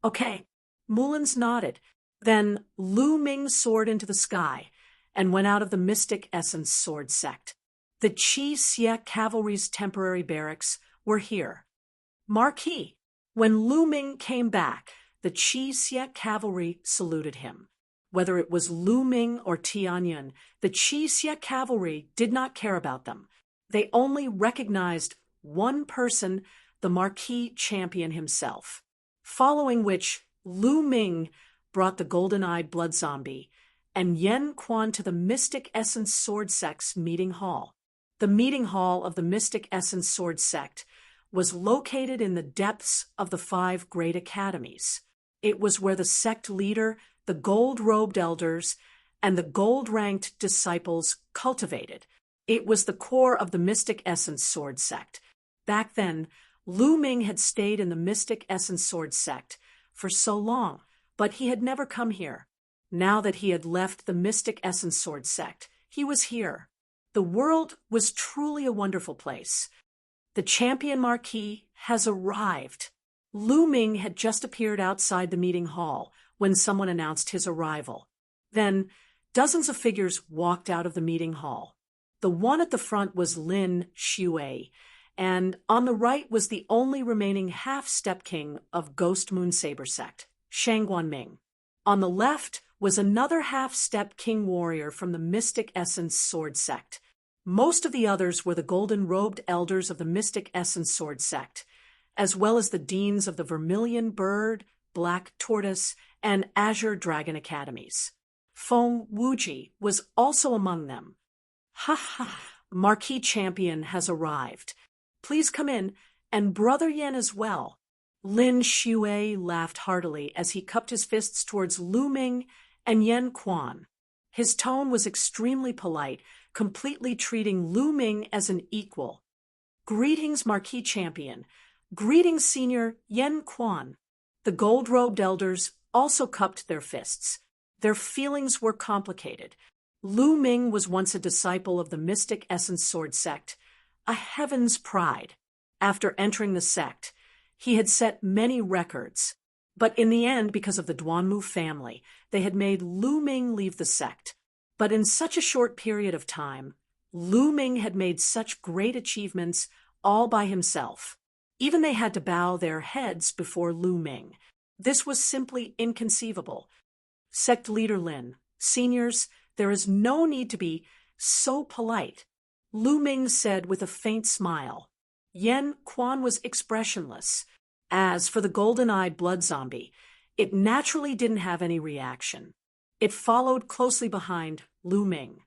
Okay. Mullins nodded. Then Lu Ming soared into the sky and went out of the Mystic Essence Sword sect. The Qi Xie Cavalry's temporary barracks were here. Marquis. When Lu Ming came back, the Qi Xie Cavalry saluted him. Whether it was Lu Ming or Tianyun, the Qi Xie Cavalry did not care about them. They only recognized one person, the Marquis Champion himself. following which Lu Ming brought the golden-eyed blood zombie and Yen Quan to the Mystic Essence Sword Sect's meeting hall. The meeting hall of the Mystic Essence Sword Sect was located in the depths of the 5 great academies. It was where the sect leader, the gold-robed elders, and the gold-ranked disciples cultivated. It was the core of the Mystic Essence Sword Sect. Back then, Lu Ming had stayed in the Mystic Essence Sword Sect for so long, but he had never come here. Now that he had left the Mystic Essence Sword Sect, he was here. The world was truly a wonderful place. The champion marquis has arrived. Lu Ming had just appeared outside the meeting hall when someone announced his arrival. Then, dozens of figures walked out of the meeting hall. The one at the front was Lin Xue, and on the right was the only remaining half-step king of Ghost Moon Saber Sect, Shangguan Ming. On the left was another half-step king warrior from the Mystic Essence Sword Sect. Most of the others were the golden-robed elders of the Mystic Essence Sword Sect, as well as the deans of the Vermilion Bird, Black Tortoise, and Azure Dragon Academies. Feng Wuji was also among them. Ha ha! Marquis Champion has arrived. Please come in, and Brother Yen as well. Lin Xue laughed heartily as he cupped his fists towards Lu Ming and Yen Quan. His tone was extremely polite, completely treating Lu Ming as an equal. Greetings, Marquis Champion. Greetings, Senior Yen Quan. The gold-robed elders also cupped their fists. Their feelings were complicated. Lu Ming was once a disciple of the Mystic Essence Sword Sect, a heaven's pride. After entering the sect, he had set many records. But in the end, because of the Duanmu family, they had made Lu Ming leave the sect. But in such a short period of time, Lu Ming had made such great achievements all by himself. Even they had to bow their heads before Lu Ming. This was simply inconceivable. Sect leader Lin, seniors, there is no need to be so polite, Lu Ming said with a faint smile. Yen Quan was expressionless. As for the golden-eyed blood zombie, it naturally didn't have any reaction. It followed closely behind Lu Ming.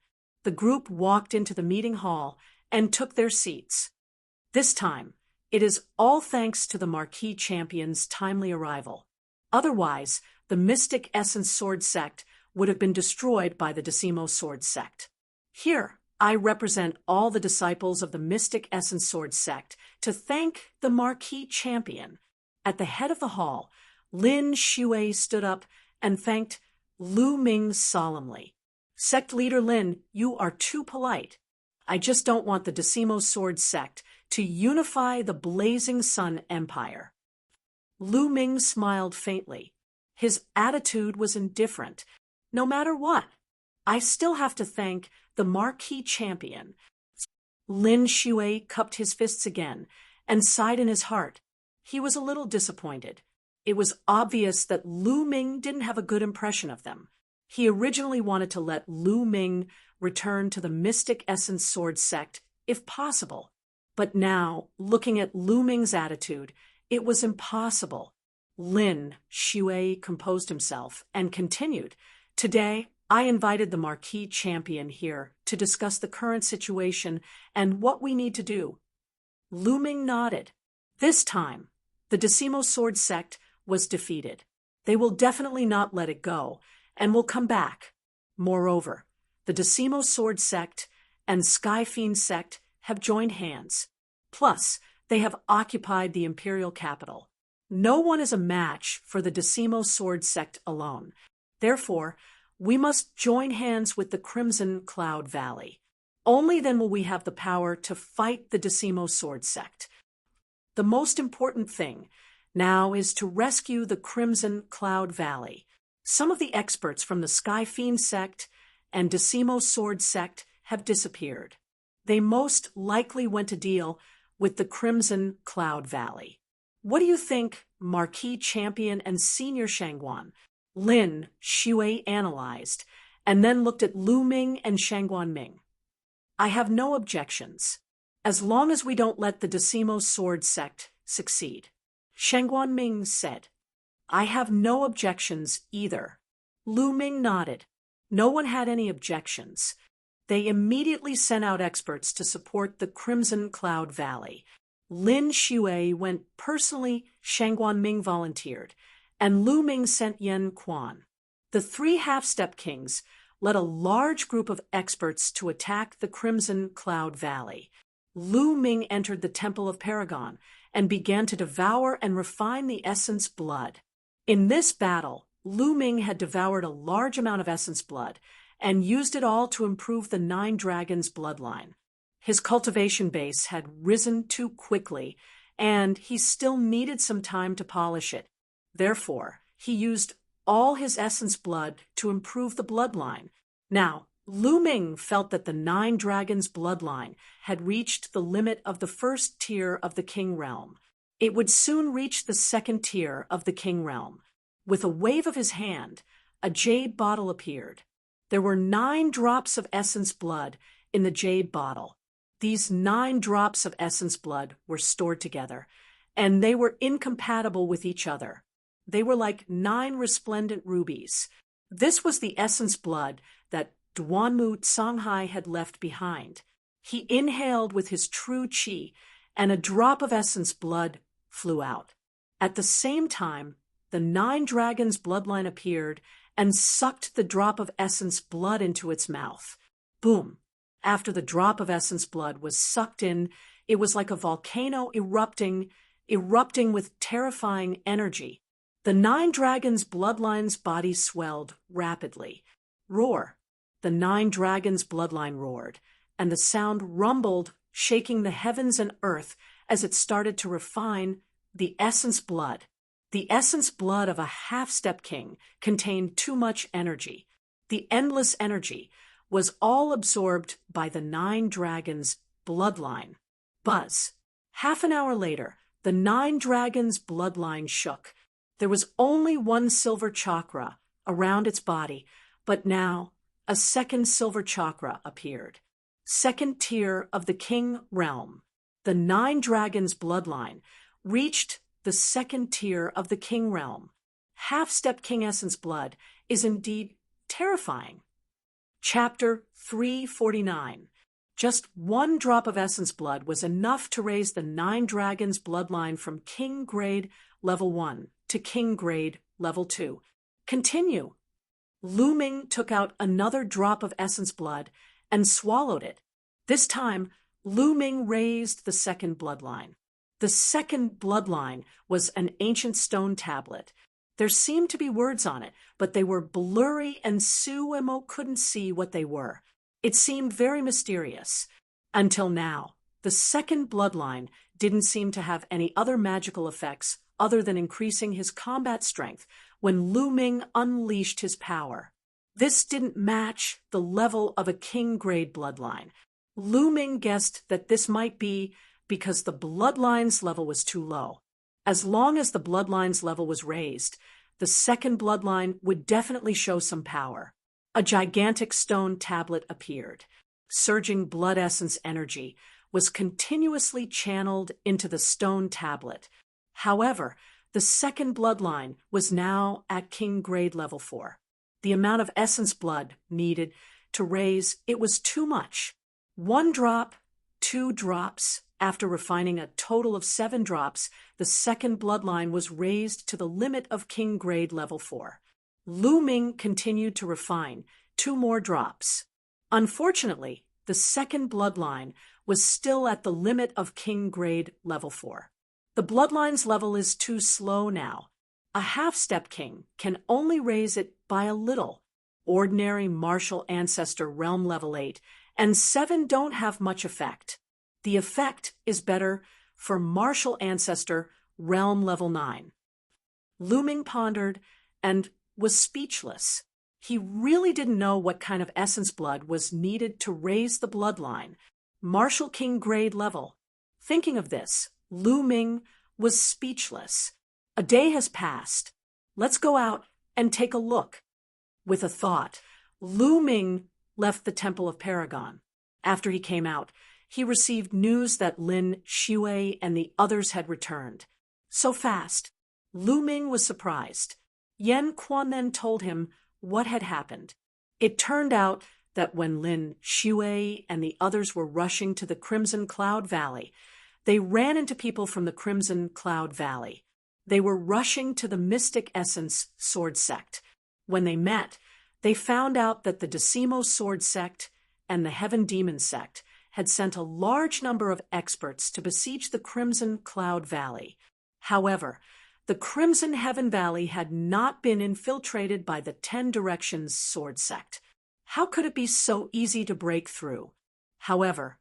The group walked into the meeting hall and took their seats. This time, it is all thanks to the Marquis Champion's timely arrival. Otherwise, the Mystic Essence Sword Sect would have been destroyed by the Decimo Sword Sect. Here, I represent all the disciples of the Mystic Essence Sword Sect to thank the Marquis Champion. At the head of the hall, Lin Xue stood up and thanked Lu Ming solemnly. Sect leader Lin, you are too polite. I just don't want the Decimo Sword Sect to unify the Blazing Sun Empire. Lu Ming smiled faintly. His attitude was indifferent. No matter what, I still have to thank the Marquis Champion. Lin Xue cupped his fists again and sighed in his heart. He was a little disappointed. It was obvious that Lu Ming didn't have a good impression of them. He originally wanted to let Lu Ming return to the Mystic Essence Sword Sect, if possible. But now, looking at Lu Ming's attitude, it was impossible. Lin Xue composed himself and continued, Today, I invited the Marquis Champion here to discuss the current situation and what we need to do. Lu Ming nodded. This time, the Decimo Sword Sect was defeated. They will definitely not let it go, and will come back. Moreover, the Decimo Sword Sect and Sky Fiend Sect have joined hands. Plus, they have occupied the imperial capital. No one is a match for the Decimo Sword Sect alone. Therefore, we must join hands with the Crimson Cloud Valley. Only then will we have the power to fight the Decimo Sword Sect. The most important thing now is to rescue the Crimson Cloud Valley. Some of the experts from the Sky Fiend Sect and Decimo Sword Sect have disappeared. They most likely went to deal with the Crimson Cloud Valley. What do you think, Marquis Champion and Senior Shangguan? Lin Xue analyzed, and then looked at Lu Ming and Shangguan Ming. I have no objections, as long as we don't let the Decimo Sword Sect succeed, Shangguan Ming said. I have no objections either. Lu Ming nodded. No one had any objections. They immediately sent out experts to support the Crimson Cloud Valley. Lin Shui went personally, Shang Guanming volunteered, and Lu Ming sent Yen Quan. The three half-step kings led a large group of experts to attack the Crimson Cloud Valley. Lu Ming entered the Temple of Paragon and began to devour and refine the essence blood. In this battle, Lu Ming had devoured a large amount of essence blood and used it all to improve the Nine Dragons bloodline. His cultivation base had risen too quickly, and he still needed some time to polish it. Therefore, he used all his essence blood to improve the bloodline. Now, Lu Ming felt that the Nine Dragons bloodline had reached the limit of the first tier of the King Realm. It would soon reach the second tier of the King Realm. With a wave of his hand, a jade bottle appeared. There were 9 drops of essence blood in the jade bottle. These 9 drops of essence blood were stored together, and they were incompatible with each other. They were like 9 resplendent rubies. This was the essence blood that Duanmu Canghai had left behind. He inhaled with his true qi, and a drop of essence blood flew out. At the same time, the 9 dragons' bloodline appeared and sucked the drop of essence blood into its mouth. Boom! After the drop of essence blood was sucked in, it was like a volcano erupting with terrifying energy. The 9 dragons' bloodline's body swelled rapidly. Roar! The 9 dragons' bloodline roared, and the sound rumbled, shaking the heavens and earth as it started to refine the essence blood. The essence blood of a half-step king contained too much energy. The endless energy was all absorbed by the 9 dragons' bloodline. Buzz! Half an hour later, the 9 dragons' bloodline shook. There was only 1 silver chakra around its body, but now a second silver chakra appeared. Second tier of the King Realm. The 9 dragons' bloodline reached the second tier of the King Realm. Half-step King Essence blood is indeed terrifying. Chapter 349. Just 1 drop of essence blood was enough to raise the 9 dragons' bloodline from King Grade Level 1 to King Grade Level 2. Continue. Lu Ming took out another drop of essence blood and swallowed it. This time, Lu Ming raised the second bloodline. The second bloodline was an ancient stone tablet. There seemed to be words on it, but they were blurry and Su and Mo couldn't see what they were. It seemed very mysterious. Until now, the second bloodline didn't seem to have any other magical effects other than increasing his combat strength when Lu Ming unleashed his power. This didn't match the level of a king-grade bloodline. Lu Ming guessed that this might be because the bloodline's level was too low. As long as the bloodline's level was raised, the second bloodline would definitely show some power. A gigantic stone tablet appeared. Surging blood essence energy was continuously channeled into the stone tablet. However, the second bloodline was now at King Grade Level 4. The amount of essence blood needed to raise it was too much. 1 drop, 2 drops. After refining a total of 7 drops, the second bloodline was raised to the limit of King Grade Level 4. Lu Ming continued to refine 2 more drops. Unfortunately, the second bloodline was still at the limit of King Grade Level 4. The bloodline's level is too slow now. A half-step king can only raise it by a little. Ordinary martial ancestor realm level 8 and 7 don't have much effect. The effect is better for martial ancestor realm level 9. Lu Ming pondered and was speechless. He really didn't know what kind of essence blood was needed to raise the bloodline. Martial King grade level. Thinking of this, Lu Ming was speechless. A day has passed. Let's go out and take a look. With a thought, Lu Ming left the Temple of Paragon. After he came out, he received news that Lin Shui and the others had returned. So fast. Lu Ming was surprised. Yan Quan then told him what had happened. It turned out that when Lin Shui and the others were rushing to the Crimson Cloud Valley, they ran into people from the Crimson Cloud Valley. They were rushing to the Mystic Essence Sword Sect. When they met, they found out that the Decimo Sword Sect and the Heaven Demon Sect had sent a large number of experts to besiege the Crimson Cloud Valley. However, the Crimson Heaven Valley had not been infiltrated by the 10 Directions Sword Sect. How could it be so easy to break through? However,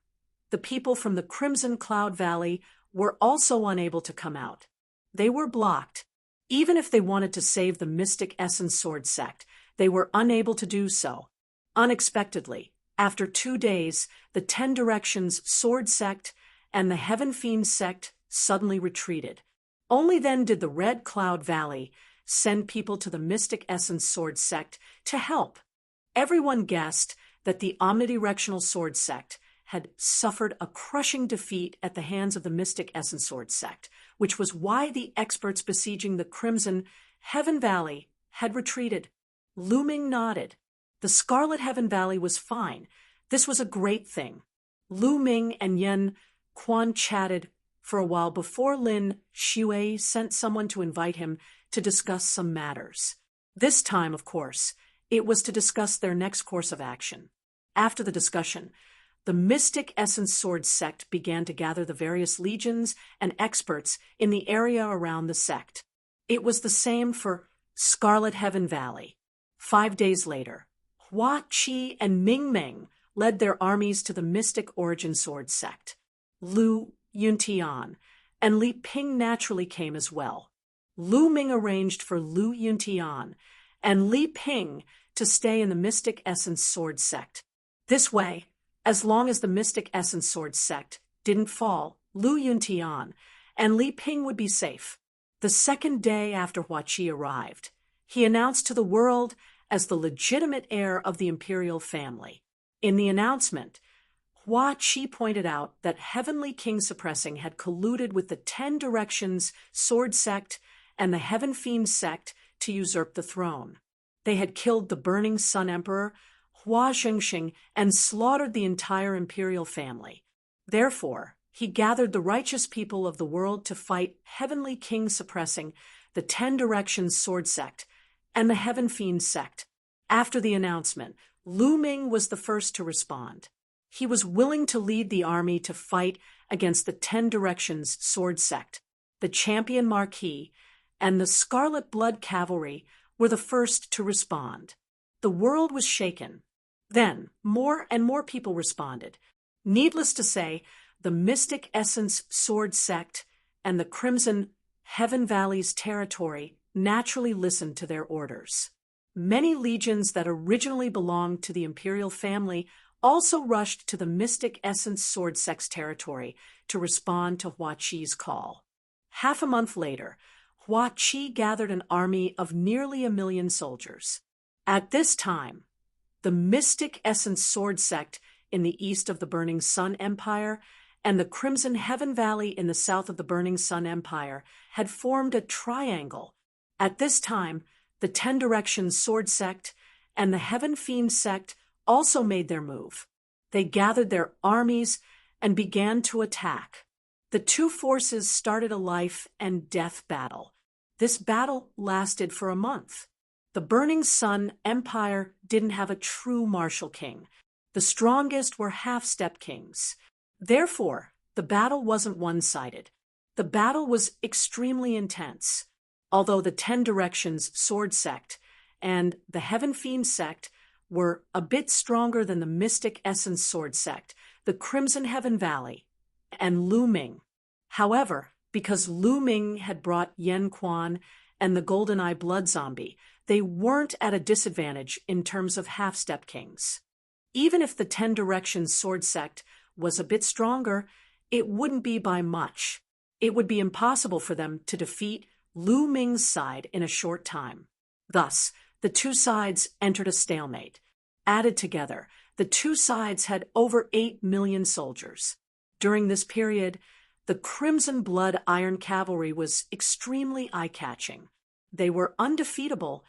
the people from the Crimson Cloud Valley were also unable to come out. They were blocked. Even if they wanted to save the Mystic Essence Sword Sect, they were unable to do so. Unexpectedly, after 2 days, the 10 Directions Sword Sect and the Heaven Fiend Sect suddenly retreated. Only then did the Red Cloud Valley send people to the Mystic Essence Sword Sect to help. Everyone guessed that the Omnidirectional Sword Sect had suffered a crushing defeat at the hands of the Mystic Essence Sword Sect, which was why the experts besieging the Crimson Heaven Valley had retreated. Lu Ming nodded. The Scarlet Heaven Valley was fine. This was a great thing. Lu Ming and Yan Quan chatted for a while before Lin Shui sent someone to invite him to discuss some matters. This time, of course, it was to discuss their next course of action. After the discussion, the Mystic Essence Sword Sect began to gather the various legions and experts in the area around the sect. It was the same for Scarlet Heaven Valley. 5 days later, Hua Qi and Ming Meng led their armies to the Mystic Origin Sword Sect. Lu Yuntian and Li Ping naturally came as well. Lu Ming arranged for Lu Yuntian and Li Ping to stay in the Mystic Essence Sword Sect. This way, as long as the Mystic Essence Sword Sect didn't fall, Lu Yuntian and Li Ping would be safe. The second day after Hua Qi arrived, he announced to the world as the legitimate heir of the imperial family. In the announcement, Hua Qi pointed out that Heavenly King Suppressing had colluded with the 10 Directions Sword Sect and the Heaven Fiend Sect to usurp the throne. They had killed the Burning Sun Emperor, Hua Zhengxing, and slaughtered the entire imperial family. Therefore, he gathered the righteous people of the world to fight Heavenly King Suppressing, the 10 Directions Sword Sect, and the Heaven Fiend Sect. After the announcement, Lu Ming was the first to respond. He was willing to lead the army to fight against the 10 Directions Sword Sect. The Champion Marquis and the Scarlet Blood Cavalry were the first to respond. The world was shaken. Then, more and more people responded. Needless to say, the Mystic Essence Sword Sect and the Crimson Heaven Valley's territory naturally listened to their orders. Many legions that originally belonged to the imperial family also rushed to the Mystic Essence Sword Sect's territory to respond to Hua Qi's call. Half a month later, Hua Qi gathered an army of nearly 1 million soldiers. At this time, the Mystic Essence Sword Sect in the east of the Burning Sun Empire and the Crimson Heaven Valley in the south of the Burning Sun Empire had formed a triangle. At this time, the 10 Directions Sword Sect and the Heaven Fiend Sect also made their move. They gathered their armies and began to attack. The two forces started a life and death battle. This battle lasted for a month. The Burning Sun Empire didn't have a true martial king. The strongest were half-step kings. Therefore, the battle wasn't one-sided. The battle was extremely intense. Although the 10 Directions Sword Sect and the Heaven Fiend Sect were a bit stronger than the Mystic Essence Sword Sect, the Crimson Heaven Valley, and Lu Ming. However, because Lu Ming had brought Yan Quan and the GoldenEye Blood Zombie, they weren't at a disadvantage in terms of half-step kings. Even if the 10 Directions Sword Sect was a bit stronger, it wouldn't be by much. It would be impossible for them to defeat Lu Ming's side in a short time. Thus, the two sides entered a stalemate. Added together, the two sides had over 8 million soldiers. During this period, The Crimson Blood Iron Cavalry was extremely eye-catching. They were undefeatable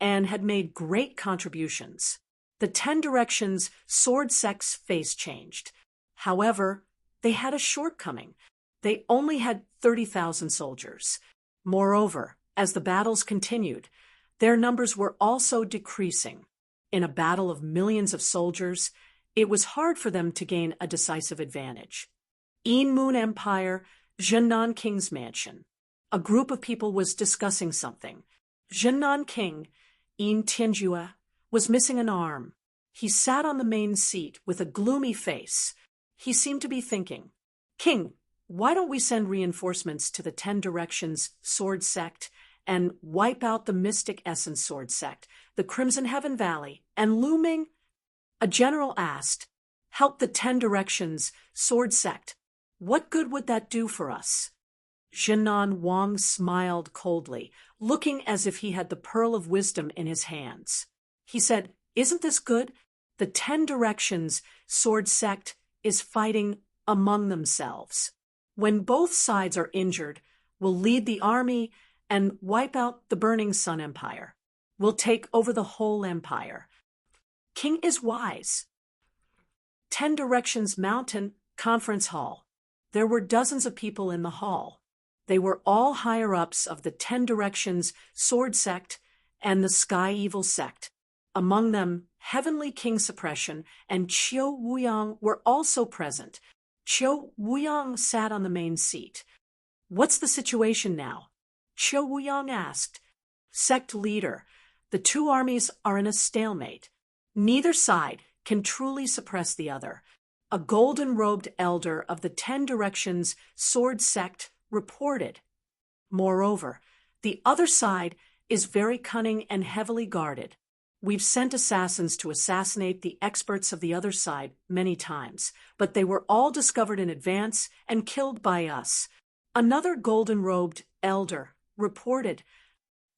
and had made great contributions. The 10 Directions sword sect's face changed. However, they had a shortcoming. They only had 30,000 soldiers. Moreover, as the battles continued, their numbers were also decreasing. In a battle of millions of soldiers, it was hard for them to gain a decisive advantage. In Moon Empire, Zhennan King's mansion. A group of people was discussing something. Zhennan King, In Tianjue, was missing an arm. He sat on the main seat with a gloomy face. He seemed to be thinking, "King, why don't we send reinforcements to the 10 Directions sword sect and wipe out the Mystic Essence sword sect, the Crimson Heaven Valley, and Lu Ming?" A general asked, "Help the 10 Directions sword sect. What good would that do for us?" Zhennan Wang smiled coldly, looking as if he had the pearl of wisdom in his hands. He said, "Isn't this good? The 10 Directions sword sect is fighting among themselves. When both sides are injured, we'll lead the army and wipe out the Burning Sun Empire. We'll take over the whole empire." King is wise. 10 Directions Mountain Conference Hall. There were dozens of people in the hall. They were all higher-ups of the 10 Directions sword sect and the Sky Evil sect. Among them, Heavenly King Suppression and Qiu Wuyang were also present. Qiu Wuyang sat on the main seat. "What's the situation now?" Qiu Wuyang asked. "Sect leader, the two armies are in a stalemate. Neither side can truly suppress the other. A golden-robed elder of the 10 Directions sword sect reported. Moreover, the other side is very cunning and heavily guarded. We've sent assassins to assassinate the experts of the other side many times, but they were all discovered in advance and killed by us." Another golden-robed elder reported.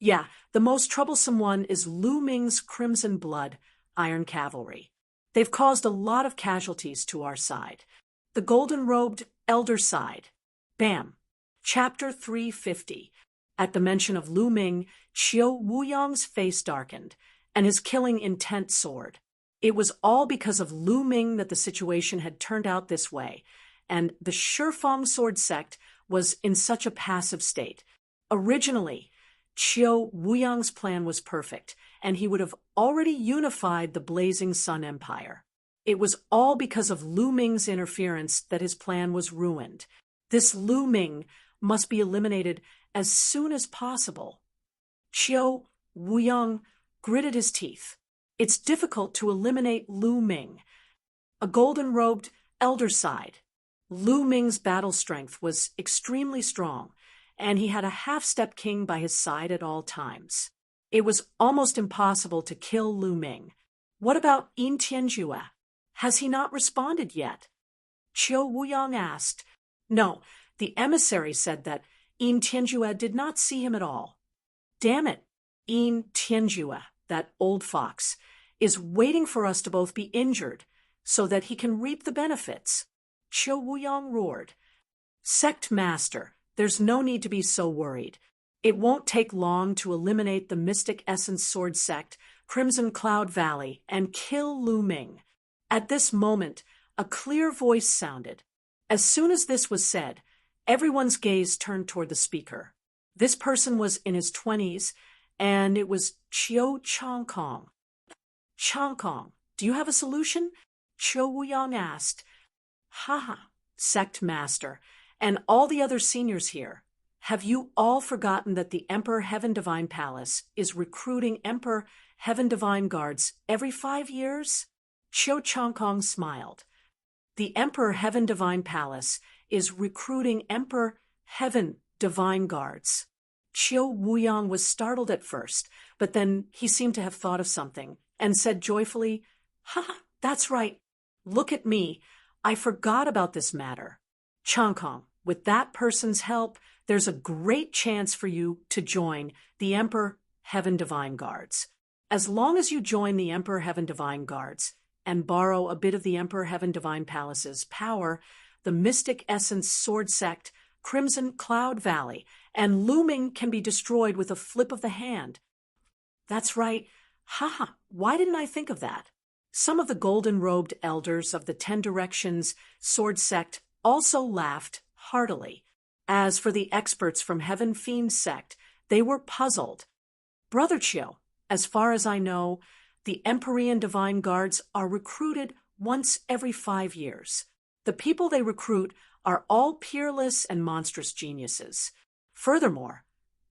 "Yeah, the most troublesome one is Lu Ming's Crimson Blood Iron Cavalry. They've caused a lot of casualties to our side." The golden-robed elder side. Bam. Chapter 350. At the mention of Lu Ming, Qiu Wuyang's face darkened, and his killing intent soared. It was all because of Lu Ming that the situation had turned out this way, and the Shifeng sword sect was in such a passive state. Originally, Qiu Wuyang's plan was perfect, and he would have already unified the Blazing Sun Empire. It was all because of Lu Ming's interference that his plan was ruined. This Lu Ming must be eliminated as soon as possible. Qiu Wuyang gritted his teeth. It's difficult to eliminate Lu Ming. A golden-robed elder sighed. Lu Ming's battle strength was extremely strong, and he had a half-step king by his side at all times. It was almost impossible to kill Lu Ming. What about In Tianjue? Has he not responded yet? Qiu Wuyang asked. No, the emissary said that In Tianjue did not see him at all. Damn it, In Tianjue, that old fox, is waiting for us to both be injured so that he can reap the benefits. Qiu Wuyang roared. Sect Master, there's no need to be so worried. It won't take long to eliminate the Mystic Essence Sword Sect, Crimson Cloud Valley, and kill Lu Ming. At this moment, a clear voice sounded. As soon as this was said, everyone's gaze turned toward the speaker. This person was in his 20s, and it was Qiu Changkong. Changkong, do you have a solution? Qiu Wuyang asked. Haha, Sect Master, and all the other seniors here. Have you all forgotten that the Emperor Heaven Divine Palace is recruiting Emperor Heaven Divine Guards every 5 years? Qiu Changkong smiled. The Emperor Heaven Divine Palace is recruiting Emperor Heaven Divine Guards. Qiu Wuyang was startled at first, but then he seemed to have thought of something and said joyfully, "Ha, that's right. Look at me. I forgot about this matter. Changkong, with that person's help, there's a great chance for you to join the Emperor Heaven Divine Guards. As long as you join the Emperor Heaven Divine Guards and borrow a bit of the Emperor Heaven Divine Palace's power, the Mystic Essence Sword Sect, Crimson Cloud Valley, and Looming can be destroyed with a flip of the hand. That's right. Haha, why didn't I think of that? Some of the golden-robed elders of the Ten Directions Sword Sect also laughed heartily. As for the experts from Heaven Fiend Sect, they were puzzled. Brother Chio, as far as I know, the Empyrean Divine Guards are recruited once every 5 years. The people they recruit are all peerless and monstrous geniuses. Furthermore,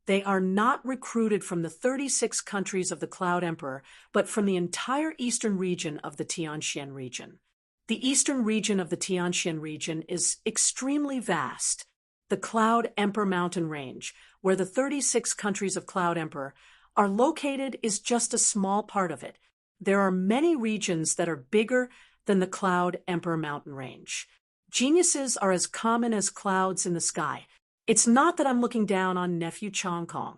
they are not recruited from the 36 countries of the Cloud Emperor, but from the entire eastern region of the Tianxian region. The eastern region of the Tianxian region is extremely vast. The Cloud Emperor mountain range, where the 36 countries of Cloud Emperor are located, is just a small part of it. There are many regions that are bigger than the Cloud Emperor mountain range. Geniuses are as common as clouds in the sky. It's not that I'm looking down on Nephew Chongkong.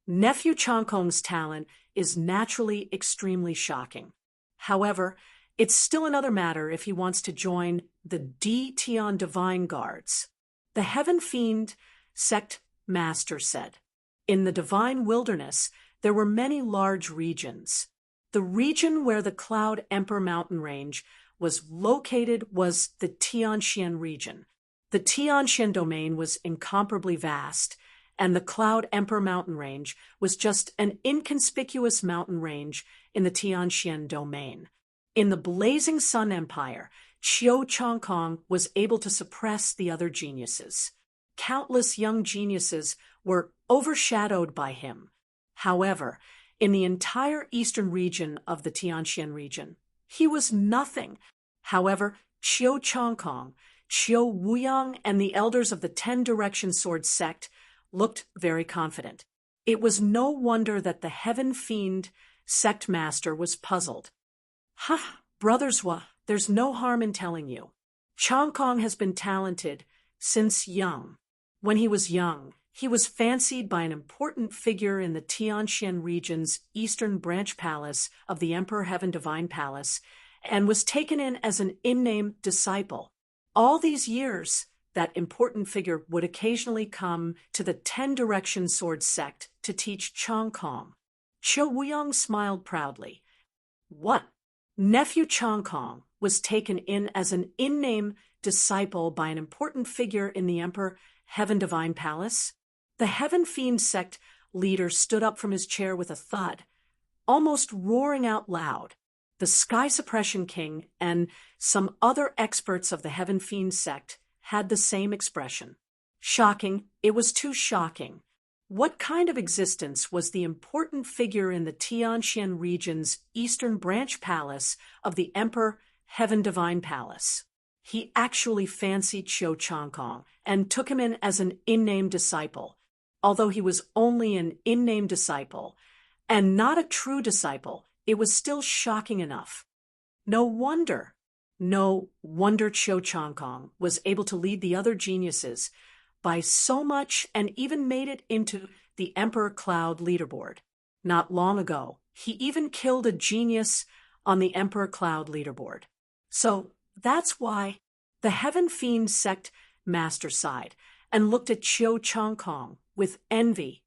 Nephew Chongkong's talent is naturally extremely shocking. However, it's still another matter if he wants to join the D-Tian Divine Guards. The Heaven Fiend Sect Master said, "In the Divine Wilderness, there were many large regions. The region where the Cloud Emperor mountain range was located was the Tianxian region. The Tianxian domain was incomparably vast, and the Cloud Emperor mountain range was just an inconspicuous mountain range in the Tianxian domain. In the Blazing Sun Empire, Qiu Chongkong was able to suppress the other geniuses. Countless young geniuses were overshadowed by him. However, in the entire eastern region of the Tianxian region, he was nothing. However, Qiu Chongkong, Qiu Wuyang, and the elders of the Ten Direction Sword Sect looked very confident. It was no wonder that the Heaven Fiend Sect Master was puzzled. "Ha, brothers, there's no harm in telling you. Chongkong has been talented since young. When he was young, he was fancied by an important figure in the Tianxian region's eastern branch palace of the Emperor Heaven Divine Palace, and was taken in as an in-name disciple. All these years, that important figure would occasionally come to the Ten Direction Sword Sect to teach Chongkong." Qiu Wuyang smiled proudly. "What? Nephew Chongkong was taken in as an in-name disciple by an important figure in the Emperor Heaven Divine Palace?" The Heaven Fiend Sect leader stood up from his chair with a thud, almost roaring out loud. The Sky Suppression King and some other experts of the Heaven Fiend Sect had the same expression. Shocking, it was too shocking. What kind of existence was the important figure in the Tianxian region's eastern branch palace of the Emperor Heaven Divine Palace? He actually fancied Qiu Chongkong and took him in as an in-name disciple. Although he was only an in-name disciple and not a true disciple, it was still shocking enough. No wonder Qiu Chongkong was able to lead the other geniuses by so much and even made it into the Emperor Cloud leaderboard. Not long ago, he even killed a genius on the Emperor Cloud leaderboard. So that's why the Heaven Fiend Sect Master sighed and looked at Qiu Chongkong with envy.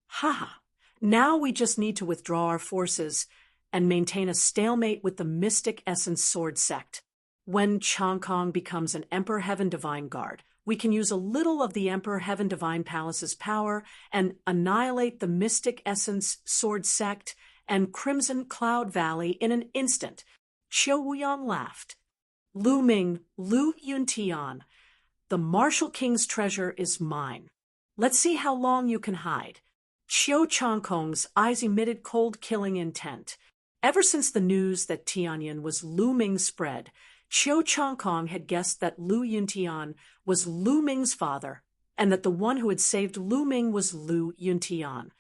"Ha! Now we just need to withdraw our forces and maintain a stalemate with the Mystic Essence Sword Sect. When Chongkong becomes an Emperor Heaven Divine Guard, we can use a little of the Emperor Heaven Divine Palace's power and annihilate the Mystic Essence Sword Sect and Crimson Cloud Valley in an instant." Qiu Wuyang laughed. "Looming, Lu Yuntian, the Martial King's treasure is mine. Let's see how long you can hide." Qiu Chongkong's eyes emitted cold-killing intent. Ever since the news that Tianyan was Looming spread, Qiu Chongkong had guessed that Lu Yuntian was Lu Ming's father, and that the one who had saved Lu Ming was Lu Yuntian.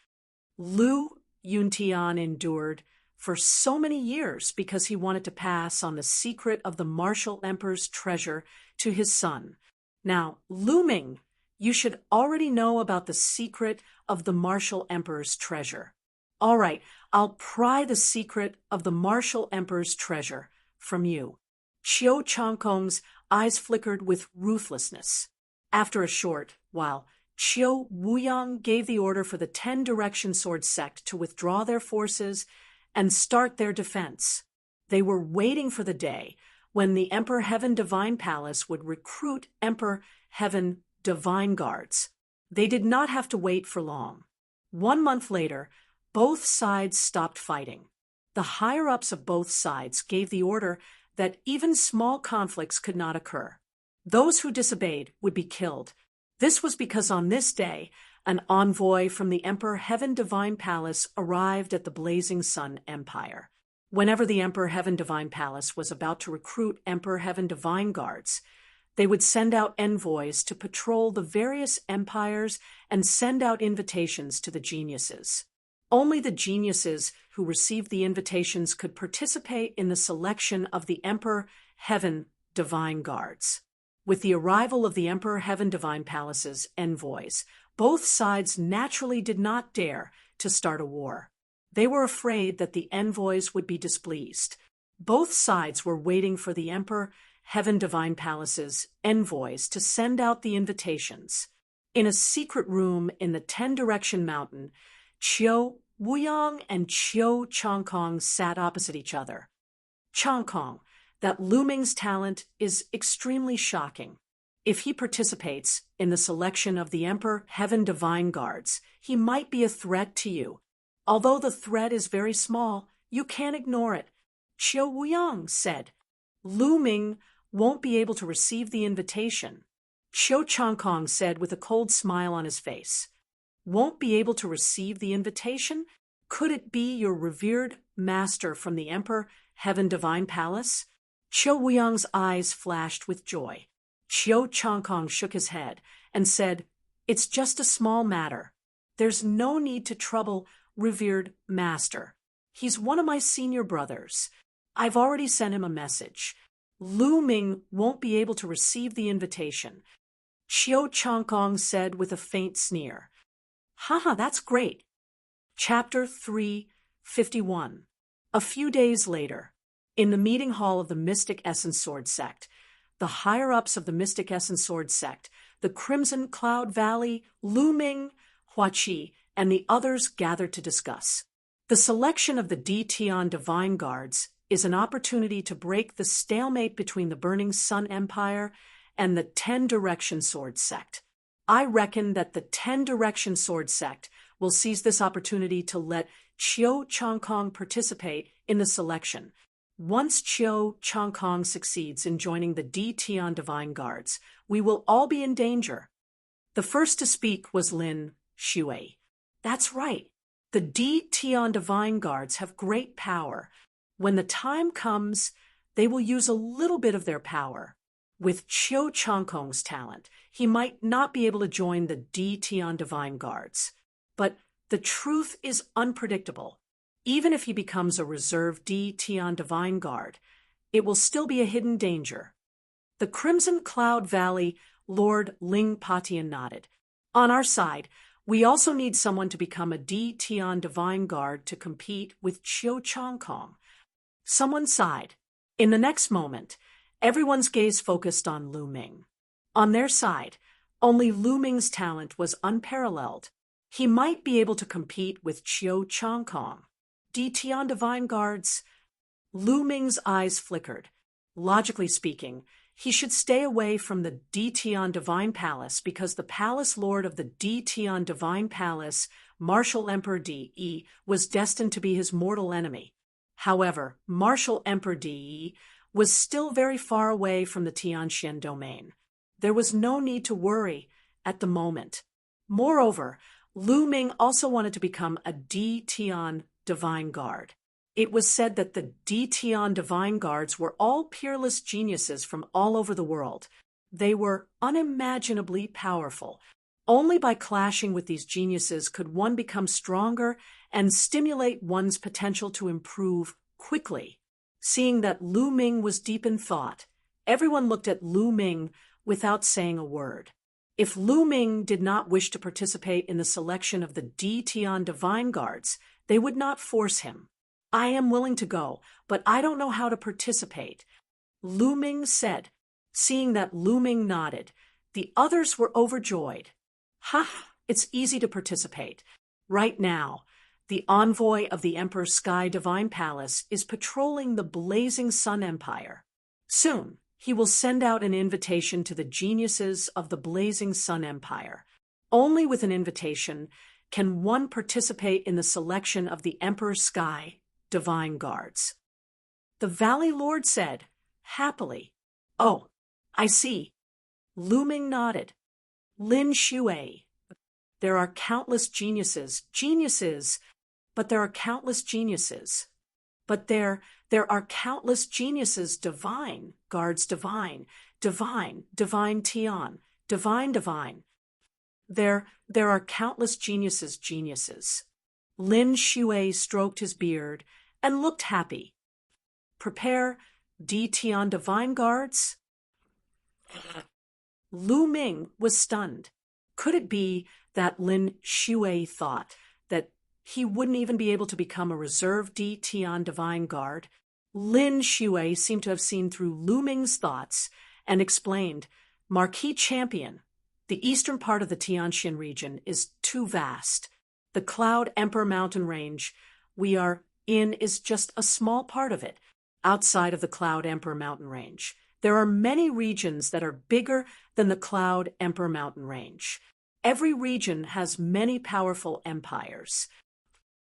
Lu Yuntian endured for so many years because he wanted to pass on the secret of the Martial Emperor's treasure to his son. Now, Lu Ming, you should already know about the secret of the Martial Emperor's treasure. All right, I'll pry the secret of the Martial Emperor's treasure from you. Qiu Chongkong's eyes flickered with ruthlessness. After a short while, Qiu Wuyang gave the order for the 10 Direction Sword sect to withdraw their forces and start their defense. They were waiting for the day when the Emperor Heaven Divine Palace would recruit Emperor Heaven Divine Guards. They did not have to wait for long. 1 month later, both sides stopped fighting. The higher-ups of both sides gave the order that even small conflicts could not occur. Those who disobeyed would be killed. This was because on this day, an envoy from the Emperor Heaven Divine Palace arrived at the Blazing Sun Empire. Whenever the Emperor Heaven Divine Palace was about to recruit Emperor Heaven Divine Guards, they would send out envoys to patrol the various empires and send out invitations to the geniuses. Only the geniuses who received the invitations could participate in the selection of the Emperor Heaven Divine Guards. With the arrival of the Emperor Heaven Divine Palace's envoys, both sides naturally did not dare to start a war. They were afraid that the envoys would be displeased. Both sides were waiting for the Emperor Heaven Divine Palace's envoys to send out the invitations. In a secret room in the 10 Direction Mountain, Qiu Wuyang and Qiu Changkong sat opposite each other. Changkong, that Lu Ming's talent is extremely shocking. If he participates in the selection of the Emperor Heaven Divine Guards, he might be a threat to you. Although the threat is very small, you can't ignore it. Qiu Wuyang said. Lu Ming won't be able to receive the invitation. Qiu Changkong said with a cold smile on his face. Won't be able to receive the invitation? Could it be your revered master from the Emperor Heaven Divine Palace? Qiu Wuyang's eyes flashed with joy. Qiu Changkong shook his head and said, It's just a small matter. There's no need to trouble revered master. He's one of my senior brothers. I've already sent him a message. Lu Ming won't be able to receive the invitation. Qiu Changkong said with a faint sneer. Haha, that's great. Chapter 351. A few days later, in the meeting hall of the Mystic Essence Sword sect, the higher-ups of the Mystic Essence Sword sect, the Crimson Cloud Valley, Lu Ming, Hua Qi, and the others gathered to discuss. The selection of the Tian Divine Guards is an opportunity to break the stalemate between the Burning Sun Empire and the 10 Direction Sword sect. I reckon that the 10 Direction Sword sect will seize this opportunity to let Qiu Changkong participate in the selection. Once Qiu Changkong succeeds in joining the Tian Divine Guards, we will all be in danger. The first to speak was Lin Shui. That's right. The Tian Divine Guards have great power. When the time comes, they will use a little bit of their power. With Qiu Changkong's talent, he might not be able to join the Tian Divine Guards. But the truth is unpredictable. Even if he becomes a reserve Tian Divine Guard, it will still be a hidden danger. The Crimson Cloud Valley Lord Ling Patian nodded. On our side, we also need someone to become a Tian Divine Guard to compete with Qiu Changkong. Someone sighed. In the next moment, everyone's gaze focused on Lu Ming. On their side, only Lu Ming's talent was unparalleled. He might be able to compete with Qiu Changkong. Tian Divine Guards. Lu Ming's eyes flickered. Logically speaking, he should stay away from the Tian Divine Palace because the Palace Lord of the Tian Divine Palace, Martial Emperor Di, was destined to be his mortal enemy. However, Martial Emperor Di was still very far away from the Tianxian domain. There was no need to worry at the moment. Moreover, Lu Ming also wanted to become a Tian Divine Guard. It was said that the Tian Divine Guards were all peerless geniuses from all over the world. They were unimaginably powerful. Only by clashing with these geniuses could one become stronger and stimulate one's potential to improve quickly. Seeing that Lu Ming was deep in thought, everyone looked at Lu Ming without saying a word. If Lu Ming did not wish to participate in the selection of the Tian Divine Guards, they would not force him. I am willing to go, but I don't know how to participate, Lu Ming said. Seeing that Lu Ming nodded, the others were overjoyed. Ha! It's easy to participate. Right now, the envoy of the Emperor's Sky Divine Palace is patrolling the blazing Sun Empire. Soon, he will send out an invitation to the geniuses of the blazing Sun Empire. Only with an invitation can one participate in the selection of the Emperor's Sky Divine Guards. The Valley Lord said, happily, "Oh, I see." Lu Ming nodded. Lin Shui. There are countless geniuses, but there are countless geniuses. But there are countless geniuses, divine, guards divine, divine Tian, divine. There are countless geniuses. Lin Shui stroked his beard and looked happy. Prepare D Tian divine guards? Lu Ming was stunned. Could it be that Lin Shui thought that he wouldn't even be able to become a reserve D Tian divine guard? Lin Shui seemed to have seen through Lu Ming's thoughts and explained, "Marquis Champion, the eastern part of the Tianxin region is too vast. The Cloud Emperor mountain range we are in is just a small part of it. Outside of the Cloud Emperor mountain range, there are many regions that are bigger than the Cloud Emperor mountain range. Every region has many powerful empires.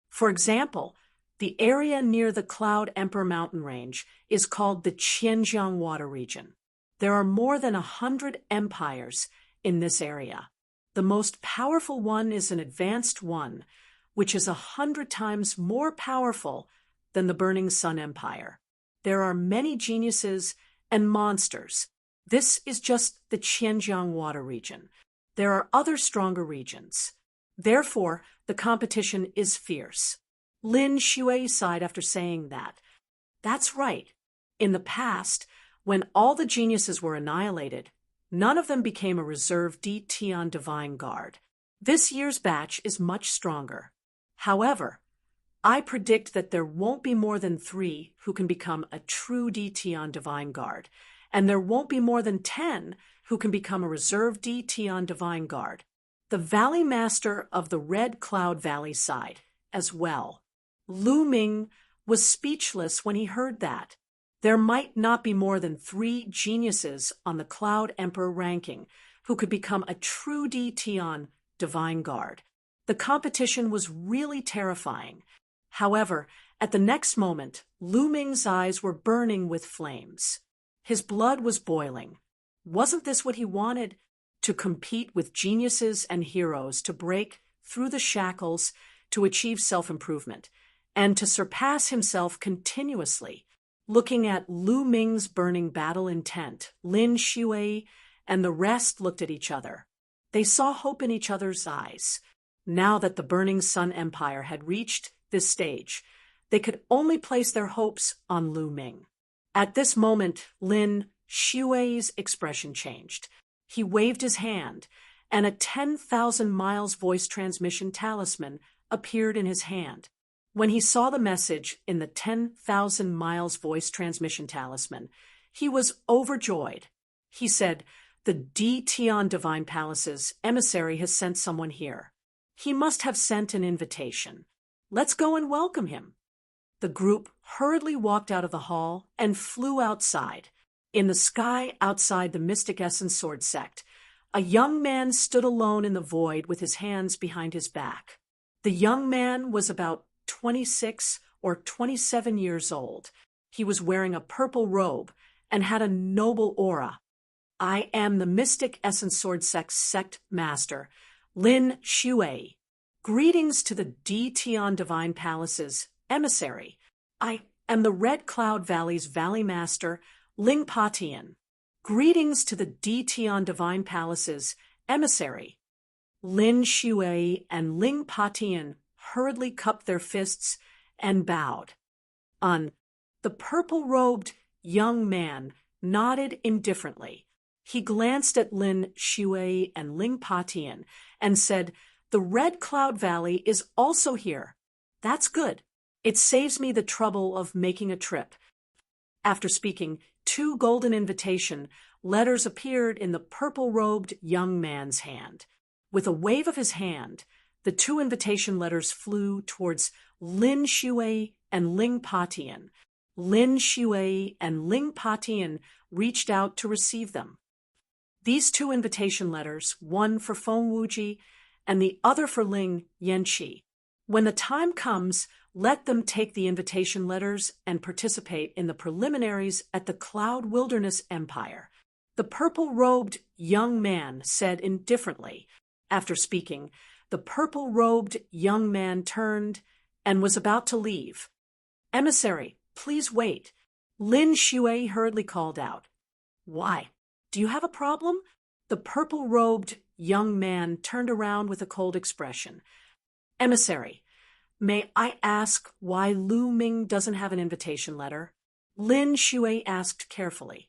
For example, the area near the Cloud Emperor mountain range is called the Qianjiang water region. There are more than 100 empires in this area. The most powerful one is an advanced one, which is 100 times more powerful than the Burning Sun Empire. There are many geniuses and monsters. This is just the Qianjiang water region. There are other stronger regions. Therefore, the competition is fierce." Lin Shui sighed after saying that. That's right. In the past, when all the geniuses were annihilated, none of them became a reserve D Tian divine guard. This year's batch is much stronger. However, I predict that there won't be more than 3 who can become a true D Tian divine guard, and there won't be more than 10 who can become a reserve D Tian divine guard. The Valley Master of the Red Cloud Valley sighed as well. Lu Ming was speechless when he heard that. There might not be more than 3 geniuses on the Cloud Emperor ranking who could become a true D Tian divine guard. The competition was really terrifying. However, at the next moment, Lu Ming's eyes were burning with flames. His blood was boiling. Wasn't this what he wanted? To compete with geniuses and heroes, to break through the shackles, to achieve self-improvement, and to surpass himself continuously. Looking at Lu Ming's burning battle intent, Lin Shui and the rest looked at each other. They saw hope in each other's eyes. Now that the Burning Sun Empire had reached this stage, they could only place their hopes on Lu Ming. At this moment, Lin Shui's expression changed. He waved his hand, and a 10,000 miles voice transmission talisman appeared in his hand. When he saw the message in the 10,000 miles voice transmission talisman, he was overjoyed. He said, "The D Tian Divine Palace's emissary has sent someone here. He must have sent an invitation. Let's go and welcome him." The group hurriedly walked out of the hall and flew outside. In the sky outside the Mystic Essence Sword Sect, a young man stood alone in the void with his hands behind his back. The young man was about 26 or 27 years old. He was wearing a purple robe and had a noble aura. "I am the Mystic Essence Sword Sect Master, Lin Shui. Greetings to the D Tian Divine Palace's emissary. I am the Red Cloud Valley's Valley Master, Ling Patian. Greetings to the D Tian Divine Palace's emissary." Lin Shui and Ling Patian hurriedly cupped their fists and bowed. The purple-robed young man nodded indifferently. He glanced at Lin Shui and Ling Patian and said, "The Red Cloud Valley is also here. That's good. It saves me the trouble of making a trip." After speaking, 2 golden invitation letters appeared in the purple-robed young man's hand. With a wave of his hand, the 2 invitation letters flew towards Lin Shui and Ling Patian. Lin Shui and Ling Patian reached out to receive them. These 2 invitation letters, one for Feng Wuji and the other for Ling Yanqi. When the time comes, let them take the invitation letters and participate in the preliminaries at the Cloud Wilderness Empire. The purple-robed young man said indifferently. After speaking, the purple-robed young man turned and was about to leave. "Emissary, please wait," Lin Shui hurriedly called out. "Why? Do you have a problem?" The purple-robed young man turned around with a cold expression. "Emissary, may I ask why Lu Ming doesn't have an invitation letter?" Lin Shui asked carefully.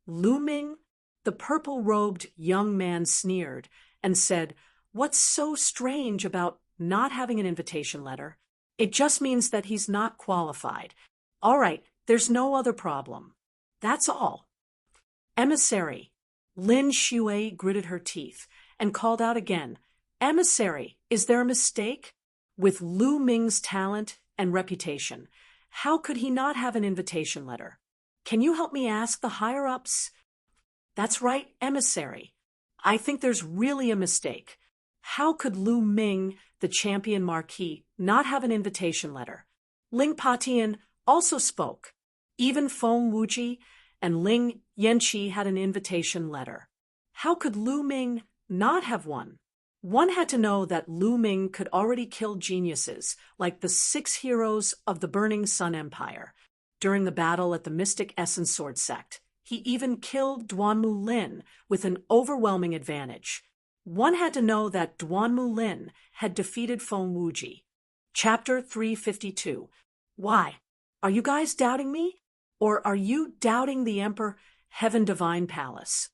"Lu Ming?" The purple-robed young man sneered and said, "What's so strange about not having an invitation letter? It just means that he's not qualified. All right, there's no other problem. That's all." "Emissary," Lin Shui gritted her teeth and called out again, "Emissary, is there a mistake? With Lu Ming's talent and reputation, how could he not have an invitation letter? Can you help me ask the higher-ups?" "That's right, Emissary. I think there's really a mistake. How could Lu Ming, the champion marquis, not have an invitation letter?" Ling Patian also spoke. Even Feng Wuji and Ling Yanqi had an invitation letter. How could Lu Ming not have one? One had to know that Lu Ming could already kill geniuses like the 6 heroes of the Burning Sun Empire. During the battle at the Mystic Essence Sword Sect, he even killed Duanmu Lin with an overwhelming advantage. One had to know that Duanmu Lin had defeated Feng Wuji. Chapter 352. Why? Are you guys doubting me? Or are you doubting the Emperor Heaven Divine Palace?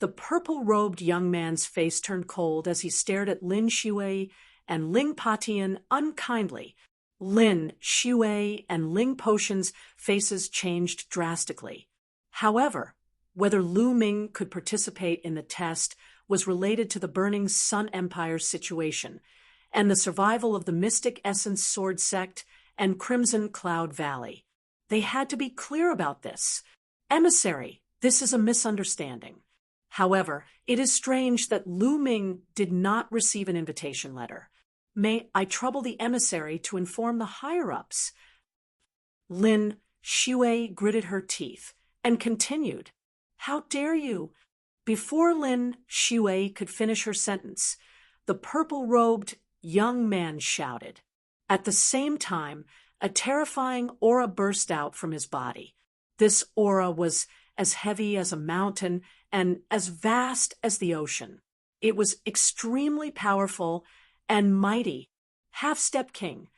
The purple-robed young man's face turned cold as he stared at Lin Shui and Ling Patian unkindly. Lin Shui and Ling Potion's faces changed drastically. However, whether Lu Ming could participate in the test was related to the Burning Sun Empire's situation and the survival of the Mystic Essence Sword Sect and Crimson Cloud Valley. They had to be clear about this. "Emissary, this is a misunderstanding. However, it is strange that Lu Ming did not receive an invitation letter. May I trouble the emissary to inform the higher-ups?" Lin Shui gritted her teeth and continued, "How dare you?" Before Lin Shui could finish her sentence, the purple-robed young man shouted. At the same time, a terrifying aura burst out from his body. This aura was as heavy as a mountain and as vast as the ocean. It was extremely powerful and mighty. "Half-step king,"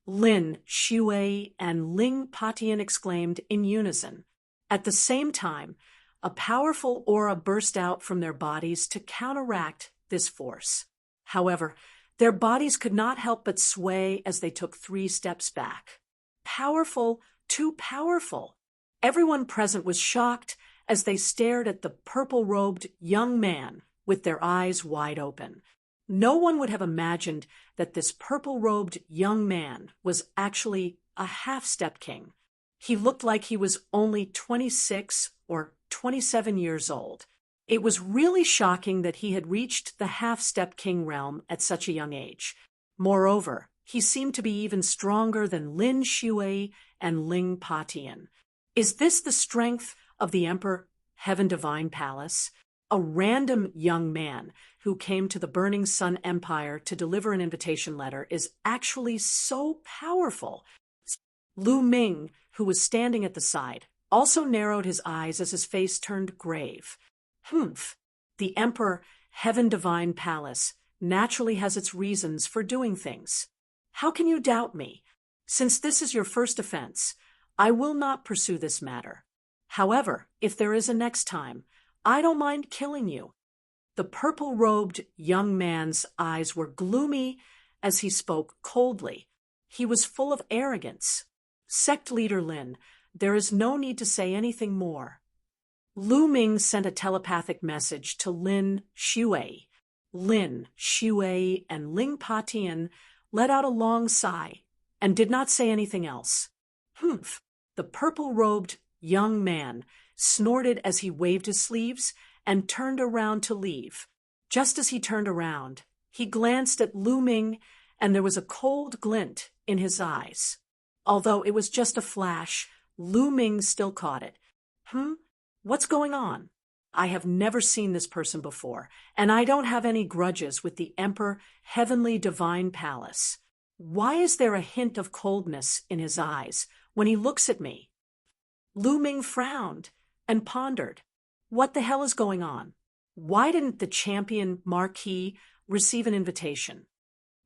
Lin Shui and Ling Patian exclaimed in unison. At the same time, a powerful aura burst out from their bodies to counteract this force. However, their bodies could not help but sway as they took 3 steps back. Powerful, too powerful. Everyone present was shocked as they stared at the purple-robed young man with their eyes wide open. No one would have imagined that this purple-robed young man was actually a half-step king. He looked like he was only 26 or 27 years old. It was really shocking that he had reached the half-step king realm at such a young age. Moreover, he seemed to be even stronger than Lin Shui and Ling Patian. Is this the strength of the Emperor Heaven Divine Palace? A random young man who came to the Burning Sun Empire to deliver an invitation letter is actually so powerful. Lu Ming, who was standing at the side, also narrowed his eyes as his face turned grave. "Humph. The Emperor Heaven Divine Palace naturally has its reasons for doing things. How can you doubt me? Since this is your first offense, I will not pursue this matter. However, if there is a next time, I don't mind killing you." The purple-robed young man's eyes were gloomy as he spoke coldly. He was full of arrogance. Sect leader Lin, there is no need to say anything more. Lu Ming sent a telepathic message to Lin Shui. Lin Shui and Ling Patian let out a long sigh and did not say anything else. Humph! The purple-robed young man snorted as he waved his sleeves and turned around to leave. Just as he turned around, he glanced at Lu Ming, and there was a cold glint in his eyes. Although it was just a flash, Lu Ming still caught it. What's going on? I have never seen this person before, and I don't have any grudges with the Emperor Heavenly Divine Palace. Why is there a hint of coldness in his eyes when he looks at me? Lu Ming frowned and pondered. What the hell is going on? Why didn't the champion Marquis receive an invitation?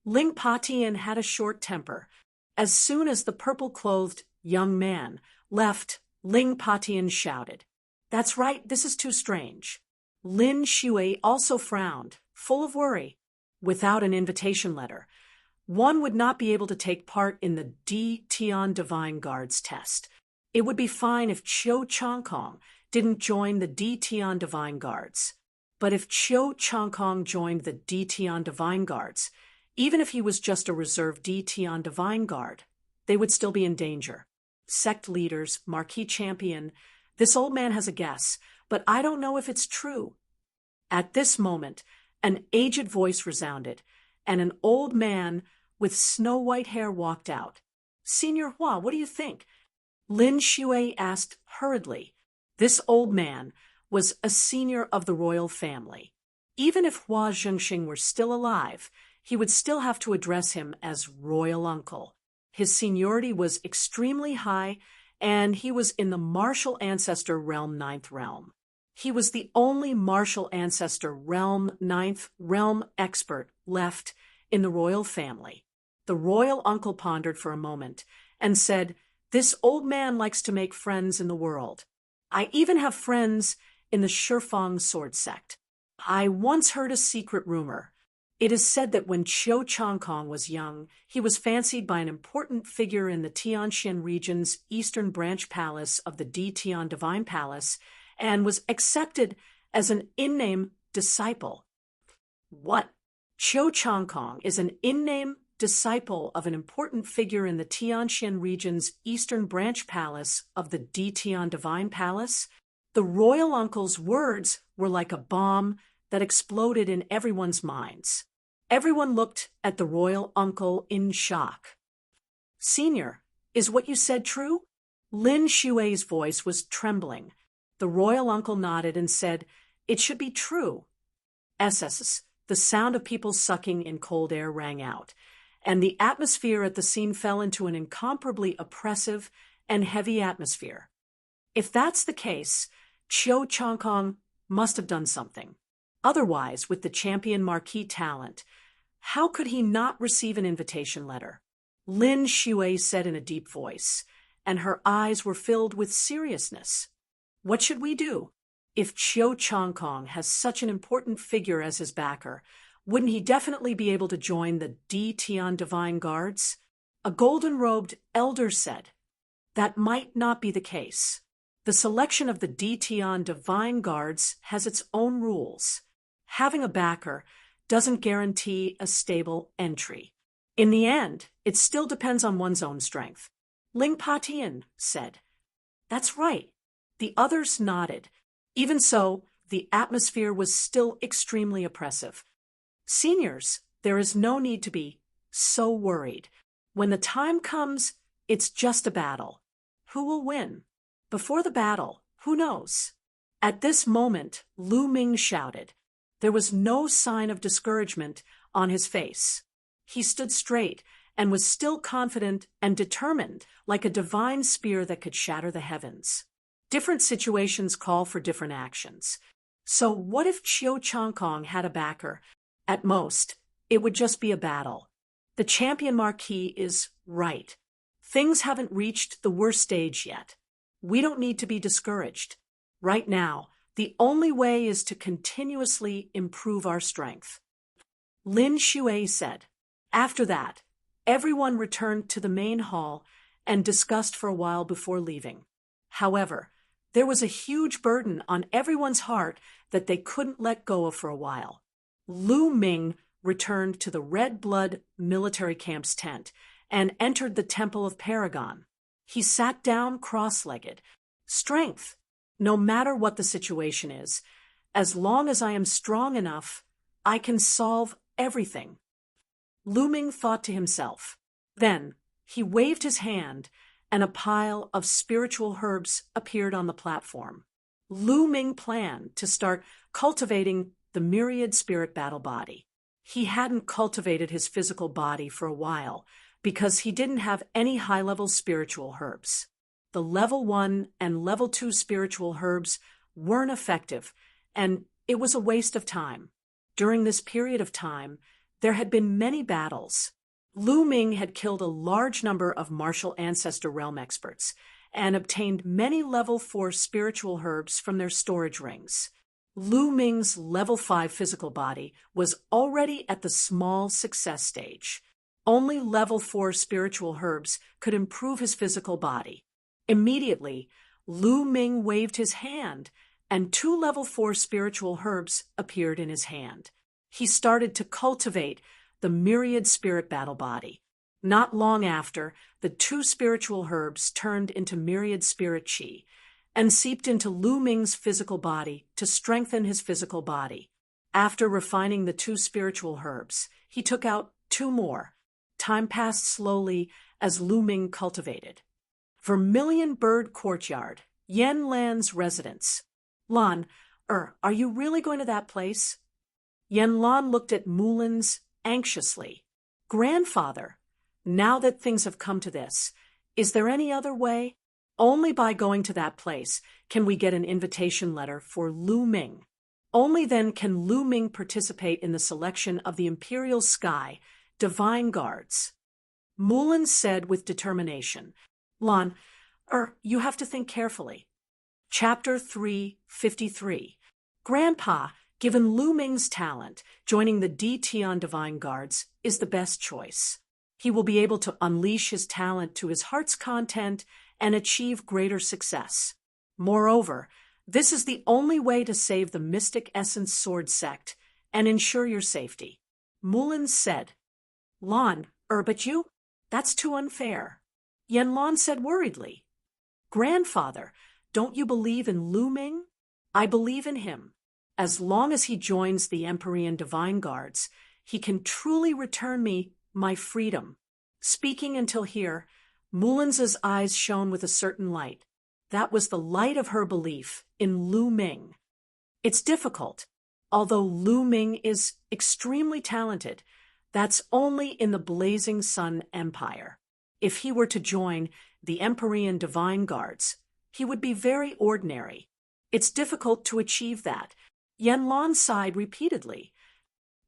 Ling Patian had a short temper. As soon as the purple-clothed young man left, Ling Patian shouted, "That's right, this is too strange." Lin Shui also frowned, full of worry. Without an invitation letter, one would not be able to take part in the D Tian Divine Guards test. It would be fine if Chiu Changkong didn't join the D Tian Divine Guards. But if Chiu Changkong joined the D Tian Divine Guards, even if he was just a reserve D Tian Divine Guard, they would still be in danger. Sect leaders, Marquis Champion, this old man has a guess, but I don't know if it's true. At this moment, an aged voice resounded, and an old man with snow-white hair walked out. "Senior Hua, what do you think?" Lin Shui asked hurriedly. This old man was a senior of the royal family. Even if Hua Zhengxing were still alive, he would still have to address him as royal uncle. His seniority was extremely high, and he was in the martial ancestor realm 9th realm. He was the only martial ancestor realm 9th realm expert left in the royal family. The royal uncle pondered for a moment and said, "This old man likes to make friends in the world. I even have friends in the Shifeng sword sect. I once heard a secret rumor. It is said that when Chiu Changkong was young, he was fancied by an important figure in the Tianxian region's eastern branch palace of the D Tian Divine Palace and was accepted as an in-name disciple." What? Chiu Changkong is an in-name disciple of an important figure in the Tianxian region's eastern branch palace of the D Tian Divine Palace? The royal uncle's words were like a bomb that exploded in everyone's minds. Everyone looked at the royal uncle in shock. "Senior, is what you said true?" Lin Shui's voice was trembling. The royal uncle nodded and said, "It should be true." "SS." The sound of people sucking in cold air rang out, and the atmosphere at the scene fell into an incomparably oppressive and heavy atmosphere. If that's the case, Chiu Changkong must have done something. Otherwise, with the champion Marquis talent, how could he not receive an invitation letter? Lin Shui said in a deep voice, and her eyes were filled with seriousness. "What should we do? If Chiu Changkong has such an important figure as his backer, wouldn't he definitely be able to join the D Tian Divine Guards?" A golden-robed elder said. "That might not be the case. The selection of the D Tian Divine Guards has its own rules. Having a backer doesn't guarantee a stable entry. In the end, it still depends on one's own strength." Ling Patian said. "That's right." The others nodded. Even so, the atmosphere was still extremely oppressive. "Seniors, there is no need to be so worried. When the time comes, it's just a battle. Who will win? Before the battle, who knows?" At this moment, Lu Ming shouted. There was no sign of discouragement on his face. He stood straight and was still confident and determined, like a divine spear that could shatter the heavens. Different situations call for different actions. So what if Chiu Changkong had a backer? At most, it would just be a battle. The champion Marquis is right. Things haven't reached the worst stage yet. We don't need to be discouraged. Right now, the only way is to continuously improve our strength. Lin Shui said. After that, everyone returned to the main hall and discussed for a while before leaving. However, there was a huge burden on everyone's heart that they couldn't let go of for a while. Lu Ming returned to the Red Blood military camp's tent and entered the Temple of Paragon. He sat down cross-legged. Strength. No matter what the situation is, as long as I am strong enough, I can solve everything. Lu Ming thought to himself. Then, he waved his hand, and a pile of spiritual herbs appeared on the platform. Lu Ming planned to start cultivating the myriad spirit battle body. He hadn't cultivated his physical body for a while because he didn't have any high-level spiritual herbs. The level 1 and level 2 spiritual herbs weren't effective, and it was a waste of time. During this period of time, there had been many battles. Lu Ming had killed a large number of martial ancestor realm experts and obtained many level 4 spiritual herbs from their storage rings. Lu Ming's level 5 physical body was already at the small success stage. Only level 4 spiritual herbs could improve his physical body. Immediately, Lu Ming waved his hand, and 2 level 4 spiritual herbs appeared in his hand. He started to cultivate the myriad spirit battle body. Not long after, the 2 spiritual herbs turned into myriad spirit chi and seeped into Lu Ming's physical body to strengthen his physical body. After refining the 2 spiritual herbs, he took out 2 more. Time passed slowly as Lu Ming cultivated. Vermilion Bird Courtyard, Yen Lan's residence. Lan, are you really going to that place? Yen Lan looked at Mullins anxiously. Grandfather, now that things have come to this, is there any other way? Only by going to that place can we get an invitation letter for Lu Ming. Only then can Lu Ming participate in the selection of the Imperial Sky Divine Guards. Mullins said with determination. Lan, you have to think carefully. Chapter 353. Grandpa, given Lu Ming's talent, joining the Tion Divine Guards is the best choice. He will be able to unleash his talent to his heart's content and achieve greater success. Moreover, this is the only way to save the Mystic Essence Sword Sect and ensure your safety. Mullins said. Lan, but you? That's too unfair. Yen Lan said worriedly. Grandfather, don't you believe in Lu Ming? I believe in him. As long as he joins the Empyrean Divine Guards, he can truly return me my freedom. Speaking until here, Mullins's eyes shone with a certain light. That was the light of her belief in Lu Ming. It's difficult. Although Lu Ming is extremely talented, that's only in the Blazing Sun Empire. If he were to join the Empyrean Divine Guards, he would be very ordinary. It's difficult to achieve that. Yen Lan sighed repeatedly.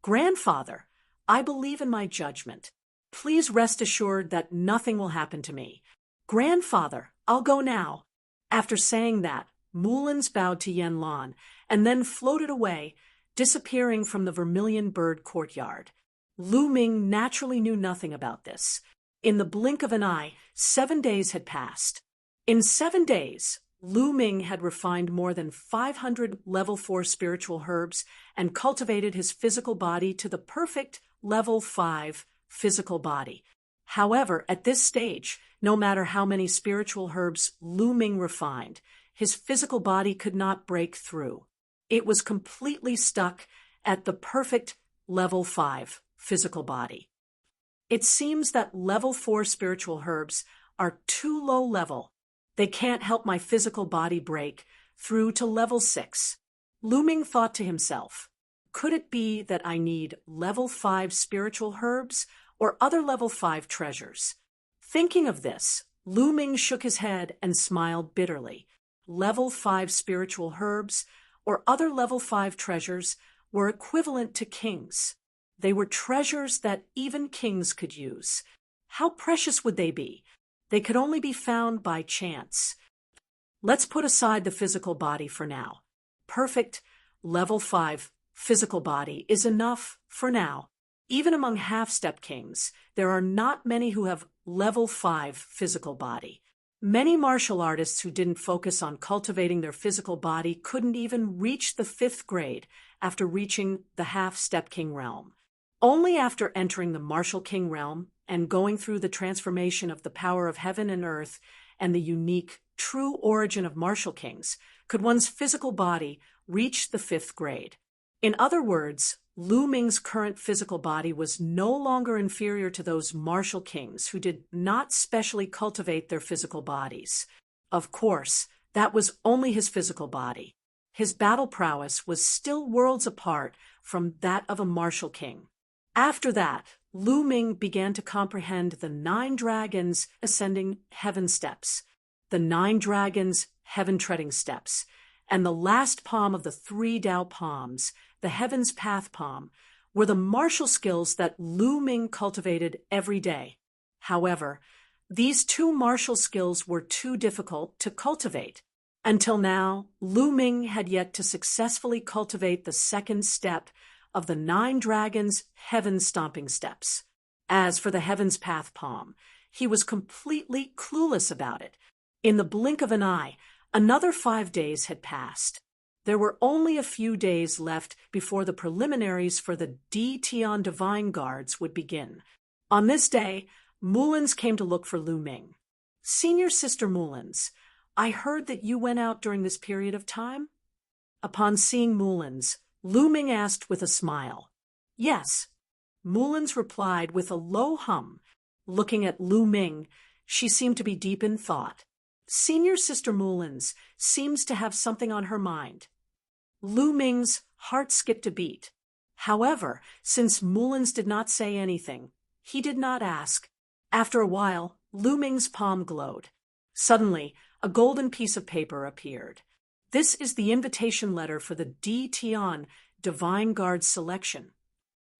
Grandfather, I believe in my judgment. Please rest assured that nothing will happen to me. Grandfather, I'll go now. After saying that, Mullins bowed to Yen Lan and then floated away, disappearing from the Vermilion Bird Courtyard. Lu Ming naturally knew nothing about this. In the blink of an eye, 7 days had passed. In 7 days, Lu Ming had refined more than 500 level 4 spiritual herbs and cultivated his physical body to the perfect level 5 physical body. However, at this stage, no matter how many spiritual herbs Lu Ming refined, his physical body could not break through. It was completely stuck at the perfect level 5 physical body. It seems that level 4 spiritual herbs are too low level. They can't help my physical body break through to level 6. Lu Ming thought to himself, could it be that I need level 5 spiritual herbs or other level 5 treasures? Thinking of this, Lu Ming shook his head and smiled bitterly. Level 5 spiritual herbs or other level 5 treasures were equivalent to kings. They were treasures that even kings could use. How precious would they be? They could only be found by chance. Let's put aside the physical body for now. Perfect level 5 physical body is enough for now. Even among half-step kings, there are not many who have level 5 physical body. Many martial artists who didn't focus on cultivating their physical body couldn't even reach the 5th grade after reaching the half-step king realm. Only after entering the martial king realm and going through the transformation of the power of heaven and earth and the unique, true origin of martial kings could one's physical body reach the 5th grade. In other words, Lu Ming's current physical body was no longer inferior to those martial kings who did not specially cultivate their physical bodies. Of course, that was only his physical body. His battle prowess was still worlds apart from that of a martial king. After that, Lu Ming began to comprehend the 9 dragons ascending heaven steps, the 9 dragons heaven-treading steps, and the last palm of the 3 Dao palms, the Heaven's Path palm, were the martial skills that Lu Ming cultivated every day. However, these 2 martial skills were too difficult to cultivate. Until now, Lu Ming had yet to successfully cultivate the 2nd step of the 9 dragons' heaven-stomping steps. As for the Heaven's Path palm, he was completely clueless about it. In the blink of an eye, another 5 days had passed. There were only a few days left before the preliminaries for the D Tian Divine Guards would begin. On this day, Mullins came to look for Lu Ming. "Senior Sister Mullins, I heard that you went out during this period of time?" Upon seeing Mullins, Lu Ming asked with a smile. "Yes." Mullins replied with a low hum. Looking at Lu Ming, she seemed to be deep in thought. Senior Sister Mullins seems to have something on her mind. Lu Ming's heart skipped a beat. However, since Mullins did not say anything, he did not ask. After a while, Lu Ming's palm glowed. Suddenly, a golden piece of paper appeared. "This is the invitation letter for the D Tian Divine Guard selection."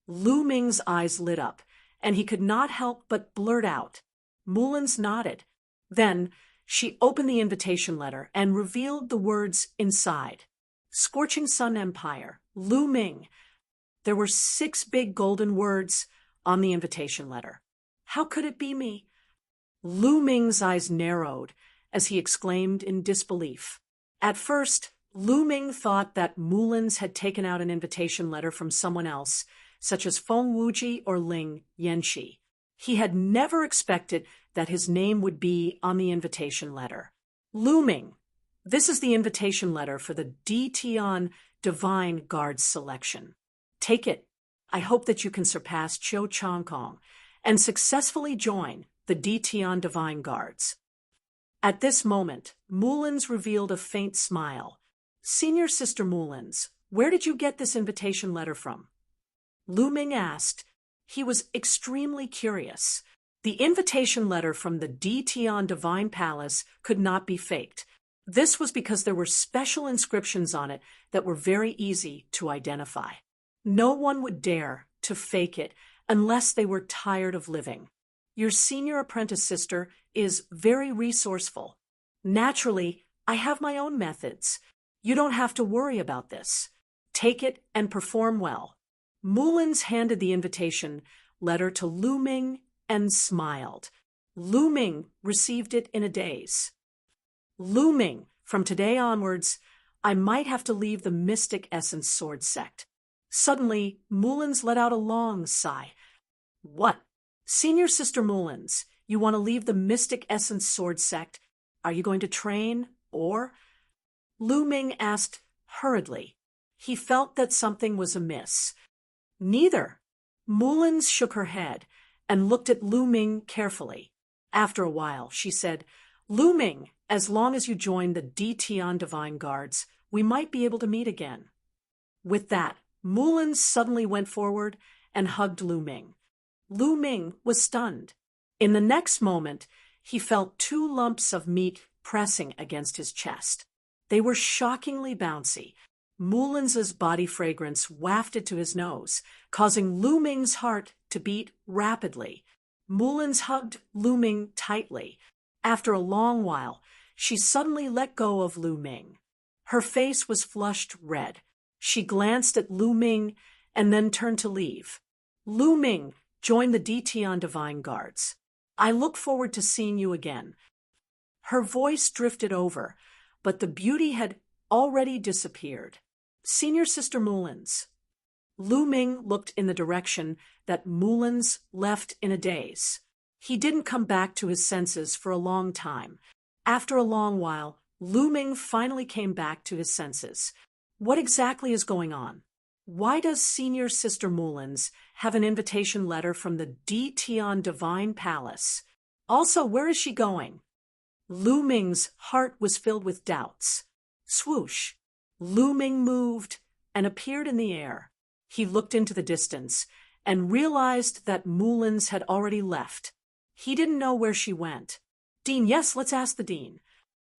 Lu Ming's eyes lit up, and he could not help but blurt out. Mullins nodded. Then, she opened the invitation letter and revealed the words inside. Scorching Sun Empire, Lu Ming. There were 6 big golden words on the invitation letter. How could it be me? Lu Ming's eyes narrowed as he exclaimed in disbelief. At first, Lu Ming thought that Mullins had taken out an invitation letter from someone else, such as Feng Wuji or Ling Yanxi. He had never expected that his name would be on the invitation letter. "Lu Ming, this is the invitation letter for the D Tian Divine Guards selection. Take it. I hope that you can surpass Chiu Chang Kong and successfully join the D Tian Divine Guards." At this moment, Mullins revealed a faint smile. "Senior Sister Mullins, where did you get this invitation letter from?" Lu Ming asked. He was extremely curious. The invitation letter from the D Tian Divine Palace could not be faked. This was because there were special inscriptions on it that were very easy to identify. No one would dare to fake it unless they were tired of living. Your senior apprentice sister is very resourceful. Naturally, I have my own methods. You don't have to worry about this. Take it and perform well." Mullins handed the invitation letter to Lu Ming and smiled. Lu Ming received it in a daze. "Lu Ming, from today onwards, I might have to leave the Mystic Essence Sword sect." Suddenly, Mullins let out a long sigh. "What? Senior Sister Mullins, you want to leave the Mystic Essence Sword sect? Are you going to train, or?" Lu Ming asked hurriedly. He felt that something was amiss. "Neither." Mullins shook her head and looked at Lu Ming carefully. After a while, she said, "Lu Ming, as long as you join the D Tian Divine Guards, we might be able to meet again." With that, Mullins suddenly went forward and hugged Lu Ming. Lu Ming was stunned. In the next moment, he felt 2 lumps of meat pressing against his chest. They were shockingly bouncy. Mullins's body fragrance wafted to his nose, causing Lu Ming's heart to beat rapidly. Mullins hugged Lu Ming tightly. After a long while, she suddenly let go of Lu Ming. Her face was flushed red. She glanced at Lu Ming and then turned to leave. "Lu Ming, join the D Tian Divine Guards. I look forward to seeing you again." Her voice drifted over, but the beauty had already disappeared. Senior Sister Mullins. Lu Ming looked in the direction that Mullins left in a daze. He didn't come back to his senses for a long time. After a long while, Lu Ming finally came back to his senses. What exactly is going on? Why does Senior Sister Mullins have an invitation letter from the D. Tian Divine Palace? Also, where is she going? Lu Ming's heart was filled with doubts. Swoosh! Lu Ming moved and appeared in the air. He looked into the distance and realized that Mullins had already left. He didn't know where she went. Dean, yes, let's ask the Dean.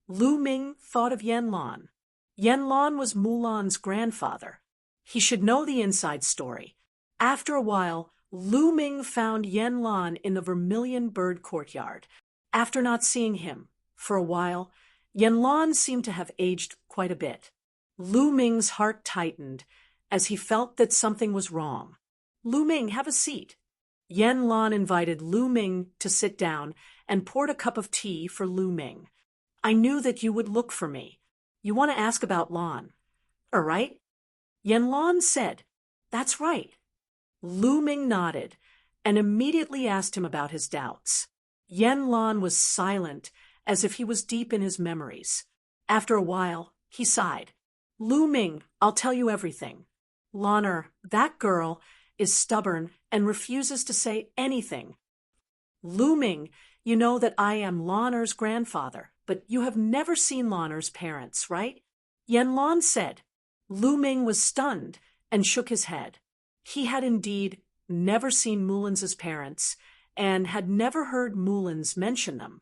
Lu Ming thought of Yan Lan. Yan Lan was Mulan's grandfather. He should know the inside story. After a while, Lu Ming found Yan Lan in the Vermilion Bird Courtyard. After not seeing him for a while, Yan Lan seemed to have aged quite a bit. Lu Ming's heart tightened as he felt that something was wrong. Lu Ming, have a seat. Yan Lan invited Lu Ming to sit down and poured a cup of tea for Lu Ming. I knew that you would look for me. You want to ask about Lan, right? Yan Lan said, That's right. Lu Ming nodded and immediately asked him about his doubts. Yan Lan was silent, as if he was deep in his memories. After a while, he sighed. Lu Ming, I'll tell you everything. Lan, that girl, is stubborn and refuses to say anything. Lu Ming, you know that I am Lan's grandfather, but you have never seen Lan's parents, right? Yan Lan said. Lu Ming was stunned and shook his head. He had indeed never seen Mulins's parents and had never heard Mullins mention them.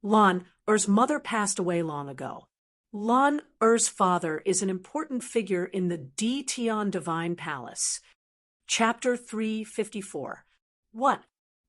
Lan's mother passed away long ago. Lan's father is an important figure in the D. Tian Divine Palace. Chapter 354. What?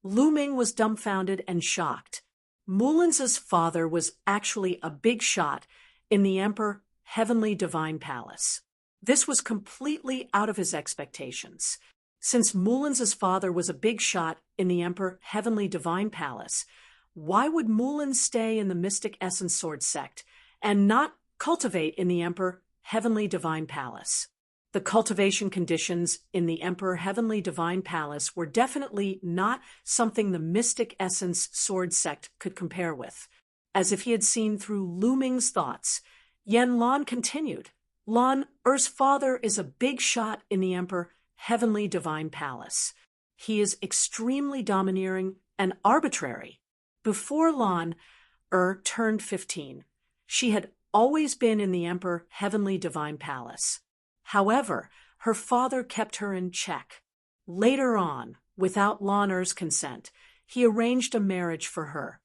Lu Ming was dumbfounded and shocked. Mulins's father was actually a big shot in the Emperor Heavenly Divine Palace. This was completely out of his expectations. Since Mulins's father was a big shot in the Emperor Heavenly Divine Palace, why would Mullins stay in the Mystic Essence Sword sect and not cultivate in the Emperor Heavenly Divine Palace? The cultivation conditions in the Emperor Heavenly Divine Palace were definitely not something the Mystic Essence Sword sect could compare with. As if he had seen through Lu Ming's thoughts, Yan Lan continued. Lan's father is a big shot in the Emperor Heavenly Divine Palace. He is extremely domineering and arbitrary. Before Lan turned 15, she had always been in the Emperor Heavenly Divine Palace. However, her father kept her in check. Later on, without Lan's consent, he arranged a marriage for her.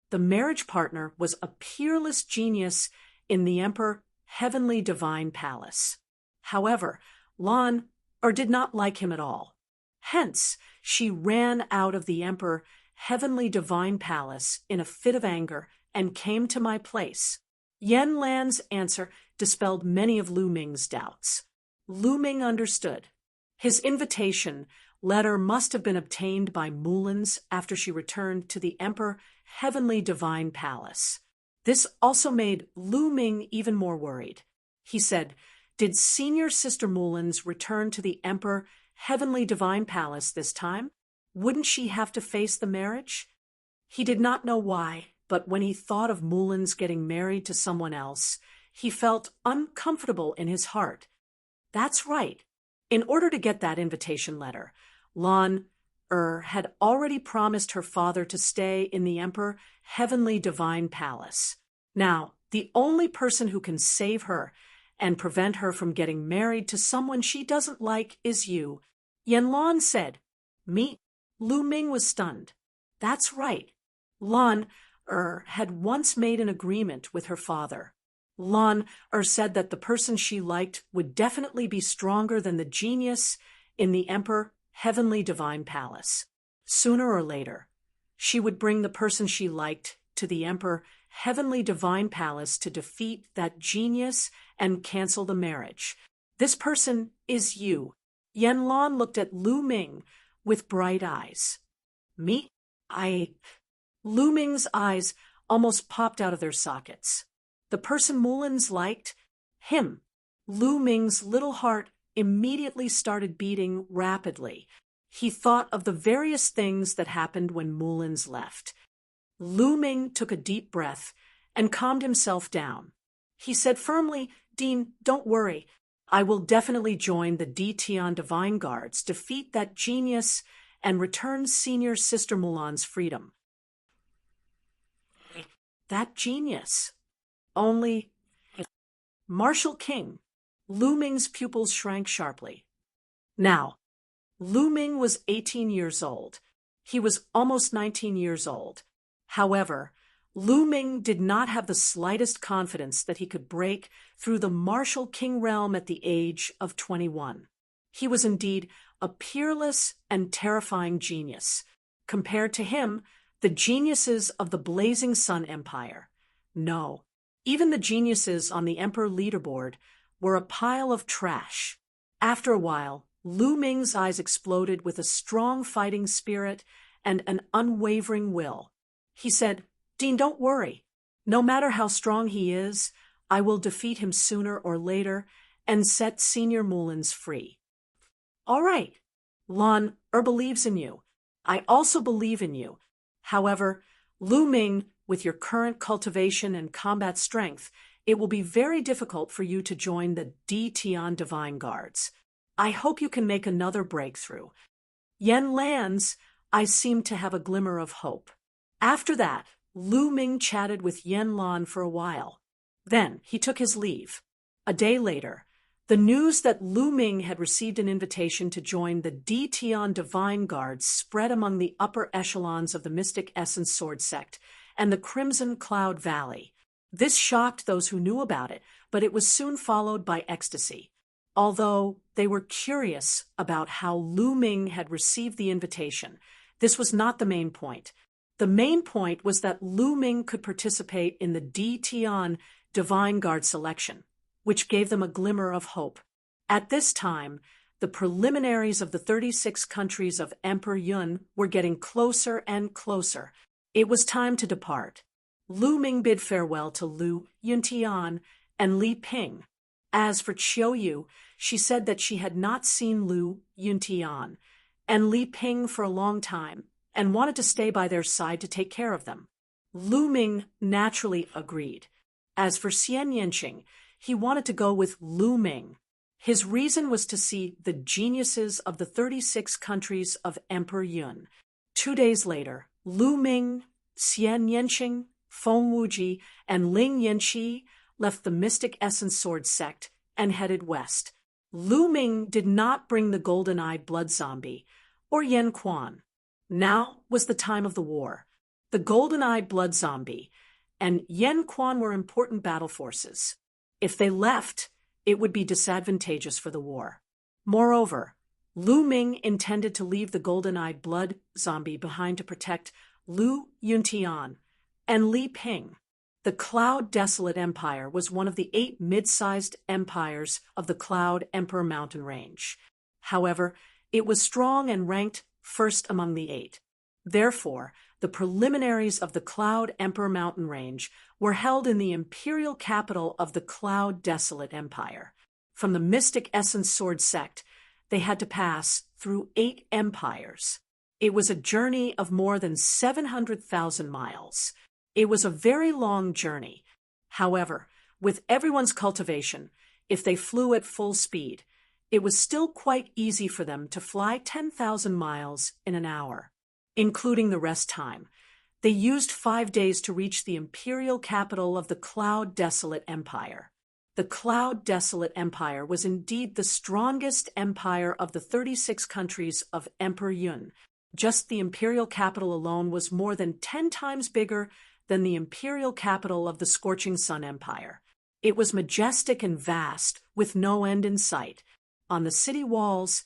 The marriage partner was a peerless genius in the Emperor Heavenly Divine Palace. However, Lan did not like him at all. Hence, she ran out of the Emperor Heavenly Divine Palace in a fit of anger and came to my place. Yan Lan's answer dispelled many of Lu Ming's doubts. Lu Ming understood. His invitation letter must have been obtained by Mullins after she returned to the Emperor Heavenly Divine Palace. This also made Lu Ming even more worried. He said, Did Senior Sister Mullins return to the Emperor Heavenly Divine Palace this time? Wouldn't she have to face the marriage? He did not know why, but when he thought of Mullins getting married to someone else, he felt uncomfortable in his heart. That's right. In order to get that invitation letter, Lan had already promised her father to stay in the Emperor Heavenly Divine Palace. Now, the only person who can save her and prevent her from getting married to someone she doesn't like is you. Yan Lan said. Me? Lu Ming was stunned. That's right. Lan had once made an agreement with her father. Lan said that the person she liked would definitely be stronger than the genius in the Emperor Heavenly Divine Palace. Sooner or later, she would bring the person she liked to the Emperor Heavenly Divine Palace to defeat that genius and cancel the marriage. This person is you. Yan Lan looked at Lu Ming with bright eyes. Me? Lu Ming's eyes almost popped out of their sockets. The person Mullins liked? Him. Lu Ming's little heart immediately started beating rapidly. He thought of the various things that happened when Mullins left. Lu Ming took a deep breath and calmed himself down. He said firmly, "Dean, don't worry. I will definitely join the D. Tian Divine Guards, defeat that genius, and return Senior Sister Mulan's freedom." That genius. Only Marshal King. Lu Ming's pupils shrank sharply. Now, Lu Ming was 18 years old. He was almost 19 years old. However, Lu Ming did not have the slightest confidence that he could break through the Marshal King realm at the age of 21. He was indeed a peerless and terrifying genius. Compared to him, the geniuses of the Blazing Sun Empire. No, even the geniuses on the Emperor leaderboard were a pile of trash. After a while, Lu Ming's eyes exploded with a strong fighting spirit and an unwavering will. He said, "Dean, don't worry. No matter how strong he is, I will defeat him sooner or later and set Senior Mullins free." "All right. Lan believes in you. I also believe in you. However, Lu Ming, with your current cultivation and combat strength, it will be very difficult for you to join the D. Tian Divine Guards. I hope you can make another breakthrough." Yen Lan's eyes seemed to have a glimmer of hope. After that, Lu Ming chatted with Yen Lan for a while. Then he took his leave. A day later, the news that Lu Ming had received an invitation to join the D. Tian Divine Guards spread among the upper echelons of the Mystic Essence Sword Sect and the Crimson Cloud Valley. This shocked those who knew about it, but it was soon followed by ecstasy. Although they were curious about how Lu Ming had received the invitation, this was not the main point. The main point was that Lu Ming could participate in the D. Tian Divine Guard selection, which gave them a glimmer of hope. At this time, the preliminaries of the 36 countries of Emperor Yun were getting closer and closer. It was time to depart. Lu Ming bid farewell to Lu Yuntian and Li Ping. As for Qiuyu, she said that she had not seen Lu Yuntian and Li Ping for a long time, and wanted to stay by their side to take care of them. Lu Ming naturally agreed. As for Xian Yanqing, he wanted to go with Lu Ming. His reason was to see the geniuses of the 36 countries of Emperor Yun. 2 days later, Lu Ming, Xian Yanqing, Feng Wuji, and Ling Yanqi left the Mystic Essence Sword Sect and headed west. Lu Ming did not bring the golden-eyed blood zombie, or Yen Quan. Now was the time of the war. The golden-eyed blood zombie and Yen Quan were important battle forces. If they left, it would be disadvantageous for the war. Moreover, Lu Ming intended to leave the golden-eyed blood zombie behind to protect Lu Yuntian and Li Ping. The Cloud Desolate Empire was one of the 8 mid-sized empires of the Cloud Emperor Mountain Range. However, it was strong and ranked first among the 8. Therefore, the preliminaries of the Cloud Emperor Mountain Range were held in the imperial capital of the Cloud Desolate Empire. From the Mystic Essence Sword Sect, they had to pass through 8 empires. It was a journey of more than 700,000 miles. It was a very long journey. However, with everyone's cultivation, if they flew at full speed, it was still quite easy for them to fly 10,000 miles in an hour, including the rest time. They used 5 days to reach the imperial capital of the Cloud Desolate Empire. The Cloud Desolate Empire was indeed the strongest empire of the 36 countries of Emperor Yun. Just the imperial capital alone was more than 10 times bigger than the imperial capital of the Scorching Sun Empire. It was majestic and vast, with no end in sight. On the city walls,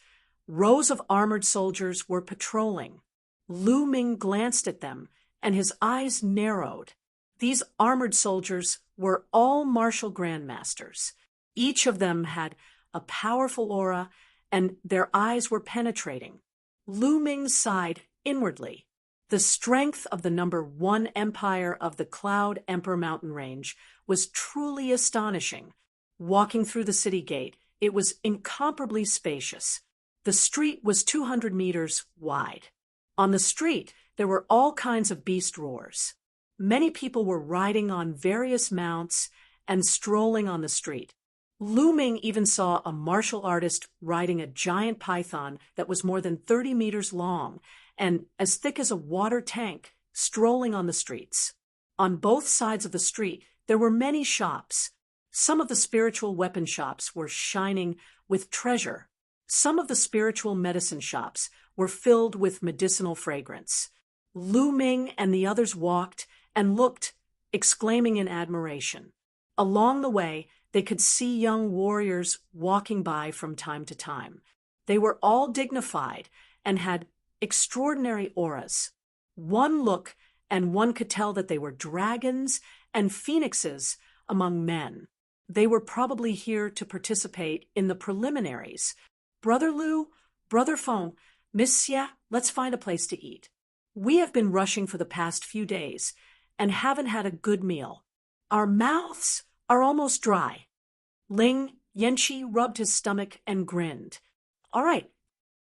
rows of armored soldiers were patrolling. Lu Ming glanced at them, and his eyes narrowed. These armored soldiers were all martial grandmasters. Each of them had a powerful aura, and their eyes were penetrating. Lu Ming sighed inwardly. The strength of the #1 empire of the Cloud Emperor mountain range was truly astonishing. Walking through the city gate, it was incomparably spacious. The street was 200 meters wide. On the street, there were all kinds of beast roars. Many people were riding on various mounts and strolling on the street. Lu Ming even saw a martial artist riding a giant python that was more than 30 meters long and as thick as a water tank, strolling on the streets. On both sides of the street, there were many shops. Some of the spiritual weapon shops were shining with treasure. Some of the spiritual medicine shops were filled with medicinal fragrance. Lu Ming and the others walked and looked, exclaiming in admiration. Along the way, they could see young warriors walking by from time to time. They were all dignified and had extraordinary auras. One look and one could tell that they were dragons and phoenixes among men. They were probably here to participate in the preliminaries. Brother Lu, Brother Feng, Miss Xia, let's find a place to eat. We have been rushing for the past few days and haven't had a good meal. Our mouths are almost dry. Ling Yanqi rubbed his stomach and grinned. All right.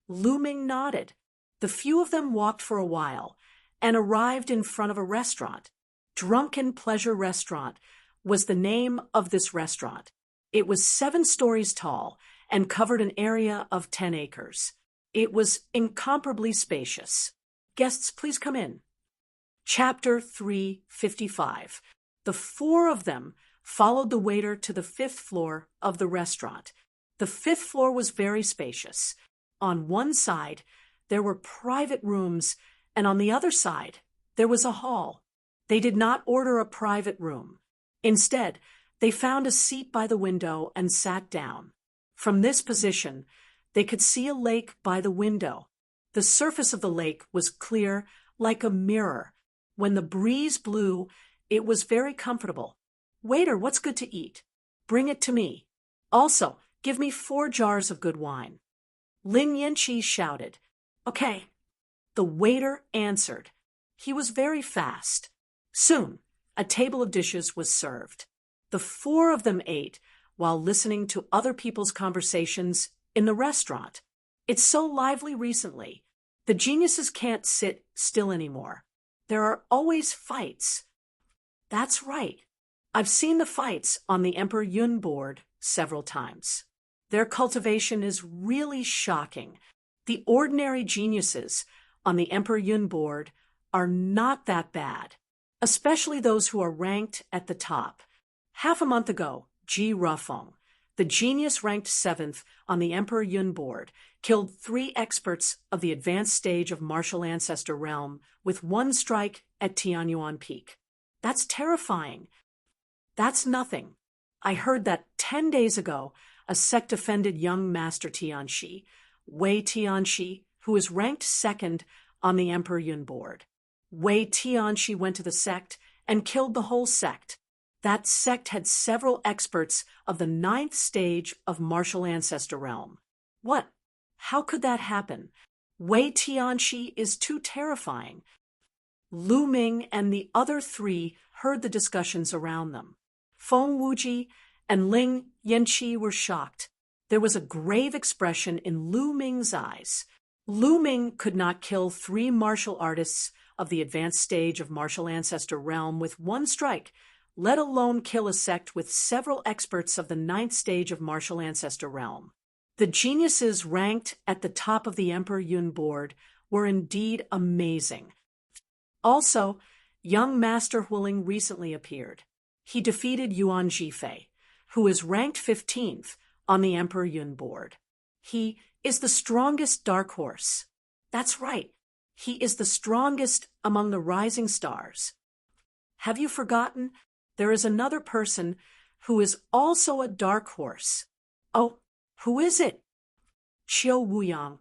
Lu Ming nodded. The few of them walked for a while and arrived in front of a restaurant. Drunken Pleasure Restaurant was the name of this restaurant. It was 7 stories tall and covered an area of 10 acres. It was incomparably spacious. Guests, please come in. Chapter 355. The 4 of them followed the waiter to the 5th floor of the restaurant. The 5th floor was very spacious. On one side, there were private rooms, and on the other side, there was a hall. They did not order a private room. Instead, they found a seat by the window and sat down. From this position, they could see a lake by the window. The surface of the lake was clear, like a mirror. When the breeze blew, it was very comfortable. Waiter, what's good to eat? Bring it to me. Also, give me 4 jars of good wine. Lin Yanqi shouted. Okay. The waiter answered. He was very fast. Soon, a table of dishes was served. The 4 of them ate while listening to other people's conversations in the restaurant. It's so lively recently. The geniuses can't sit still anymore. There are always fights. That's right. I've seen the fights on the Emperor Yun board several times. Their cultivation is really shocking. The ordinary geniuses on the Emperor Yun board are not that bad, especially those who are ranked at the top. Half a month ago, Ji Rafeng, the genius ranked 7th on the Emperor Yun board, killed 3 experts of the advanced stage of martial ancestor realm with 1 strike at Tianyuan Peak. That's terrifying. That's nothing. I heard that 10 days ago, a sect offended young Master Tianxi, Wei Tianxi, who is ranked 2nd on the Emperor Yun board. Wei Tianxi went to the sect and killed the whole sect. That sect had several experts of the 9th stage of martial ancestor realm. What? How could that happen? Wei Tianxi is too terrifying. Lu Ming and the other 3 heard the discussions around them. Feng Wuji and Ling Yanqi were shocked. There was a grave expression in Lu Ming's eyes. Lu Ming could not kill 3 martial artists of the advanced stage of martial ancestor realm with 1 strike, let alone kill a sect with several experts of the 9th stage of martial ancestor realm. The geniuses ranked at the top of the Emperor Yun board were indeed amazing. Also, young Master Huling recently appeared. He defeated Yuan Jifei, who is ranked 15th on the Emperor Yun board. He is the strongest dark horse. That's right. He is the strongest among the rising stars. Have you forgotten? There is another person who is also a dark horse. Oh, who is it? Qiu Wuyang.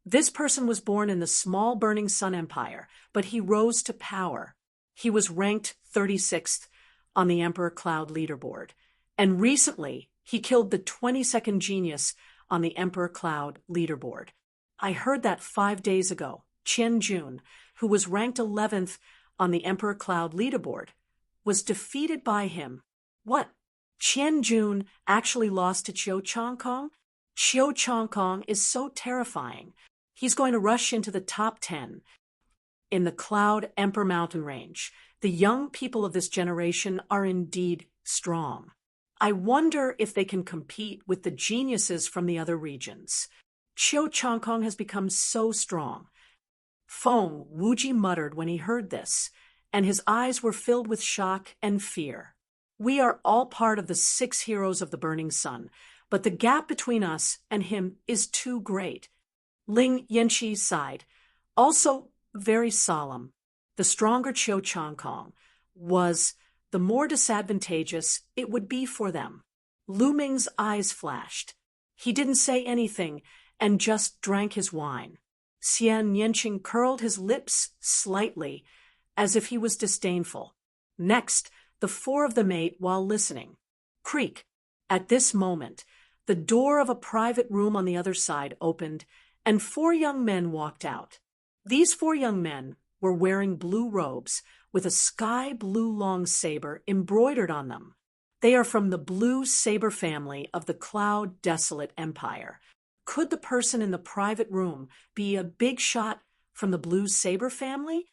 This person was born in the small Burning Sun Empire, but he rose to power. He was ranked 36th on the Emperor Cloud leaderboard, and recently he killed the 22nd genius on the Emperor Cloud leaderboard. I heard that 5 days ago Qianjun, who was ranked 11th on the Emperor Cloud leaderboard, was defeated by him. What? Qianjun actually lost to Qiu Changkong? Qiu Changkong is so terrifying. He's going to rush into the top 10. In the Cloud Emperor Mountain Range, the young people of this generation are indeed strong. I wonder if they can compete with the geniuses from the other regions. Qiu Changkong has become so strong. Feng Wuji muttered when he heard this, and his eyes were filled with shock and fear. We are all part of the 6 heroes of the Burning Sun, but the gap between us and him is too great. Ling Yanqi sighed, also very solemn. The stronger Qiu Changkong was, the more disadvantageous it would be for them. Lu Ming's eyes flashed. He didn't say anything and just drank his wine. Xian Yanqing curled his lips slightly, as if he was disdainful. Next, the 4 of them ate while listening. Creak. At this moment, the door of a private room on the other side opened, and 4 young men walked out. These 4 young men were wearing blue robes with a sky blue long saber embroidered on them. They are from the blue saber family of the Cloud Desolate Empire. Could the person in the private room be a big shot from the blue saber family?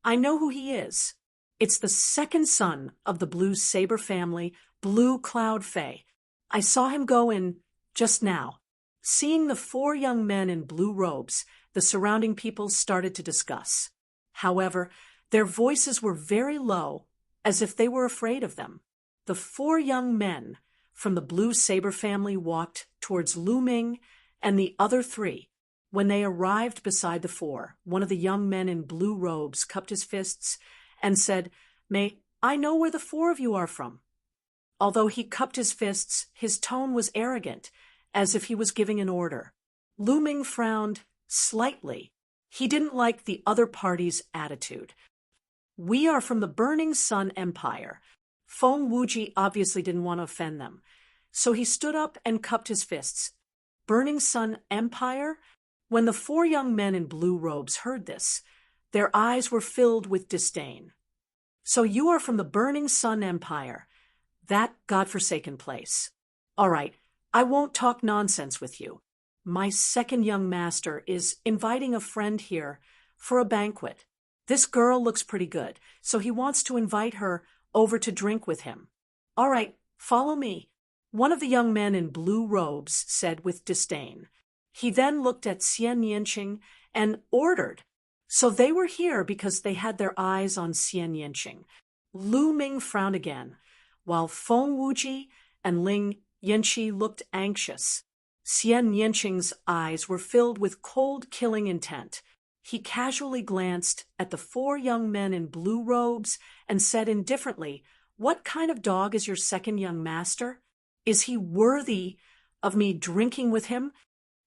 I know who he is. It's the 2nd son of the blue saber family, Blue Cloud Fei. I saw him go in just now. Seeing the 4 young men in blue robes, the surrounding people started to discuss. However, their voices were very low, as if they were afraid of them. The 4 young men from the blue saber family walked towards Lu Ming and the other 3. When they arrived beside the 4, one of the young men in blue robes cupped his fists and said, "May I know where the 4 of you are from?" Although he cupped his fists, his tone was arrogant, as if he was giving an order. Lu Ming frowned slightly. He didn't like the other party's attitude. "We are from the Burning Sun Empire." Feng Wuji obviously didn't want to offend them, so he stood up and cupped his fists. Burning Sun Empire? When the 4 young men in blue robes heard this, their eyes were filled with disdain. "So you are from the Burning Sun Empire, that godforsaken place. All right, I won't talk nonsense with you. My 2nd young master is inviting a friend here for a banquet. This girl looks pretty good, so he wants to invite her over to drink with him. All right, follow me," one of the young men in blue robes said with disdain. He then looked at Xian Yanqing and ordered. So they were here because they had their eyes on Xian Yanqing. Lu Ming frowned again, while Feng Wuji and Ling Yanqi looked anxious. Xian Yanqing's eyes were filled with cold, killing intent. He casually glanced at the 4 young men in blue robes and said indifferently, "What kind of dog is your 2nd young master? Is he worthy of me drinking with him?"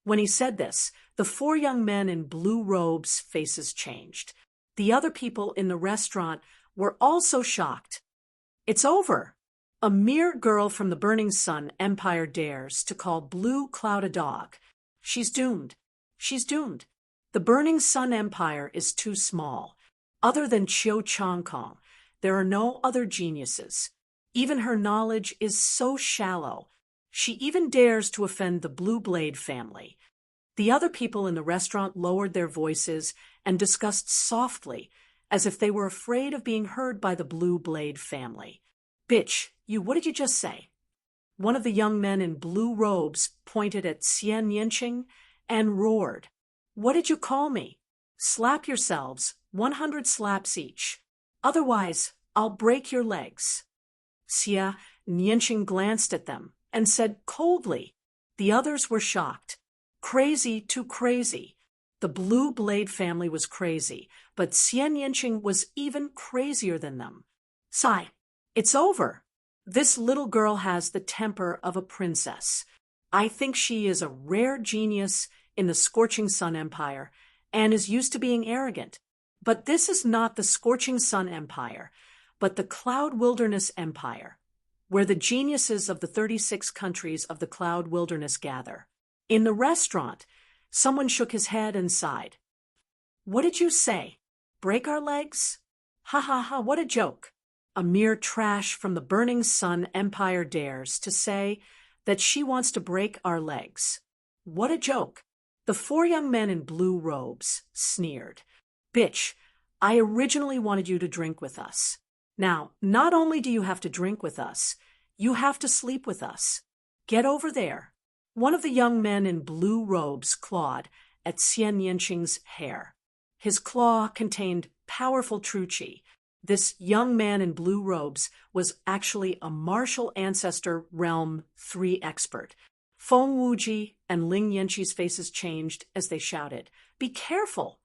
When he said this, the 4 young men in blue robes' faces changed. The other people in the restaurant were also shocked. "It's over. A mere girl from the Burning Sun Empire dares to call Blue Cloud a dog. She's doomed. She's doomed. The Burning Sun Empire is too small. Other than Qiu Changkong, there are no other geniuses. Even her knowledge is so shallow. She even dares to offend the Blue Blade family." The other people in the restaurant lowered their voices and discussed softly, as if they were afraid of being heard by the Blue Blade family. "Bitch, what did you just say?" One of the young men in blue robes pointed at Xian Yanqing and roared, "What did you call me? Slap yourselves, 100 slaps each. Otherwise, I'll break your legs." Xian Yanqing glanced at them and said coldly. The others were shocked. Crazy too crazy. The Blue Blade family was crazy, but Xian Yanqing was even crazier than them. "Sigh, it's over. This little girl has the temper of a princess. I think she is a rare genius in the Scorching Sun Empire and is used to being arrogant. But this is not the Scorching Sun Empire, but the Cloud Wilderness Empire, where the geniuses of the 36 countries of the Cloud Wilderness gather." In the restaurant, someone shook his head and sighed. What did you say? Break our legs? Ha ha ha, what a joke. A mere trash from the burning sun empire dares to say that she wants to break our legs. What a joke. The four young men in blue robes sneered. Bitch, I originally wanted you to drink with us. Now, not only do you have to drink with us, you have to sleep with us. Get over there. One of the young men in blue robes clawed at Xian Yanqing's hair. His claw contained powerful true qi. This young man in blue robes was actually a martial ancestor realm 3 expert. Feng Wuji and Ling Yanqi's faces changed as they shouted, "Be careful!"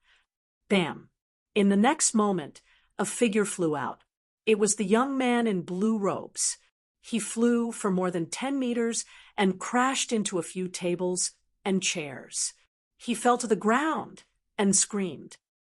Bam! In the next moment, a figure flew out. It was the young man in blue robes. He flew for more than 10 meters and crashed into a few tables and chairs. He fell to the ground and screamed.